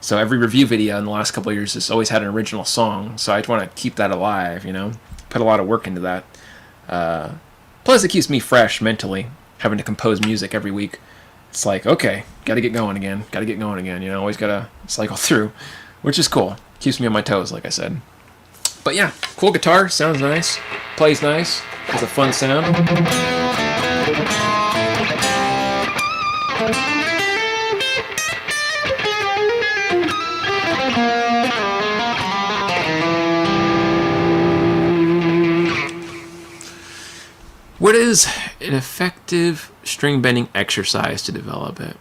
So every review video in the last couple of years has always had an original song. So I want to keep that alive, you know. Put a lot of work into that. Plus it keeps me fresh mentally, having to compose music every week. It's like, okay, gotta get going again, you know, always gotta cycle through, which is cool. Keeps me on my toes, like I said. But yeah, cool guitar, sounds nice, plays nice, has a fun sound. What is an effective string bending exercise to develop it?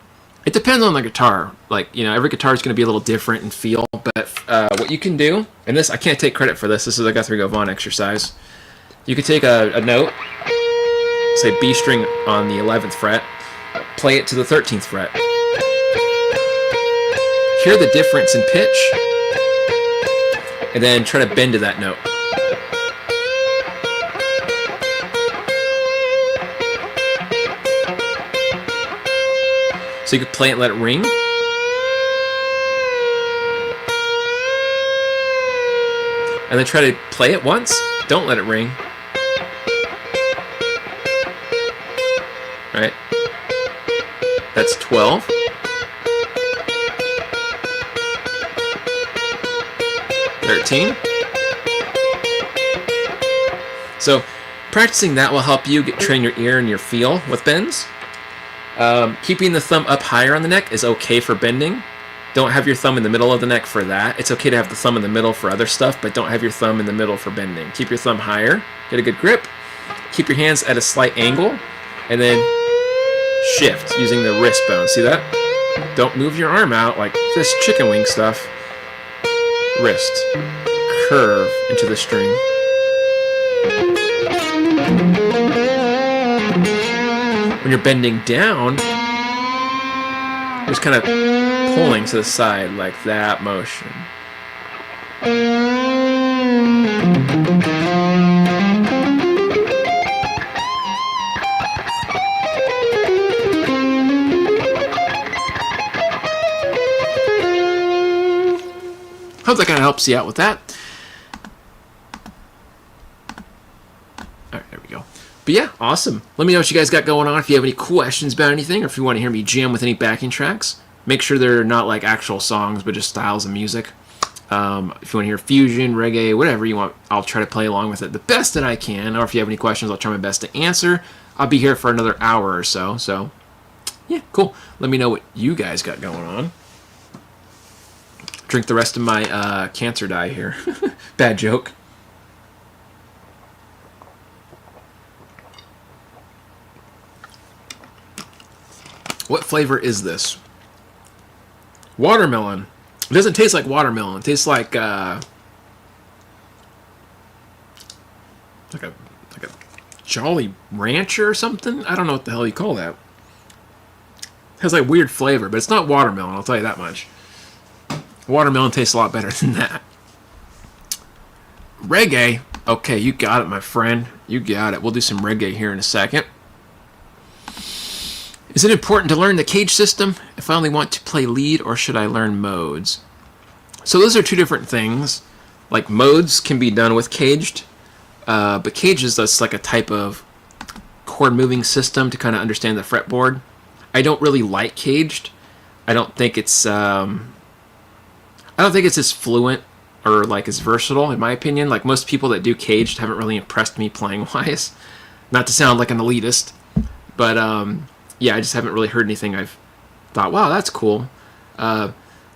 It depends on the guitar. Like, you know, every guitar is going to be a little different in feel. But what you can do, and this, I can't take credit for this. This is a Guthrie Govan exercise. You could take a note, say B string on the 11th fret, play it to the 13th fret. Hear the difference in pitch, and then try to bend to that note. So you could play it and let it ring. And then try to play it once. Don't let it ring. Right? That's 12. So practicing that will help you train your ear and your feel with bends. Keeping the thumb up higher on the neck is okay for bending. Don't have your thumb in the middle of the neck for that. It's okay to have the thumb in the middle for other stuff, but don't have your thumb in the middle for bending. Keep your thumb higher, get a good grip, keep your hands at a slight angle, and then shift using the wrist bone. See that? Don't move your arm out like this chicken wing stuff. Wrist. Curve into the string. When you're bending down, just kind of pulling to the side like that motion. Hope that kind of helps you out with that. Alright, there we go. But yeah, awesome. Let me know what you guys got going on. If you have any questions about anything, or if you want to hear me jam with any backing tracks, make sure they're not like actual songs, but just styles of music. If you want to hear fusion, reggae, whatever you want, I'll try to play along with it the best that I can. Or if you have any questions, I'll try my best to answer. I'll be here for another hour or so. So, yeah, cool. Let me know what you guys got going on. Drink the rest of my cancer dye here. Bad joke. What flavor is this? Watermelon. It doesn't taste like watermelon. It tastes like a Jolly Rancher or something. I don't know what the hell you call that. It has like weird flavor, but it's not watermelon. I'll tell you that much. Watermelon tastes a lot better than that. Reggae. Okay, you got it, my friend. You got it. We'll do some reggae here in a second. Is it important to learn the cage system if I only want to play lead, or should I learn modes? So those are two different things. Like modes can be done with caged, but cages, that's like a type of chord moving system to kind of understand the fretboard. I don't really like caged. I don't think it's as fluent or like as versatile, in my opinion. Like most people that do caged haven't really impressed me playing wise. Not to sound like an elitist, but yeah, I just haven't really heard anything I've thought, wow, that's cool.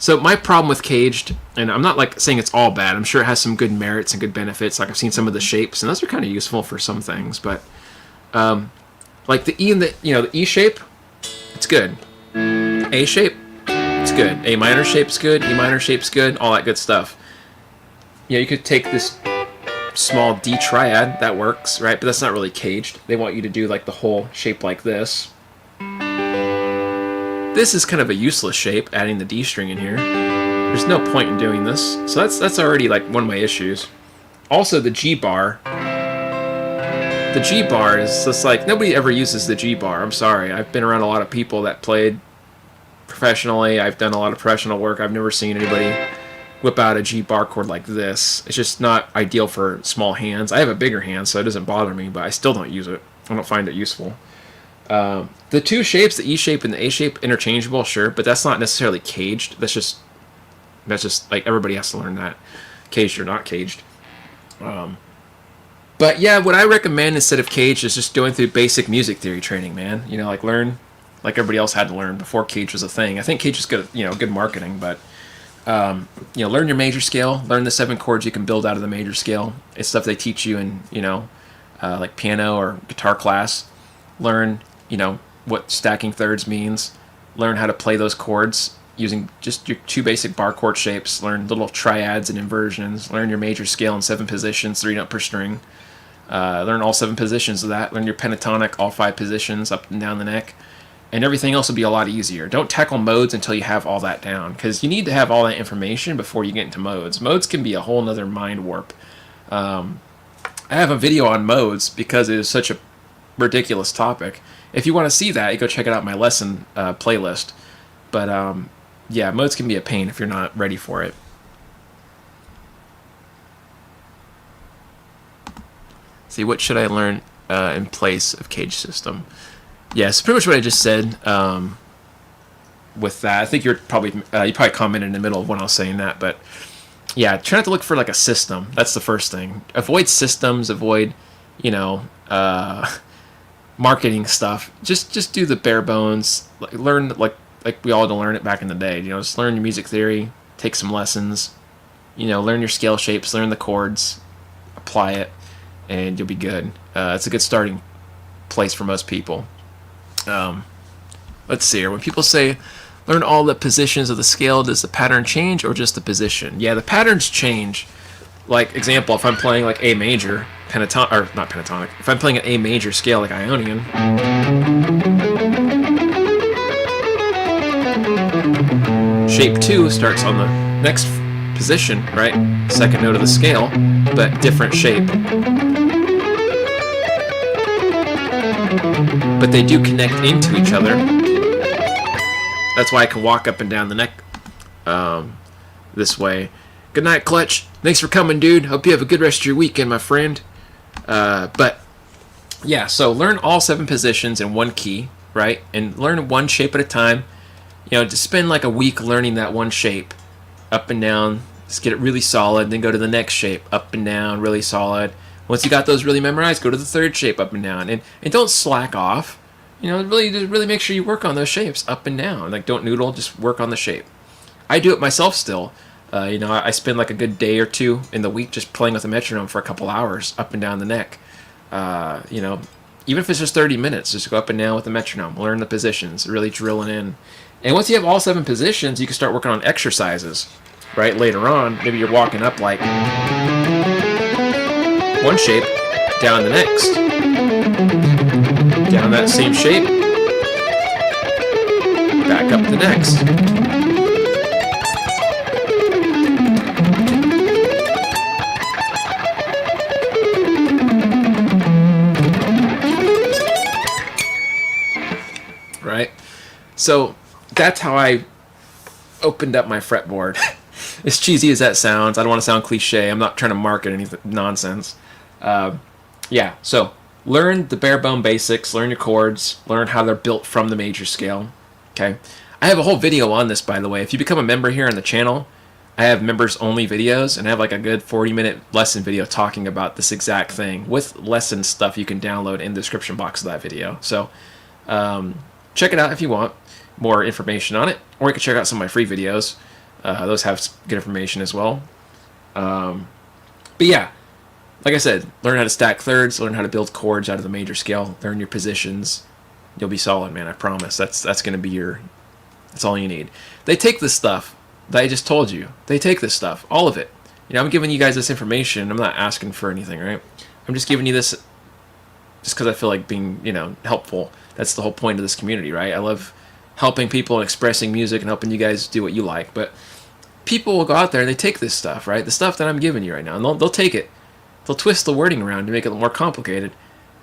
So my problem with caged, and I'm not like saying it's all bad. I'm sure it has some good merits and good benefits. Like I've seen some of the shapes, and those are kind of useful for some things. But like the E and the E shape, it's good. A shape, it's good. A minor shape's good. E minor shape's good. All that good stuff. You could take this small D triad, that works, right? But that's not really caged. They want you to do like the whole shape like this. This is kind of a useless shape, adding the D string in here. There's no point in doing this. So that's already like one of my issues. Also the G bar the G bar is just like, nobody ever uses the G bar. I'm sorry. I've been around a lot of people that played professionally. I've done a lot of professional work. I've never seen anybody whip out a G bar chord like this. It's just not ideal for small hands. I have a bigger hand, so it doesn't bother me, but I still don't use it. I don't find it useful. The two shapes, the E shape and the A shape, interchangeable, sure, but that's not necessarily caged. That's just like everybody has to learn that, caged or not caged. But yeah, what I recommend instead of caged is just going through basic music theory training, man. You know, like learn like everybody else had to learn before cage was a thing. I think cage is good, good marketing, but learn your major scale, learn the 7 chords you can build out of the major scale. It's stuff they teach you in, like piano or guitar class. Learn, what stacking thirds means. Learn how to play those chords using just your 2 basic bar chord shapes. Learn little triads and inversions. Learn your major scale in 7 positions, 3 note per string. Learn all 7 positions of that. Learn your pentatonic, all 5 positions up and down the neck. And everything else will be a lot easier. Don't tackle modes until you have all that down, because you need to have all that information before you get into modes. Modes can be a whole nother mind warp. I have a video on modes because it is such a ridiculous topic. If you want to see that, you go check it out in my lesson playlist. But yeah, modes can be a pain if you're not ready for it. See, what should I learn in place of cage system? Yeah, so pretty much what I just said with that. I think you probably commented in the middle of when I was saying that, but yeah, try not to look for like a system. That's the first thing. Avoid systems. Avoid, marketing stuff. Just do the bare bones. Learn like we all had to learn it back in the day. Just learn your music theory. Take some lessons. Learn your scale shapes. Learn the chords. Apply it, and you'll be good. It's a good starting place for most people. Let's see here. When people say learn all the positions of the scale, does the pattern change or just the position? Yeah, the patterns change. Like, example, if I'm playing like A major, pentatonic, or not pentatonic, if I'm playing an A major scale like Ionian, shape 2 starts on the next position, right? Second note of the scale, but different shape. But they do connect into each other. That's why I can walk up and down the neck this way. Good night, Clutch. Thanks for coming, dude. Hope you have a good rest of your weekend, my friend. But yeah, so learn all 7 positions in one key, right? And learn one shape at a time. Just spend like a week learning that one shape, up and down. Just get it really solid. Then go to the next shape, up and down, really solid. Once you got those really memorized, go to the 3rd shape, up and down, and don't slack off. Really make sure you work on those shapes up and down. Like, don't noodle, just work on the shape. I do it myself still. I spend like a good day or 2 in the week just playing with a metronome for a couple hours up and down the neck. Even if it's just 30 minutes, just go up and down with the metronome, learn the positions, really drilling in. And once you have all 7 positions, you can start working on exercises, right? Later on, maybe you're walking up like one shape, down the next, down that same shape, back up the next. Right? So that's how I opened up my fretboard. As cheesy as that sounds, I don't want to sound cliche. I'm not trying to market any nonsense. Yeah, so learn the bare bone basics, learn your chords, learn how they're built from the major scale. Okay, I have a whole video on this, by the way. If you become a member here on the channel, I have members only videos, and I have like a good 40-minute lesson video talking about this exact thing with lesson stuff you can download in the description box of that video. So check it out if you want more information on it, or you can check out some of my free videos. Those have good information as well. But yeah, like I said, learn how to stack thirds, learn how to build chords out of the major scale, learn your positions. You'll be solid, man. I promise. That's going to be that's all you need. They take this stuff that I just told you. They take this stuff, all of it. I'm giving you guys this information. I'm not asking for anything, right? I'm just giving you this just because I feel like being, helpful. That's the whole point of this community, right? I love helping people and expressing music and helping you guys do what you like. But people will go out there and they take this stuff, right? The stuff that I'm giving you right now, and they'll take it. They'll twist the wording around to make it more complicated,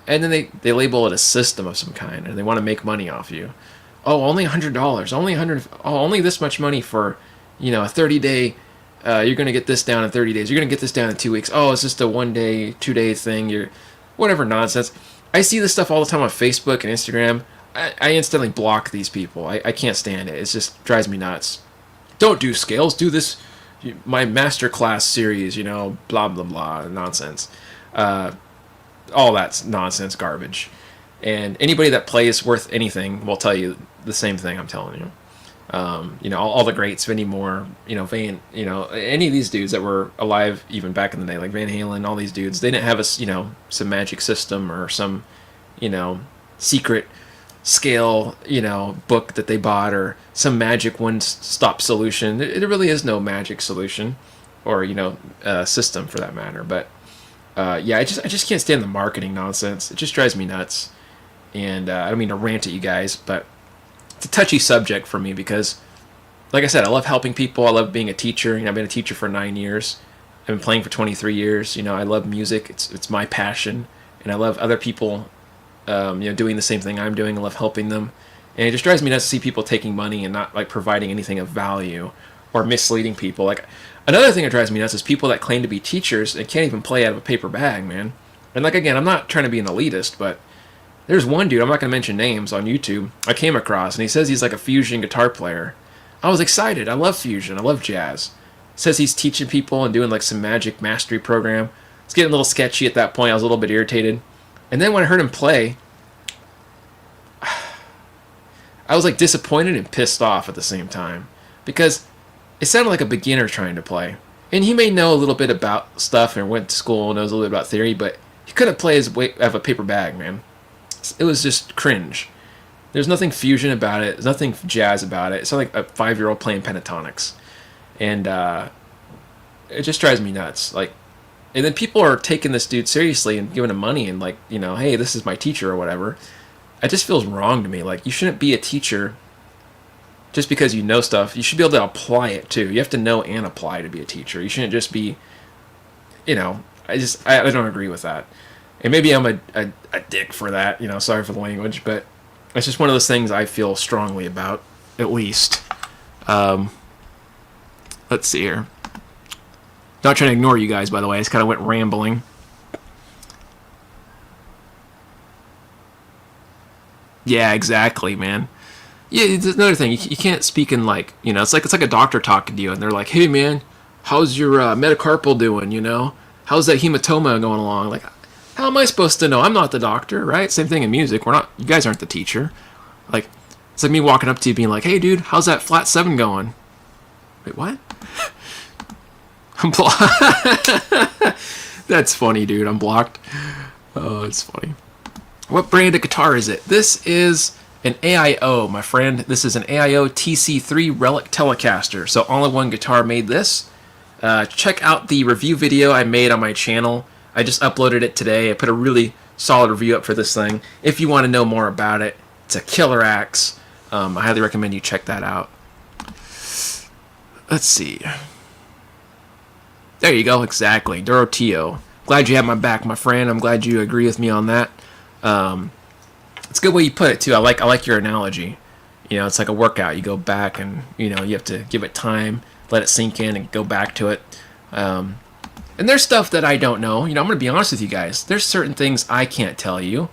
And then they label it a system of some kind, and they want to make money off you. Oh, only $100. Only 100. Oh, only this much money for, a 30-day. You're gonna get this down in 30 days. You're gonna get this down in 2 weeks. Oh, it's just a 1 day, 2 day thing. You're, whatever nonsense. I see this stuff all the time on Facebook and Instagram. I instantly block these people. I can't stand it. It just drives me nuts. Don't do scales. Do this, my masterclass series. Blah blah blah nonsense. All that's nonsense, garbage. And anybody that plays worth anything will tell you the same thing I'm telling you. All the greats, Vinnie Moore, Van, any of these dudes that were alive even back in the day, like Van Halen, all these dudes, they didn't have some magic system or some, secret scale, book that they bought or some magic one-stop solution. There really is no magic solution or, system for that matter. But I just can't stand the marketing nonsense. It just drives me nuts. And I don't mean to rant at you guys, but it's a touchy subject for me because, like I said, I love helping people. I love being a teacher. I've been a teacher for 9 years. I've been playing for 23 years. I love music. It's my passion, and I love other people, doing the same thing I'm doing. I love helping them, and it just drives me nuts to see people taking money and not like providing anything of value or misleading people. Like another thing that drives me nuts is people that claim to be teachers and can't even play out of a paper bag, man. And like again, I'm not trying to be an elitist, but there's one dude, I'm not going to mention names, on YouTube I came across, and he says he's like a fusion guitar player. I was excited. I love fusion. I love jazz. Says he's teaching people and doing like some magic mastery program. It's getting a little sketchy at that point. I was a little bit irritated. And then when I heard him play, I was like disappointed and pissed off at the same time. Because it sounded like a beginner trying to play. And he may know a little bit about stuff and went to school and knows a little bit about theory, but he couldn't play his way out of a paper bag, man. It was just cringe. There's nothing fusion about it. There's nothing jazz about it. It's like a 5-year-old playing pentatonics. And it just drives me nuts. Like, and then people are taking this dude seriously and giving him money and like, hey, this is my teacher or whatever. It just feels wrong to me. Like, you shouldn't be a teacher just because you know stuff. You should be able to apply it too. You have to know and apply to be a teacher. You shouldn't just be, I don't agree with that. And maybe I'm a dick for that, sorry for the language, but it's just one of those things I feel strongly about, at least. Let's see here. Not trying to ignore you guys, by the way. I just kind of went rambling. Yeah, exactly, man. Yeah, it's another thing. You can't speak in like, it's like a doctor talking to you, and they're like, hey, man, how's your metacarpal doing, How's that hematoma going along? Like, how am I supposed to know? I'm not the doctor, right? Same thing in music. You guys aren't the teacher. Like, it's like me walking up to you being like, hey, dude, how's that flat 7 going? Wait, what? I'm blocked. That's funny, dude. I'm blocked. Oh, it's funny. What brand of guitar is it? This is an AIO, my friend. This is an AIO TC3 Relic Telecaster. So all-in-one guitar made this. Check out the review video I made on my channel. I just uploaded it today. I put a really solid review up for this thing. If you want to know more about it, it's a killer axe. I highly recommend you check that out. Let's see. There you go, exactly. Dorotio. Glad you have my back, my friend. I'm glad you agree with me on that. It's a good way you put it, too. I like your analogy. It's like a workout. You go back and, you have to give it time, let it sink in, and go back to it. And there's stuff that I don't know. I'm going to be honest with you guys. There's certain things I can't tell you.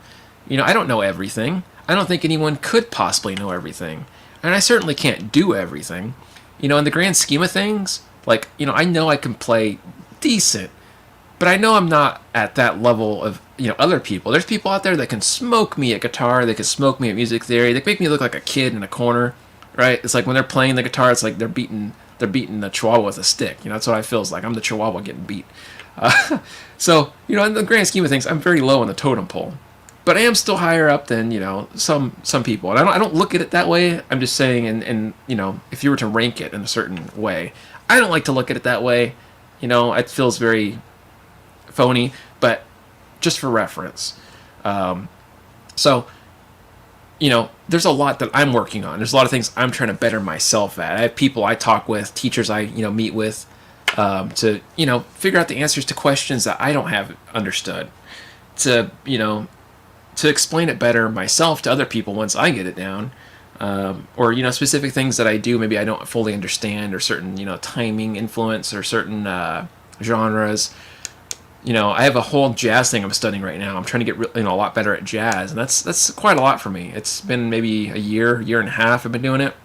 I don't know everything. I don't think anyone could possibly know everything. And I certainly can't do everything. In the grand scheme of things, like, I know I can play decent. But I know I'm not at that level of, other people. There's people out there that can smoke me at guitar. They can smoke me at music theory. They can make me look like a kid in a corner, right? It's like when they're playing the guitar, it's like they're beating the chihuahua with a stick. That's what I feels like. I'm the chihuahua getting beat. So, in the grand scheme of things, I'm very low on the totem pole. But I am still higher up than, some people. And I don't look at it that way. I'm just saying, and if you were to rank it in a certain way, I don't like to look at it that way. It feels very phony, but just for reference. So, there's a lot that I'm working on. There's a lot of things I'm trying to better myself at. I have people I talk with, teachers I, meet with, to, figure out the answers to questions that I don't have understood. To, to explain it better myself to other people once I get it down. Or, specific things that I do, maybe I don't fully understand, or certain, timing influence, or certain genres. I have a whole jazz thing I'm studying right now. I'm trying to get a lot better at jazz, and that's quite a lot for me. It's been maybe a year and a half I've been doing it,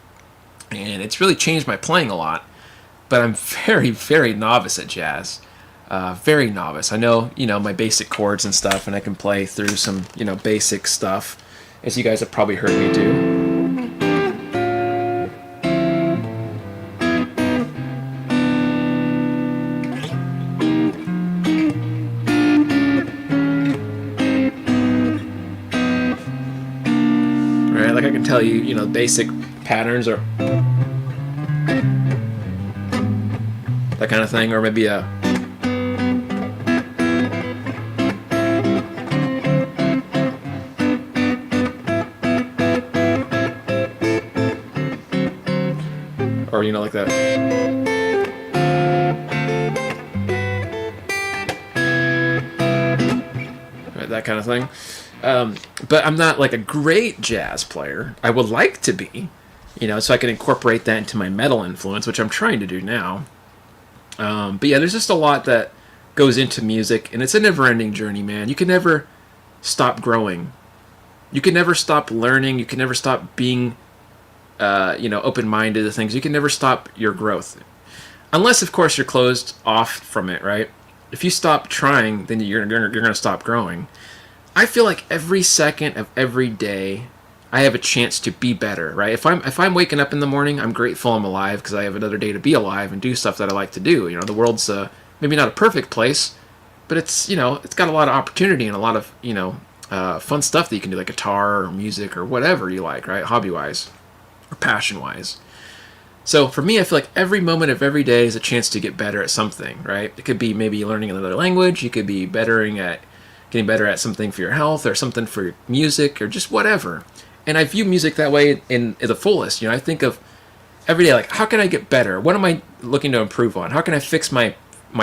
and it's really changed my playing a lot. But I'm very, very novice at jazz. Very novice. I know, my basic chords and stuff, and I can play through some, basic stuff, as you guys have probably heard me do. Right, like I can tell you, basic patterns or that kind of thing, or maybe a or like that. Right, that kind of thing. But I'm not like a great jazz player. I would like to be, so I can incorporate that into my metal influence, which I'm trying to do now. But yeah, there's just a lot that goes into music, and it's a never-ending journey, man. You can never stop growing. You can never stop learning. You can never stop being, open-minded to things. You can never stop your growth. Unless, of course, you're closed off from it, right? If you stop trying, then you're going to stop growing. I feel like every second of every day, I have a chance to be better, right? If I'm waking up in the morning, I'm grateful I'm alive because I have another day to be alive and do stuff that I like to do. The world's maybe not a perfect place, but it's it's got a lot of opportunity and a lot of fun stuff that you can do, like guitar or music or whatever you like, right? Hobby-wise or passion-wise. So for me, I feel like every moment of every day is a chance to get better at something, right? It could be maybe learning another language. You could be getting better at something for your health or something for your music or just whatever. And I view music that way in the fullest. I think of every day, like, how can I get better? What am I looking to improve on? How can I fix my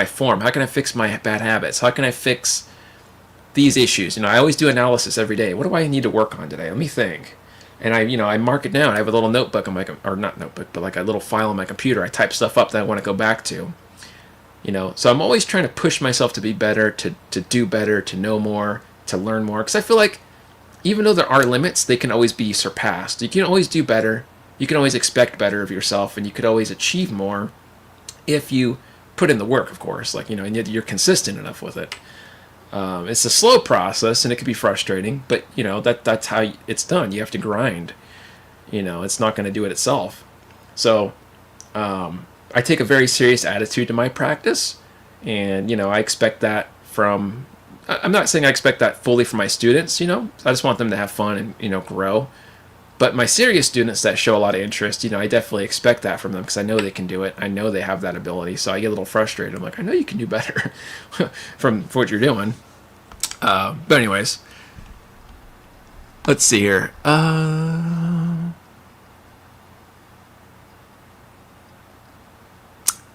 form? How can I fix my bad habits? How can I fix these issues? I always do analysis every day. What do I need to work on today? Let me think. And I mark it down. I have a little notebook on my, or not notebook, but like a little file on my computer. I type stuff up that I want to go back to. So I'm always trying to push myself to be better, to do better, to know more, to learn more. Because I feel like even though there are limits, they can always be surpassed. You can always do better. You can always expect better of yourself, and you could always achieve more if you put in the work, of course. Like, and you're consistent enough with it. It's a slow process, and it can be frustrating, but, that's how it's done. You have to grind. It's not going to do it itself. So, I take a very serious attitude to my practice, and I expect that from. I'm not saying I expect that fully from my students. I just want them to have fun and grow. But my serious students that show a lot of interest, I definitely expect that from them because I know they can do it. I know they have that ability, so I get a little frustrated. I'm like, I know you can do better for what you're doing. But anyways, let's see here.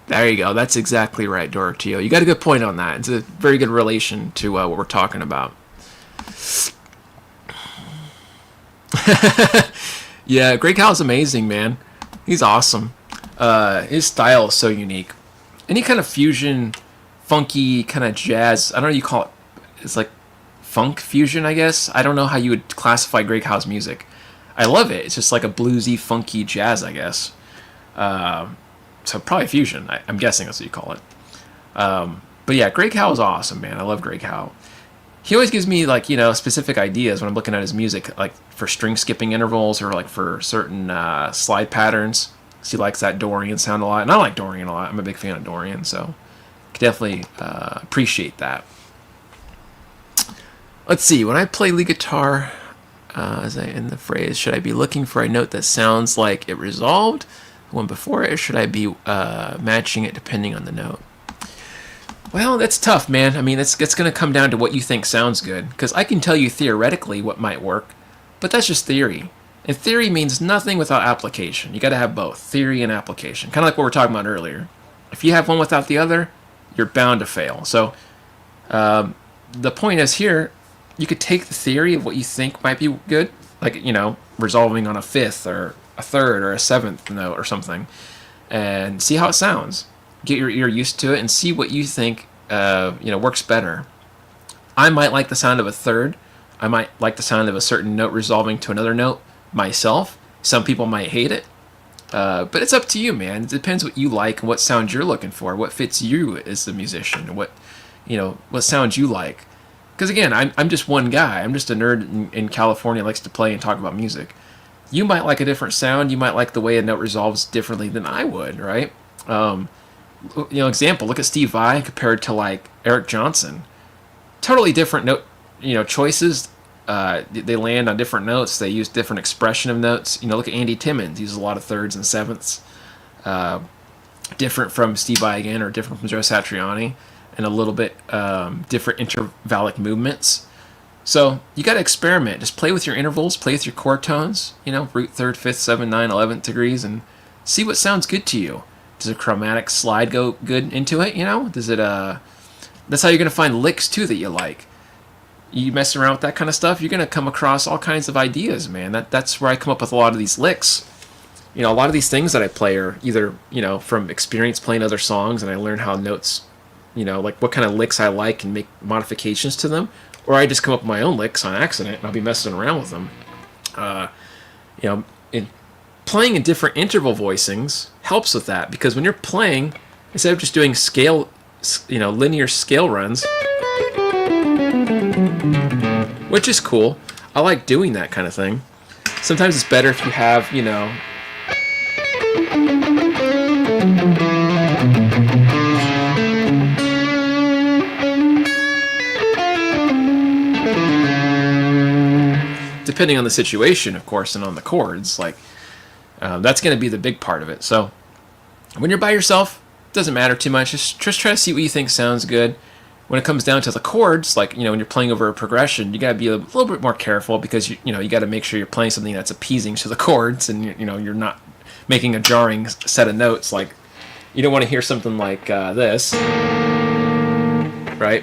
There you go. That's exactly right, Doroteo. You got a good point on that. It's a very good relation to what we're talking about. Yeah, Greg Howe's amazing, man. He's awesome. His style is so unique. Any kind of fusion, funky kind of jazz, I don't know what you call it. It's like funk fusion, I guess. I don't know how you would classify Greg Howe's music. I love it. It's just like a bluesy, funky jazz, I guess. So probably fusion. I'm guessing that's what you call it. But yeah, Greg Howe is awesome, man. I love Greg Howe. He always gives me specific ideas when I'm looking at his music, like for string skipping intervals or like for certain slide patterns. He likes that Dorian sound a lot, and I like Dorian a lot. I'm a big fan of Dorian, so I can definitely appreciate that. Let's see. When I play lead guitar, as I end the phrase, should I be looking for a note that sounds like it resolved the one before it, or should I be matching it depending on the note? Well, that's tough, man. I mean, it's going to come down to what you think sounds good, because I can tell you theoretically what might work, but that's just theory. And theory means nothing without application. You got to have both, theory and application. Kind of like what we were talking about earlier. If you have one without the other, you're bound to fail. So the point is here, you could take the theory of what you think might be good, like, resolving on a fifth or a third or a seventh note or something, and see how it sounds. Get your ear used to it and see what you think works better. I might like the sound of a third. I might like the sound of a certain note resolving to another note myself. Some people might hate it. But it's up to you, man. It depends what you like and what sound you're looking for, what fits you as the musician, what sound you like. Because again, I'm just one guy. I'm just a nerd in California who likes to play and talk about music. You might like a different sound. You might like the way a note resolves differently than I would, right? Example, look at Steve Vai compared to like Eric Johnson. Totally different note, choices. They land on different notes. They use different expression of notes. Look at Andy Timmons. He uses a lot of thirds and sevenths. Different from Steve Vai again, or different from Joe Satriani, and a little bit different intervallic movements. So you got to experiment. Just play with your intervals. Play with your chord tones. Root, third, fifth, 7, 9, 11th degrees, and see what sounds good to you. Does a chromatic slide go good into it? Does it? That's how you're gonna find licks too that you like. You mess around with that kind of stuff, you're gonna come across all kinds of ideas, man. That's where I come up with a lot of these licks. A lot of these things that I play are either from experience playing other songs, and I learn how notes, like what kind of licks I like and make modifications to them, or I just come up with my own licks on accident and I'll be messing around with them. Playing in different interval voicings helps with that, because when you're playing, instead of just doing scale, linear scale runs, which is cool. I like doing that kind of thing. Sometimes it's better if you have, depending on the situation, of course, and on the chords, like, that's going to be the big part of it. So when you're by yourself, it doesn't matter too much. Just try to see what you think sounds good. When it comes down to the chords, like, when you're playing over a progression, you got to be a little bit more careful, because you got to make sure you're playing something that's appeasing to the chords, and you're not making a jarring set of notes. Like, you don't want to hear something like this, right?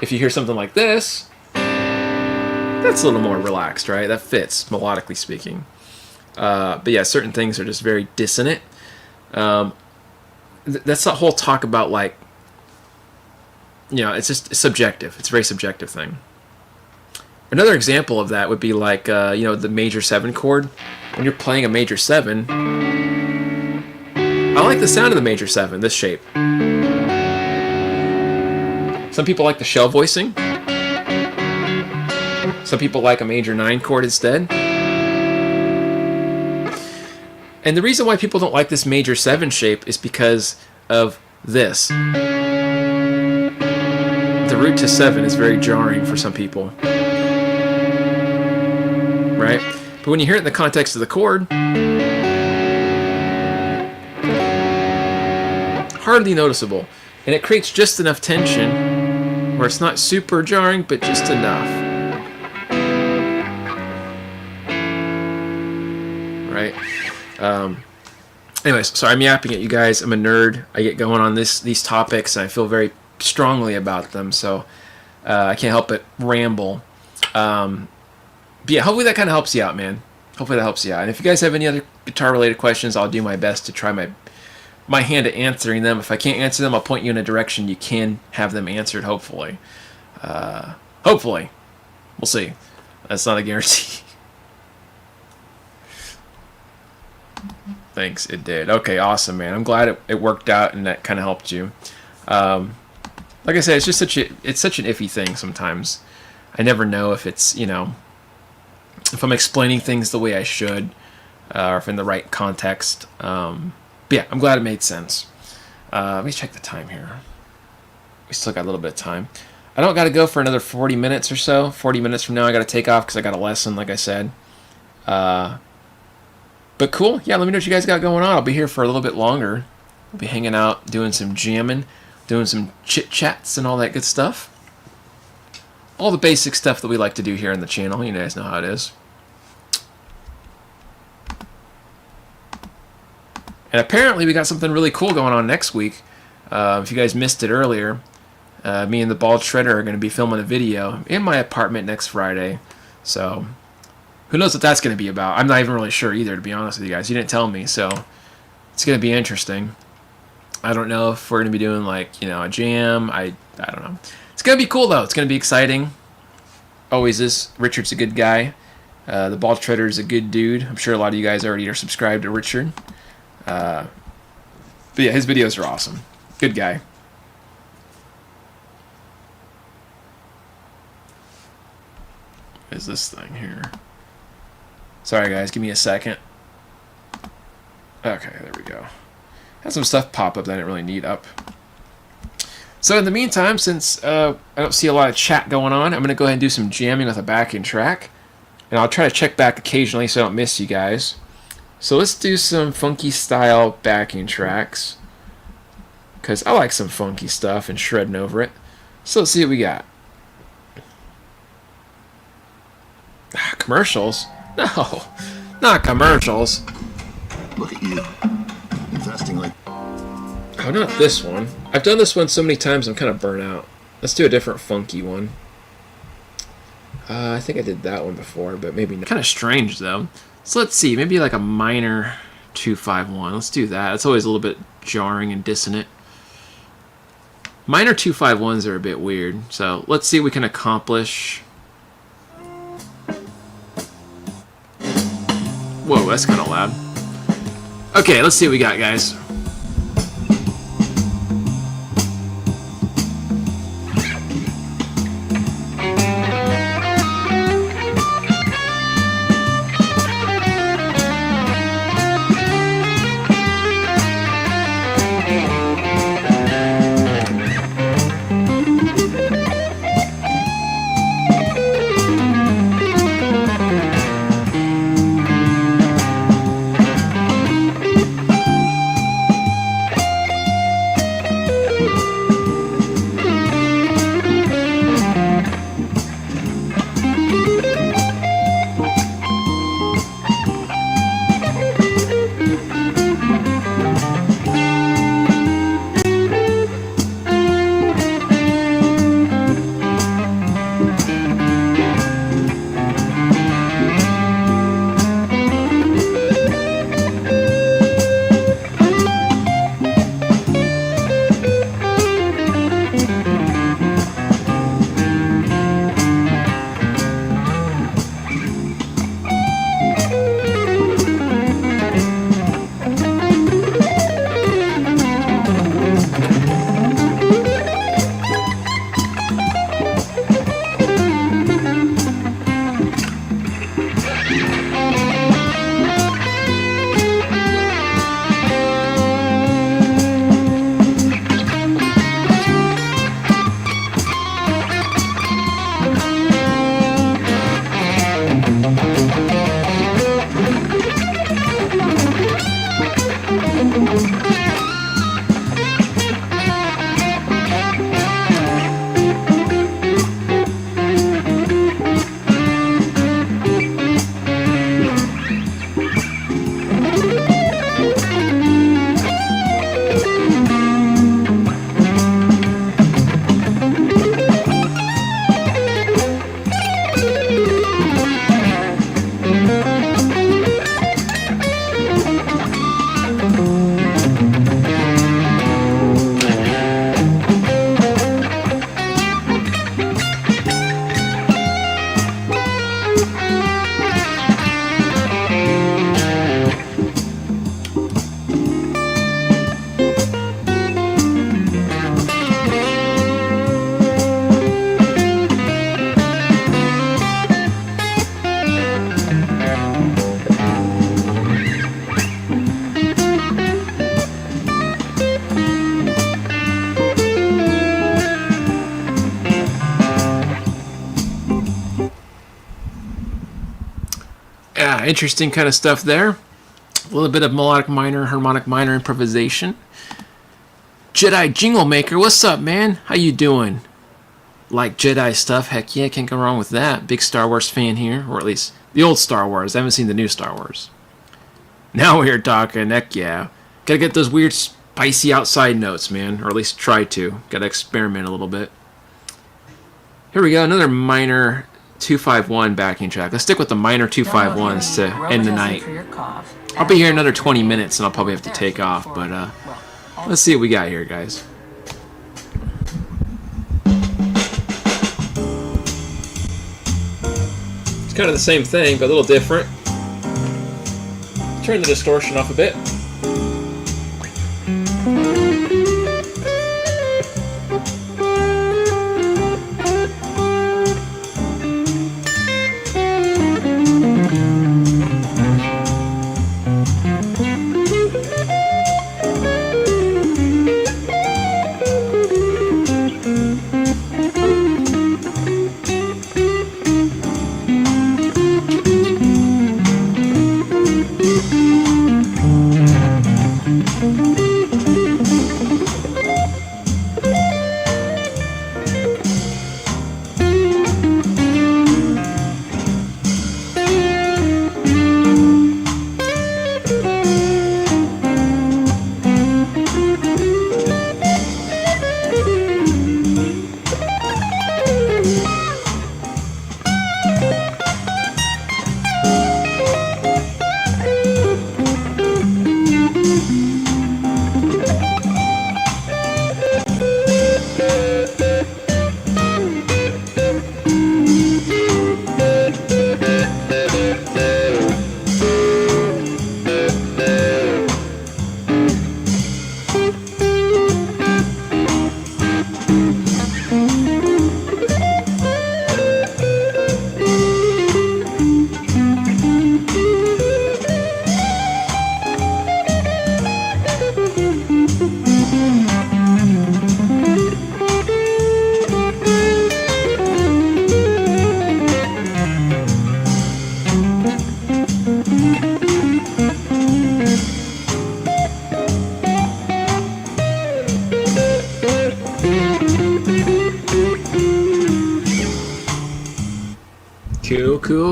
If you hear something like this, that's a little more relaxed, right? That fits, melodically speaking. But yeah, certain things are just very dissonant. That's the whole talk about, like, it's just subjective. It's a very subjective thing. Another example of that would be like, the major 7 chord. When you're playing a major 7, I like the sound of the major 7, this shape. Some people like the shell voicing. Some people like a major 9 chord instead. And the reason why people don't like this major 7 shape is because of this. The root to 7 is very jarring for some people. Right? But when you hear it in the context of the chord, hardly noticeable. And it creates just enough tension where it's not super jarring, but just enough. Right? Anyways, sorry, I'm yapping at you guys. I'm a nerd. I get going on these topics, and I feel very strongly about them, so I can't help but ramble. But yeah, hopefully that kind of helps you out, man. Hopefully that helps you out. And if you guys have any other guitar-related questions, I'll do my best to try my hand at answering them. If I can't answer them, I'll point you in a direction you can have them answered, hopefully. Hopefully. We'll see. That's not a guarantee. Thanks, it did. Okay, awesome, man. I'm glad it worked out and that kind of helped you. Like I said, it's just such an iffy thing sometimes. I never know if it's, if I'm explaining things the way I should, or if in the right context. But yeah, I'm glad it made sense. Let me check the time here. We still got a little bit of time. I don't got to go for another 40 minutes or so. 40 minutes from now, I got to take off because I got a lesson, like I said. But cool. Yeah, let me know what you guys got going on. I'll be here for a little bit longer. I'll be hanging out, doing some jamming, doing some chit-chats and all that good stuff. All the basic stuff that we like to do here on the channel. You guys know how it is. And apparently we got something really cool going on next week. If you guys missed it earlier, Me and the Bald Shredder are going to be filming a video in my apartment next Friday. So, who knows what that's going to be about? I'm not even really sure either, to be honest with you guys. You didn't tell me, so it's going to be interesting. I don't know if we're going to be doing, like, a jam. I don't know. It's going to be cool, though. It's going to be exciting. Always is. Richard's a good guy. The Bald Shredder is a good dude. I'm sure a lot of you guys already are subscribed to Richard. But yeah, his videos are awesome. Good guy. What is this thing here? Sorry, guys. Give me a second. Okay, there we go. Had some stuff pop up that I didn't really need up. So in the meantime, since I don't see a lot of chat going on, I'm going to go ahead and do some jamming with a backing track. And I'll try to check back occasionally so I don't miss you guys. So let's do some funky style backing tracks, because I like some funky stuff and shredding over it. So let's see what we got. Commercials? No, not commercials. Look at you, investing like... Oh, not this one. I've done this one so many times I'm kind of burnt out. Let's do a different funky one. I think I did that one before, but maybe not. Kind of strange, though. So let's see. Maybe like a minor 251. Let's do that. It's always a little bit jarring and dissonant. Minor 251s are a bit weird. So let's see what we can accomplish. Whoa, that's kind of loud. Okay, let's see what we got, guys. Yeah, interesting kind of stuff there. A little bit of melodic minor, harmonic minor improvisation. Jedi Jingle Maker, what's up, man? How you doing? Like Jedi stuff? Heck yeah, can't go wrong with that. Big Star Wars fan here, or at least the old Star Wars. I haven't seen the new Star Wars. Now we're talking, heck yeah. Gotta get those weird spicy outside notes, man. Or at least try to. Gotta experiment a little bit. Here we go, another minor 251 backing track. Let's stick with the minor 251s to end the night. I'll be here another 20 minutes and I'll probably have to take off, but let's see what we got here, guys. It's kind of the same thing, but a little different. Turn the distortion off a bit.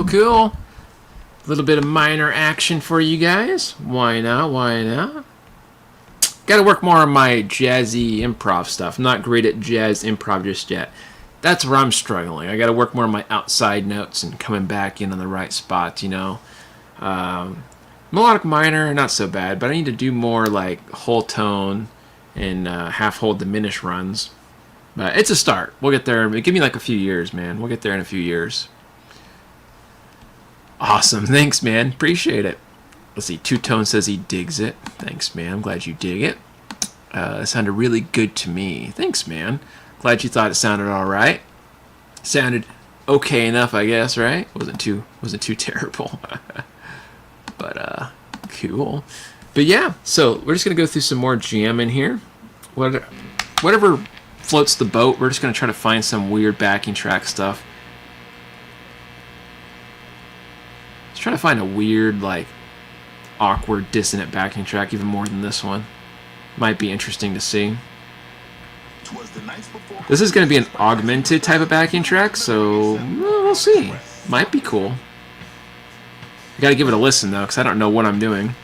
Cool. A little bit of minor action for you guys. Why not? Gotta work more on my jazzy improv stuff. I'm not great at jazz improv just yet. That's where I'm struggling. I gotta work more on my outside notes and coming back in on the right spots, you know. Melodic minor, not so bad, but I need to do more like whole tone and half whole diminished runs. But it's a start. We'll get there. Give me like a few years, man. We'll get there in a few years. Awesome. Thanks, man. Appreciate it. Let's see. Two Tone says he digs it. Thanks, man. I'm glad you dig it. It sounded really good to me. Thanks, man. Glad you thought it sounded all right. Sounded okay enough, I guess, right? Wasn't too terrible. But cool. But yeah, so we're just gonna go through some more jamming here. Whatever floats the boat. We're just gonna try to find some weird backing track stuff. Trying to find a weird, like, awkward, dissonant backing track, even more than this one. Might be interesting to see. This is going to be an augmented type of backing track, so we'll see. Might be cool. I gotta give it a listen, though, because I don't know what I'm doing.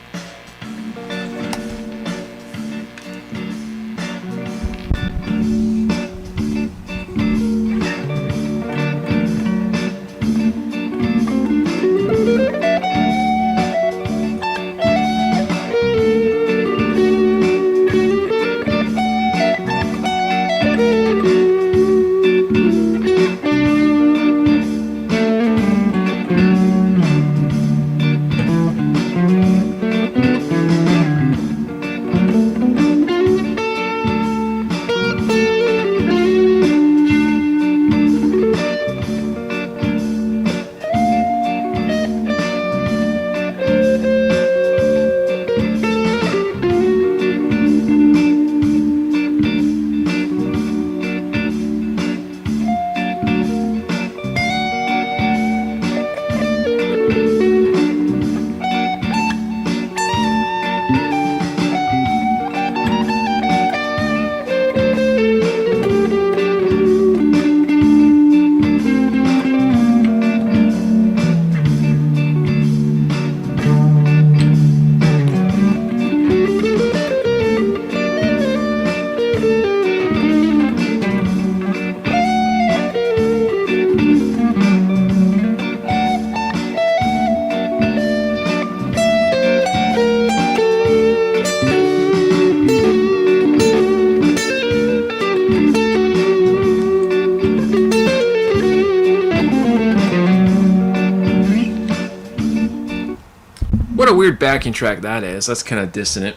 What a weird backing track that is. That's kind of dissonant.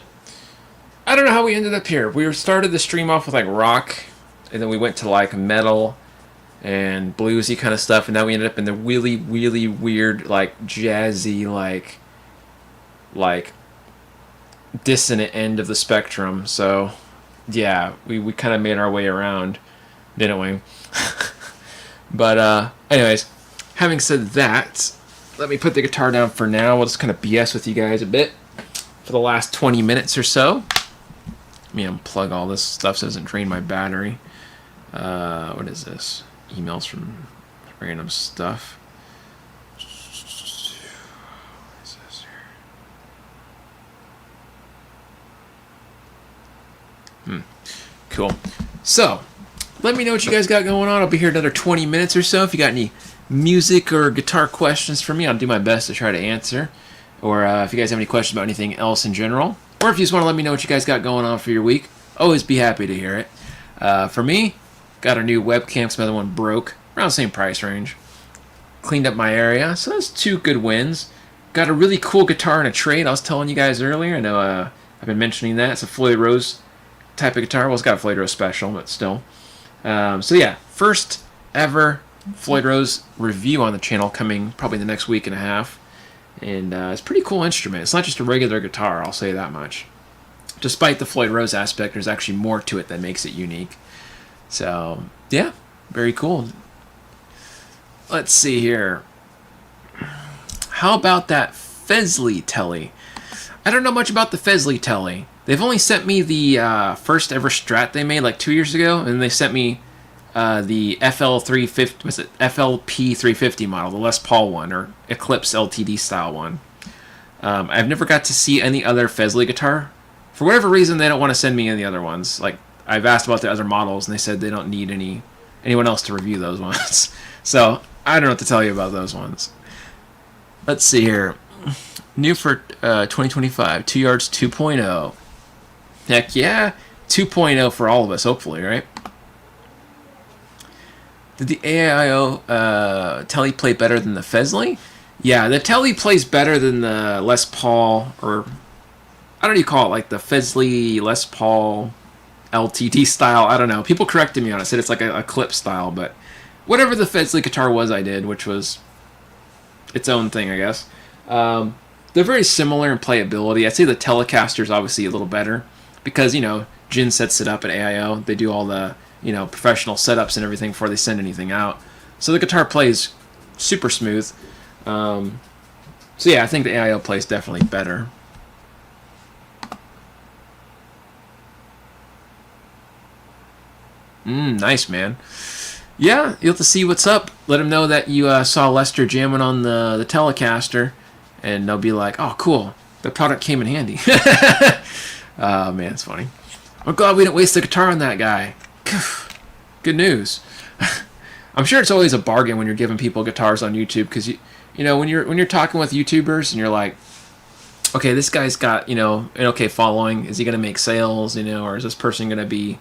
I don't know how we ended up here. We started the stream off with like rock, and then we went to like metal and bluesy kind of stuff, and now we ended up in the really, really weird, like jazzy, like dissonant end of the spectrum. So yeah, we kind of made our way around, didn't we? But anyways, having said that, let me put the guitar down for now. We'll just kind of BS with you guys a bit for the last 20 minutes or so. Let me unplug all this stuff so it doesn't drain my battery. What is this? Emails from random stuff. What is this here? Cool. So, let me know what you guys got going on. I'll be here another 20 minutes or so. If you got any music or guitar questions for me, I'll do my best to try to answer. Or if you guys have any questions about anything else in general. Or if you just want to let me know what you guys got going on for your week, always be happy to hear it. For me, got a new webcam because my other one broke. Around the same price range. Cleaned up my area, so that's 2 good wins. Got a really cool guitar in a trade I was telling you guys earlier. I know I've been mentioning that. It's a Floyd Rose type of guitar. Well, it's got a Floyd Rose special, but still. So yeah, first ever Floyd Rose review on the channel coming probably the next week and a half. And it's a pretty cool instrument. It's not just a regular guitar, I'll say that much. Despite the Floyd Rose aspect, there's actually more to it that makes it unique. So, yeah, very cool. Let's see here. How about that Fesley Tele? I don't know much about the Fesley Tele. They've only sent me the first ever Strat they made like 2 years ago, and they sent me the FL350, was it FLP350 model, the Les Paul one, or Eclipse LTD style one. I've never got to see any other Fesley guitar. For whatever reason, they don't want to send me any other ones. Like, I've asked about the other models, and they said they don't need anyone else to review those ones. So, I don't know what to tell you about those ones. Let's see here. New for 2025, 2 Yards 2.0. Heck yeah, 2.0 for all of us, hopefully, right? Did the AIO Tele play better than the Fesley? Yeah, the Tele plays better than the Les Paul, or I don't know, you call it like the Fesley Les Paul LTD style. I don't know. People corrected me on it, said it's like a clip style, but whatever the Fesley guitar was, I did, which was its own thing, I guess. They're very similar in playability. I'd say the Telecaster is obviously a little better because, you know, Jin sets it up at AIO. They do all the, you know, professional setups and everything before they send anything out. So the guitar plays super smooth. So yeah, I think the AIO plays definitely better. Nice, man. Yeah, you'll have to see what's up. Let them know that you saw Lester jamming on the Telecaster, and they'll be like, oh, cool. The product came in handy. Oh, man, it's funny. I'm glad we didn't waste the guitar on that guy. Good news. I'm sure it's always a bargain when you're giving people guitars on YouTube, because you know when you're talking with YouTubers and you're like, okay, this guy's got, you know, an okay following. Is he going to make sales, you know, or is this person going to be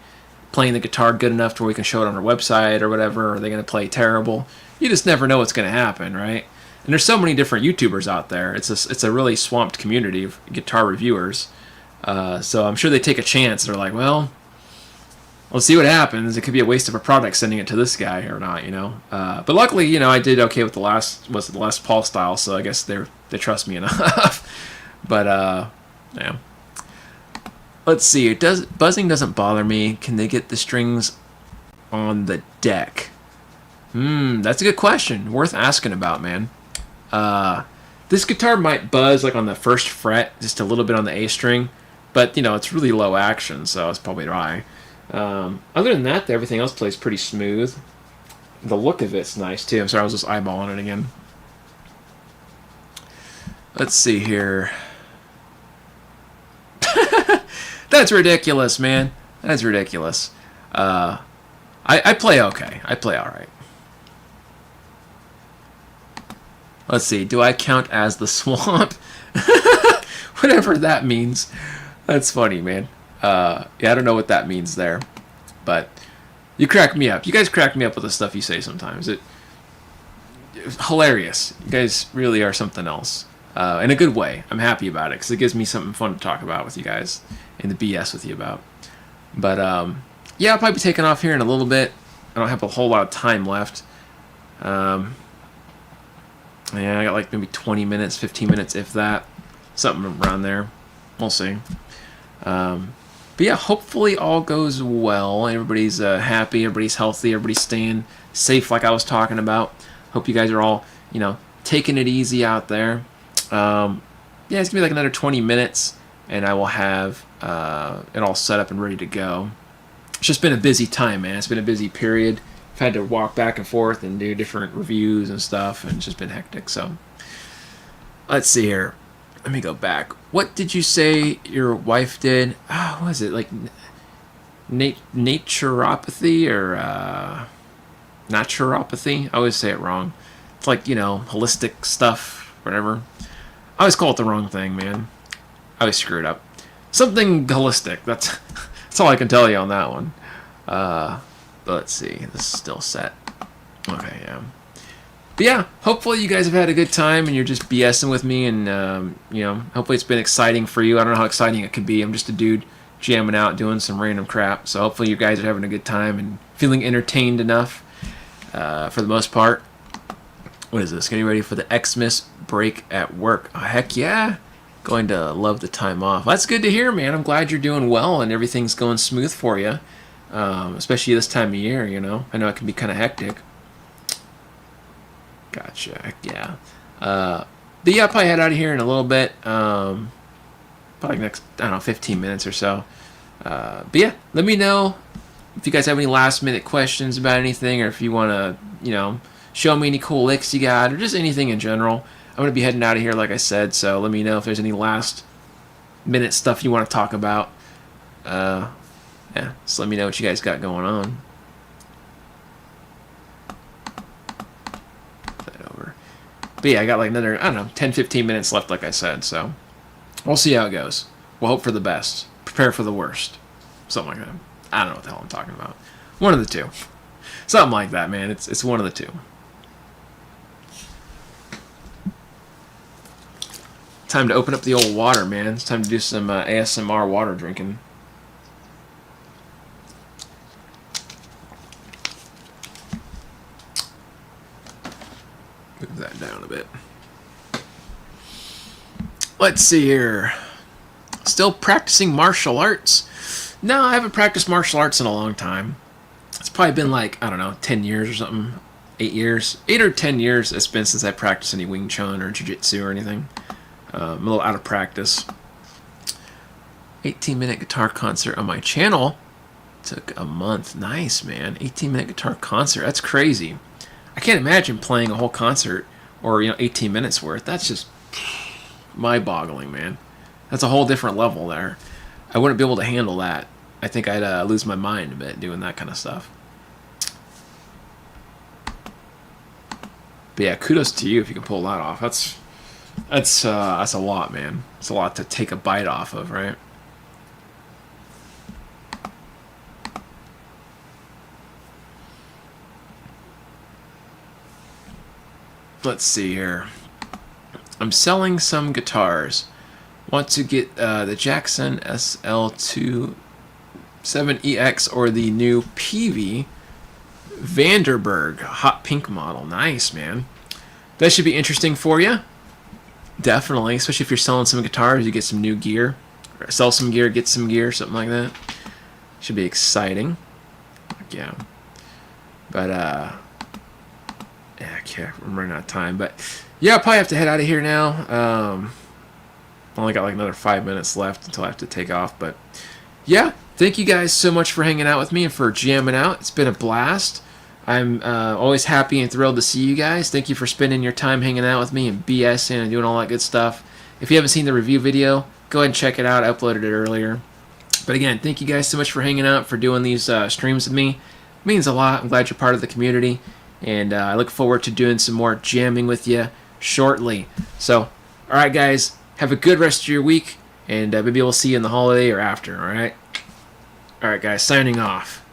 playing the guitar good enough to where we can show it on our website or whatever? Or are they going to play terrible? You just never know what's going to happen, right? And there's so many different YouTubers out there. It's a really swamped community of guitar reviewers. So I'm sure they take a chance. They're like, well, let's see what happens. It could be a waste of a product sending it to this guy or not, you know. But luckily, you know, I did okay with the Les Paul style, so I guess they trust me enough. But yeah. Let's see. Buzzing doesn't bother me. Can they get the strings on the deck? That's a good question. Worth asking about, man. This guitar might buzz like on the first fret, just a little bit on the A string, but you know it's really low action, so it's probably dry. Other than that, everything else plays pretty smooth. The look of it's nice too. I'm sorry, I was just eyeballing it again. Let's see here. That's ridiculous, man. That's ridiculous. I play okay. I play all right. Let's see. Do I count as the swamp? Whatever that means. That's funny, man. Yeah, I don't know what that means there, but you crack me up. You guys crack me up with the stuff you say sometimes. It's hilarious. You guys really are something else. in a good way. I'm happy about it because it gives me something fun to talk about with you guys and the BS with you about. But yeah, I'll probably be taking off here in a little bit. I don't have a whole lot of time left. Yeah, I got like maybe 20 minutes, 15 minutes, if that. Something around there. We'll see. But yeah, hopefully all goes well. Everybody's happy. Everybody's healthy. Everybody's staying safe like I was talking about. Hope you guys are all, you know, taking it easy out there. Yeah, it's going to be like another 20 minutes, and I will have it all set up and ready to go. It's just been a busy time, man. It's been a busy period. I've had to walk back and forth and do different reviews and stuff, and it's just been hectic. So let's see here. Let me go back. What did you say your wife did? What was it? Like naturopathy or naturopathy? I always say it wrong. It's like, you know, holistic stuff, whatever. I always call it the wrong thing, man. I always screw it up. Something holistic. That's all I can tell you on that one. But let's see. This is still set. Okay, yeah. But yeah, hopefully you guys have had a good time and you're just BSing with me, and you know, hopefully it's been exciting for you. I don't know how exciting it could be. I'm just a dude jamming out, doing some random crap. So hopefully you guys are having a good time and feeling entertained enough for the most part. What is this? Getting ready for the Xmas break at work. Oh, heck yeah. Going to love the time off. That's good to hear, man. I'm glad you're doing well and everything's going smooth for you. Especially this time of year, you know. I know it can be kind of hectic. Gotcha. Heck yeah. But yeah, I'll probably head out of here in a little bit. Probably next, I don't know, 15 minutes or so. But yeah, let me know if you guys have any last minute questions about anything, or if you want to, you know, show me any cool licks you got, or just anything in general. I'm going to be heading out of here, like I said, so let me know if there's any last minute stuff you want to talk about. Yeah, just let me know what you guys got going on. But yeah, I got like another, I don't know, 10, 15 minutes left, like I said. So we'll see how it goes. We'll hope for the best. Prepare for the worst. Something like that. I don't know what the hell I'm talking about. One of the two. Something like that, man. It's one of the two. Time to open up the old water, man. It's time to do some ASMR water drinking. Move that down a bit. Let's see here. Still practicing martial arts? No, I haven't practiced martial arts in a long time. It's probably been like, I don't know, 10 years or something. 8 years. 8 or 10 years it's been since I practiced any Wing Chun or Jiu-Jitsu or anything. I'm a little out of practice. 18-minute guitar concert on my channel. Took a month. Nice, man. 18-minute guitar concert. That's crazy. I can't imagine playing a whole concert or, you know, 18 minutes worth. That's just mind-boggling, man. That's a whole different level there. I wouldn't be able to handle that. I think I'd lose my mind a bit doing that kind of stuff. But yeah, kudos to you if you can pull that off. That's a lot, man. It's a lot to take a bite off of, right? Let's see here. I'm selling some guitars. Want to get the Jackson SL2 7EX or the new PV Vanderberg hot pink model. Nice, man. That should be interesting for you. Definitely, especially if you're selling some guitars, you get some new gear. Or sell some gear, get some gear, something like that. Should be exciting. Yeah. But yeah, I'm running out of time. But yeah, I'll probably have to head out of here now. Only got like another 5 minutes left until I have to take off. But yeah, thank you guys so much for hanging out with me and for jamming out. It's been a blast. I'm always happy and thrilled to see you guys. Thank you for spending your time hanging out with me and BSing and doing all that good stuff. If you haven't seen the review video, go ahead and check it out. I uploaded it earlier. But again, thank you guys so much for hanging out, for doing these streams with me. It means a lot. I'm glad you're part of the community. And I look forward to doing some more jamming with you shortly. So, alright guys, have a good rest of your week. And maybe we'll see you in the holiday or after, alright? Alright guys, signing off.